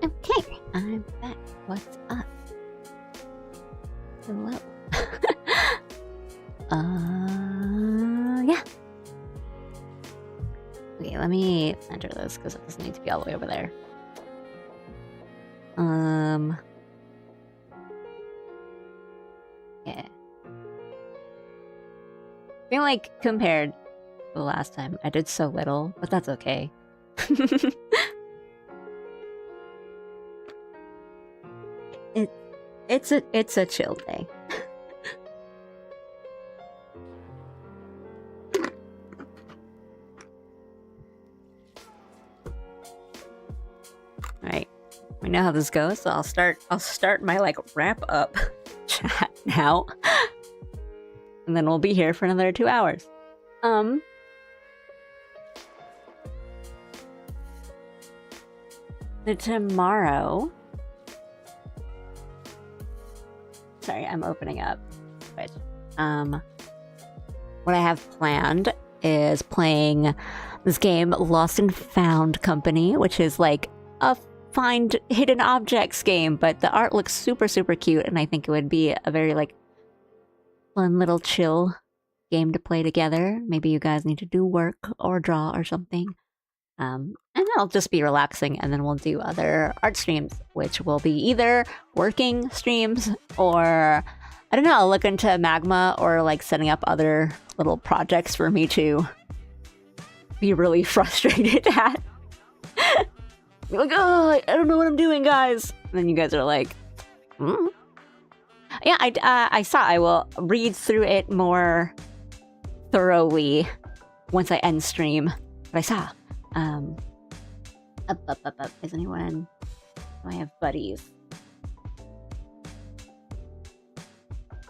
Okay, I'm back. What's up? Hello. Yeah. Okay, let me enter this because it doesn't need to be all the way over there. Yeah. I feel like compared to the last time, I did so little, but that's okay. It's a chill day. Alright. We know how this goes, so I'll start my like wrap up chat now. And then we'll be here for another 2 hours. Tomorrow. Sorry, I'm opening up. But, what I have planned is playing this game, Lost and Found Company, which is like a find hidden objects game, but the art looks super, super cute, and I think it would be a very like fun little chill game to play together. Maybe you guys need to do work or draw or something. And that'll just be relaxing, and then we'll do other art streams, which will be either working streams or, I don't know, I'll look into Magma or like setting up other little projects for me to be really frustrated at. Be like, oh, I don't know what I'm doing, guys. And then you guys are like, Yeah, I will read through it more thoroughly once I end stream. But I saw. Is anyone? Do I have buddies?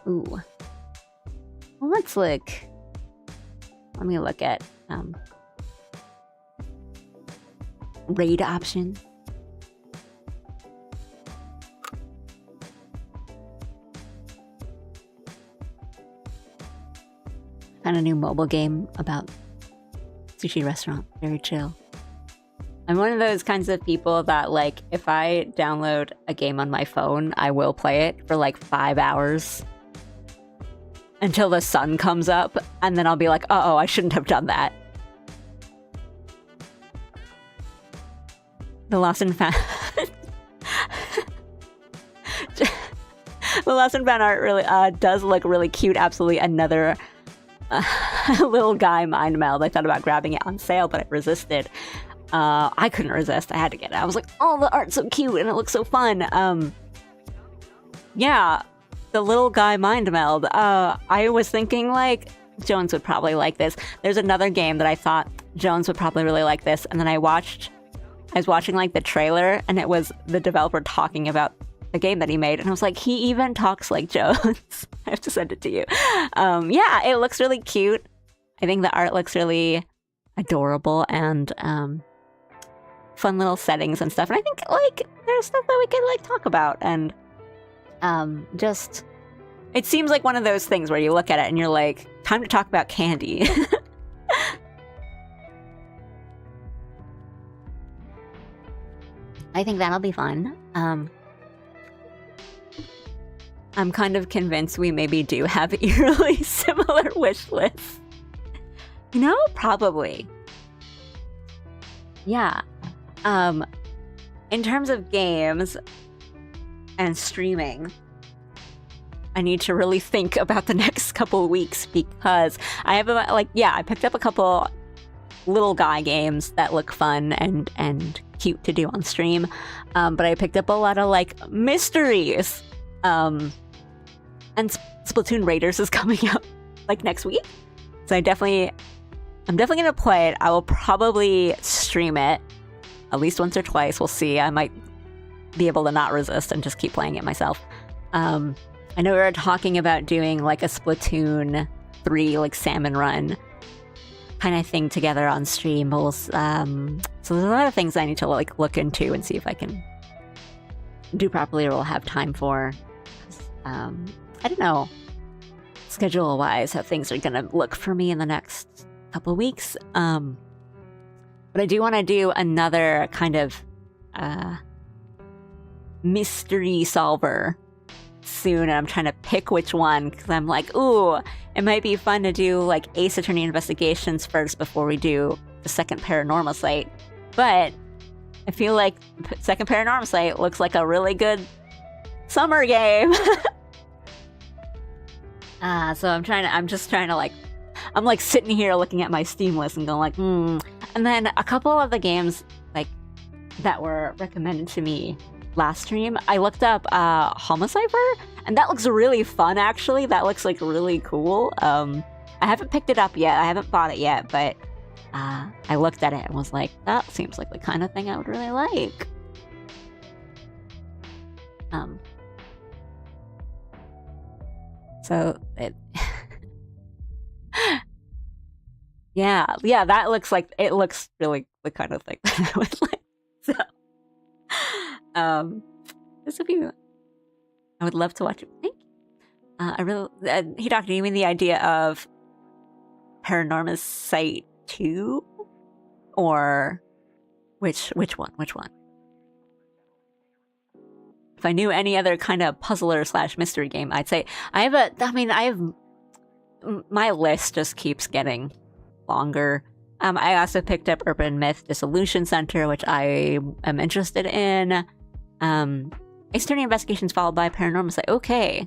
Ooh. Well, let's look. Let me look at raid options. Found a new mobile game about sushi restaurant. Very chill. I'm one of those kinds of people that, like, if I download a game on my phone, I will play it for like 5 hours until the sun comes up, and then I'll be like, uh-oh, I shouldn't have done that. The Lost and Found... The Lost and Found art really does look really cute. Absolutely another little guy mind meld. I thought about grabbing it on sale, but I resisted. I couldn't resist. I had to get it. I was like, oh, the art's so cute and it looks so fun. Yeah, the little guy mind meld. I was thinking, like, Jones would probably like this. There's another game that I thought Jones would probably really like this, and then I was watching like the trailer, and it was the developer talking about the game that he made, and I was like, he even talks like Jones. I have to send it to you. Yeah, it looks really cute. I think the art looks really adorable, and fun little settings and stuff. And I think, like, there's stuff that we could like talk about, and just, it seems like one of those things where you look at it and you're like, time to talk about candy. I think that'll be fun. I'm kind of convinced we maybe do have eerily similar wish lists. You know, probably. Yeah. In terms of games and streaming, I need to really think about the next couple of weeks, because I have I picked up a couple little guy games that look fun and cute to do on stream. But I picked up a lot of like mysteries. And Splatoon Raiders is coming out like next week. So I'm definitely gonna play it. I will probably stream it at least once or twice. We'll see. I might be able to not resist and just keep playing it myself. I know we were talking about doing like a Splatoon 3 like salmon run kind of thing together on stream. So there's a lot of things I need to like look into and see if I can do properly or will have time for. I don't know, schedule wise, how things are gonna look for me in the next couple weeks. But I do want to do another kind of mystery solver soon, and I'm trying to pick which one, because I'm like, ooh, it might be fun to do like Ace Attorney Investigations first before we do the second Paranormal Site. But I feel like second Paranormal Site looks like a really good summer game. So I'm just trying to like, I'm like sitting here looking at my Steam list and going like, And then a couple of the games like that were recommended to me last stream, I looked up Homicipher, and that looks really fun actually. That looks like really cool. I haven't picked it up yet. I haven't bought it yet, but I looked at it and was like, that seems like the kind of thing I would really like. So it yeah, that looks like, it looks really the kind of thing that I would like. So this would be, I would love to watch it. Thank you. I really, Hidaki, do you mean the idea of Paranormal Site 2? Or which one? Which one? If I knew any other kind of puzzler / mystery game, I'd say my list just keeps getting longer. I also picked up Urban Myth Dissolution Center, which I am interested in. External Investigations followed by Paranormal Site. Okay,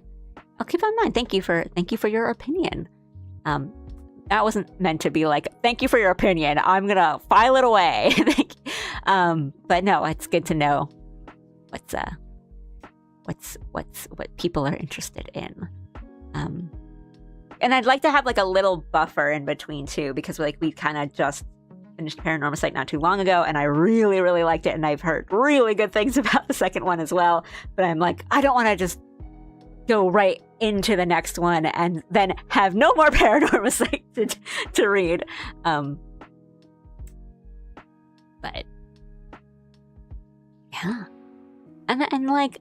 I'll keep that in mind. Thank you for your opinion. That wasn't meant to be like, thank you for your opinion, I'm gonna file it away. But no, it's good to know what people are interested in. And I'd like to have like a little buffer in between too, because like we kind of just finished Paranormal Site not too long ago, and I really, really liked it, and I've heard really good things about the second one as well. But I'm like, I don't want to just go right into the next one and then have no more Paranormal Site to read. But yeah, and like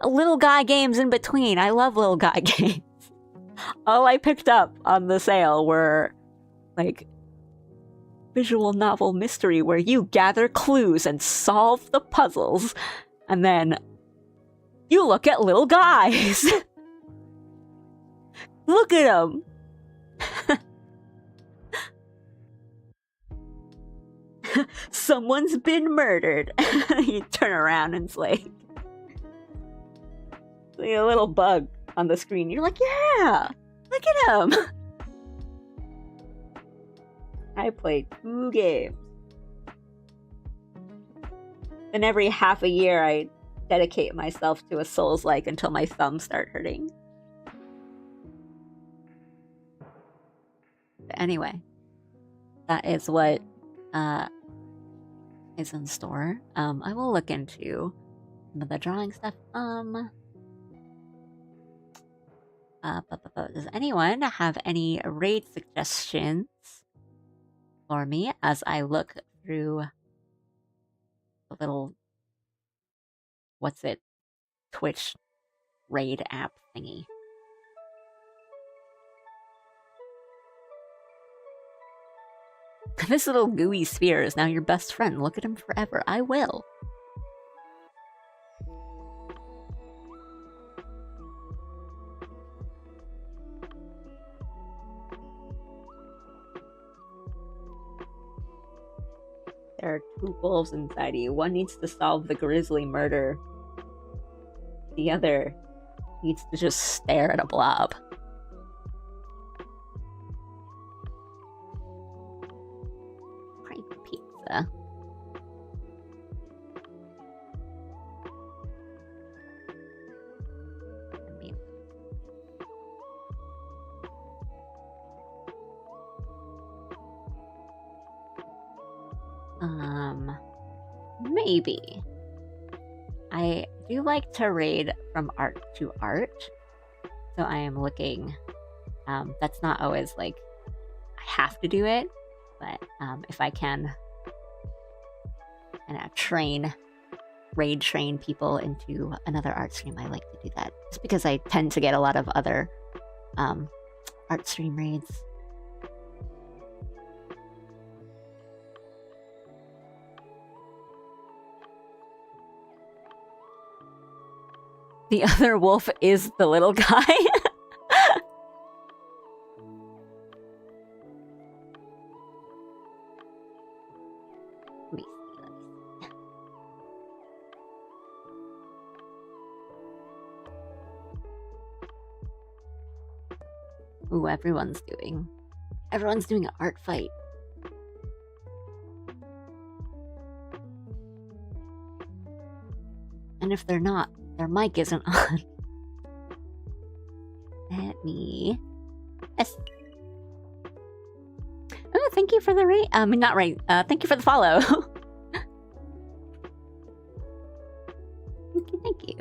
little guy games in between. I love little guy games. All I picked up on the sale were like visual novel mystery where you gather clues and solve the puzzles, and then you look at little guys. Look at them. Someone's been murdered. You turn around and it's like a little bug on the screen. You're like, yeah, look at him. I played 2 games. And every half a year I dedicate myself to a Souls-like until my thumbs start hurting. But anyway, that is what is in store. I will look into some of the drawing stuff. Does anyone have any raid suggestions for me as I look through the little Twitch raid app thingy? This little gooey sphere is now your best friend. Look at him forever. I will. There are 2 wolves inside you. One needs to solve the grisly murder. The other needs to just stare at a blob. Great pizza. Maybe. I do like to raid from art to art, so I am looking. That's not always like I have to do it, but if I can raid train people into another art stream, I like to do that. Just because I tend to get a lot of other art stream raids. The other wolf is the little guy. Let me see. Ooh, everyone's doing an art fight. And if they're not, their mic isn't on. Let me... Yes. Oh, thank you for the rate. Not right. Thank you for the follow. Thank you.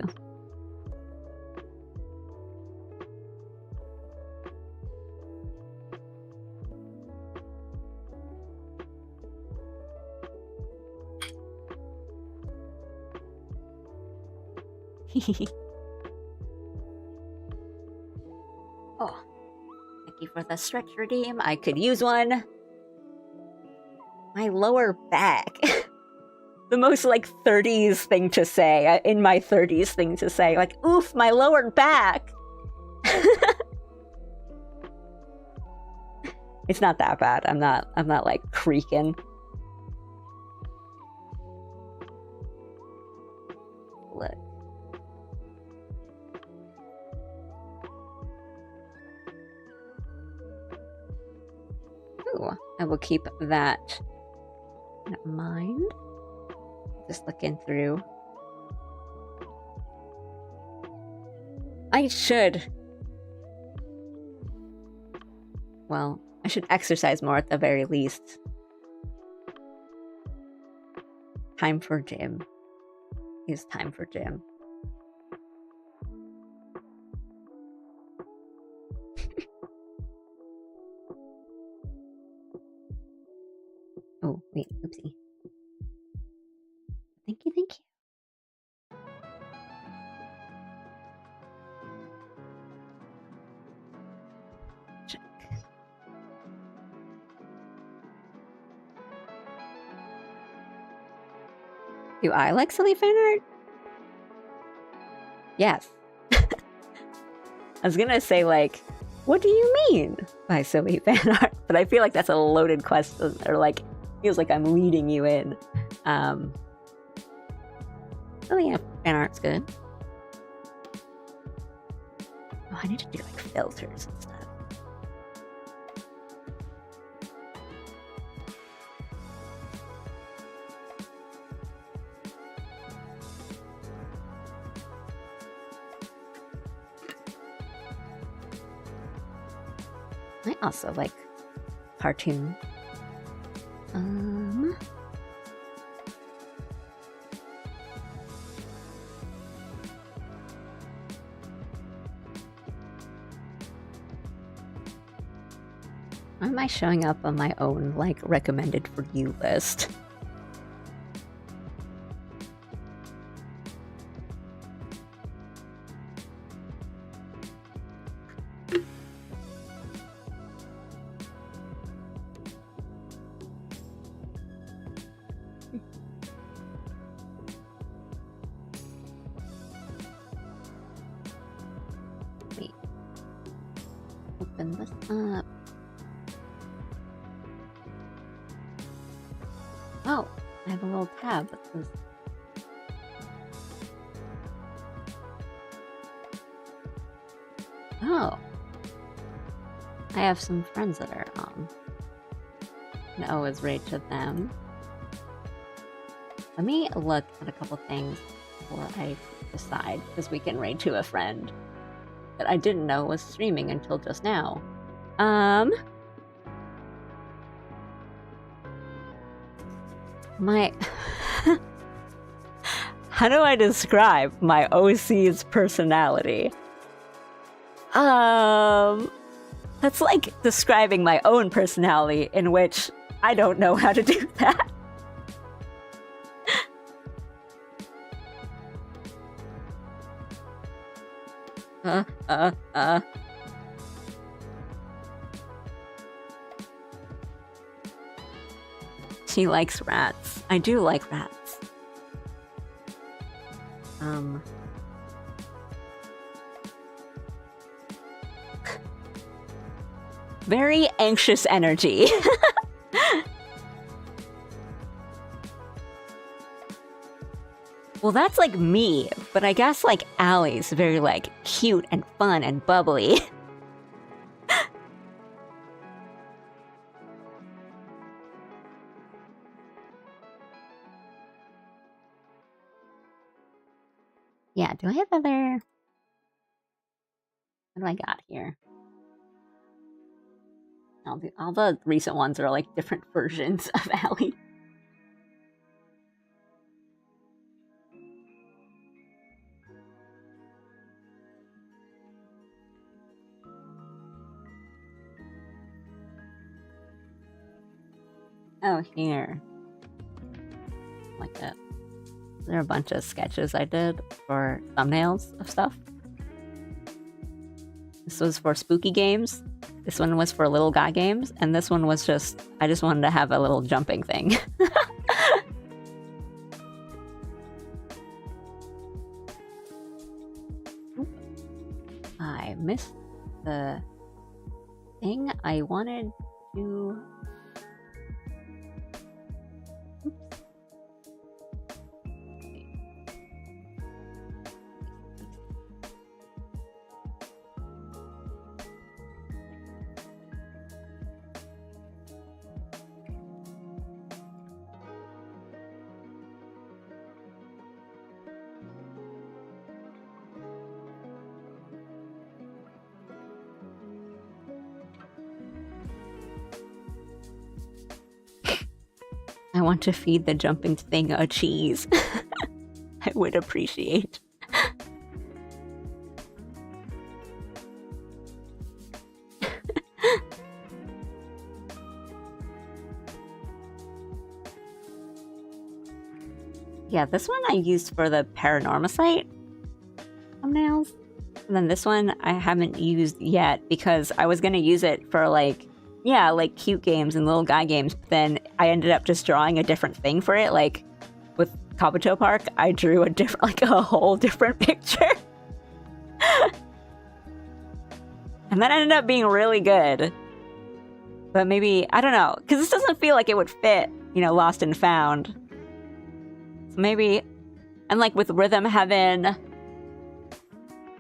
Oh, you for the stretch redeem. I could use one. My lower back. The most, like, 30s thing to say. In my 30s thing to say. Like, oof, my lower back. It's not that bad. I'm not, like, creaking. Look. Ooh, I will keep that in mind. Just looking through. I should. Well, I should exercise more at the very least. Time for gym. It's time for gym. Oh, wait, oopsie. Thank you, thank you. Check. Do I like silly fan art? Yes. I was gonna say, like, what do you mean by silly fan art? But I feel like that's a loaded question, or like, feels like I'm leading you in. Oh yeah, fan art's good. Oh, I need to do like filters and stuff. I also like cartoon. Why am I showing up on my own, like, recommended for you list? Wait. Open this up. Oh, I have a little tab that says... Oh. I have some friends that are and I always raid to them. Let me look at a couple things before I decide, because we can raid to a friend that I didn't know was streaming until just now. My... How do I describe my OC's personality? That's like describing my own personality, in which I don't know how to do that. She likes rats. I do like rats. Very anxious energy. Well, that's like me, but I guess like Allie's very like cute and fun and bubbly. Yeah, do I have other... What do I got here? All the recent ones are like different versions of Allie. Oh, here. Like that. There are a bunch of sketches I did for thumbnails of stuff. This was for spooky games. This one was for little guy games, and this one was just, I just wanted to have a little jumping thing. I missed the thing I wanted to... I want to feed the jumping thing a cheese. I would appreciate. Yeah, this one I used for the Paranormal site thumbnails. And then this one I haven't used yet because I was going to use it for like, yeah, like cute games and little guy games. But then I ended up just drawing a different thing for it. Like with Kabuto Park, I drew a different, like a whole different picture. And that ended up being really good. But maybe, I don't know, because this doesn't feel like it would fit, you know, Lost and Found. So maybe, and like with Rhythm Heaven,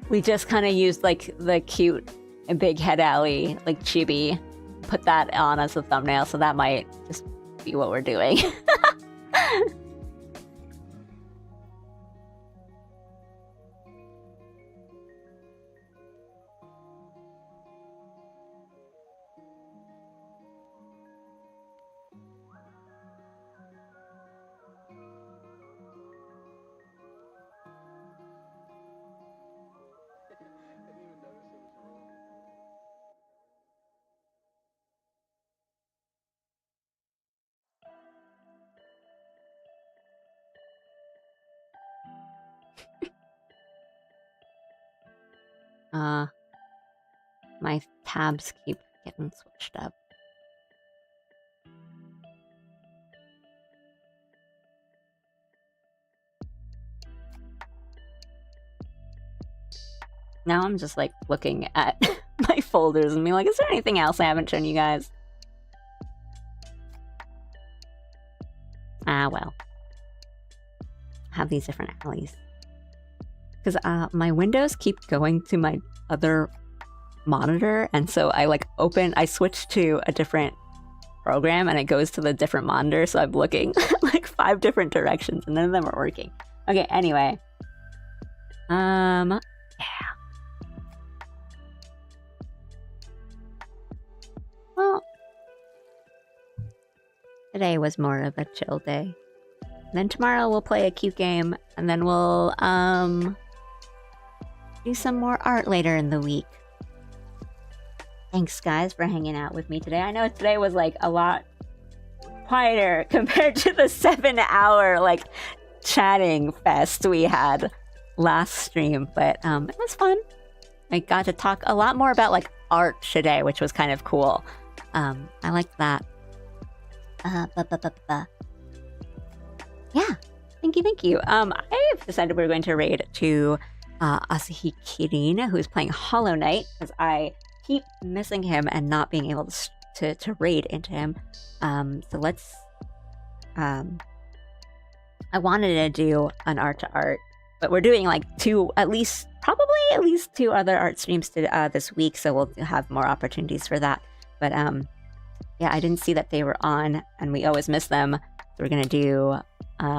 we just kind of used like the cute Big Head Alley, like chibi. Put that on as a thumbnail, so that might just be what we're doing. My tabs keep getting switched up. Now I'm just like looking at my folders and being like, is there anything else I haven't shown you guys? Ah, well. I have these different alleys. Because my windows keep going to my other monitor, and so I switch to a different program and it goes to the different monitor, so I'm looking like 5 different directions and none of them are working. Okay, anyway. Yeah. Well, today was more of a chill day. And then tomorrow we'll play a cute game, and then we'll do some more art later in the week. Thanks, guys, for hanging out with me today. I know today was like a lot quieter compared to the 7-hour like chatting fest we had last stream, but it was fun. I got to talk a lot more about like art today, which was kind of cool. I liked that. Yeah, thank you. I've decided we're going to raid to Asahi Kirin, who's playing Hollow Knight, because I keep missing him and not being able to raid into him. So let's... I wanted to do an art to art, but we're doing like probably at least 2 other art streams this week, so we'll have more opportunities for that. But yeah, I didn't see that they were on, and we always miss them. So we're gonna do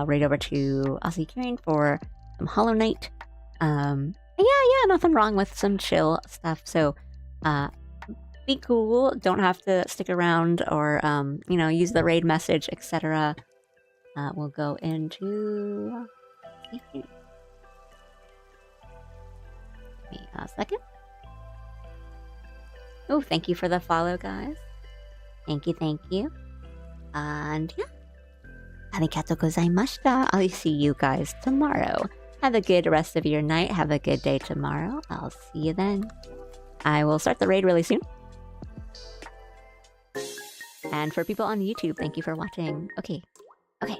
raid over to Asahi Kirin for some Hollow Knight. Yeah, nothing wrong with some chill stuff. So be cool. Don't have to stick around or use the raid message, etc. We'll go into... Give me a second. Oh, thank you for the follow, guys. Thank you. And yeah. Arigatou gozaimashita. I'll see you guys tomorrow. Have a good rest of your night. Have a good day tomorrow. I'll see you then. I will start the raid really soon. And for people on YouTube, thank you for watching. Okay. Okay.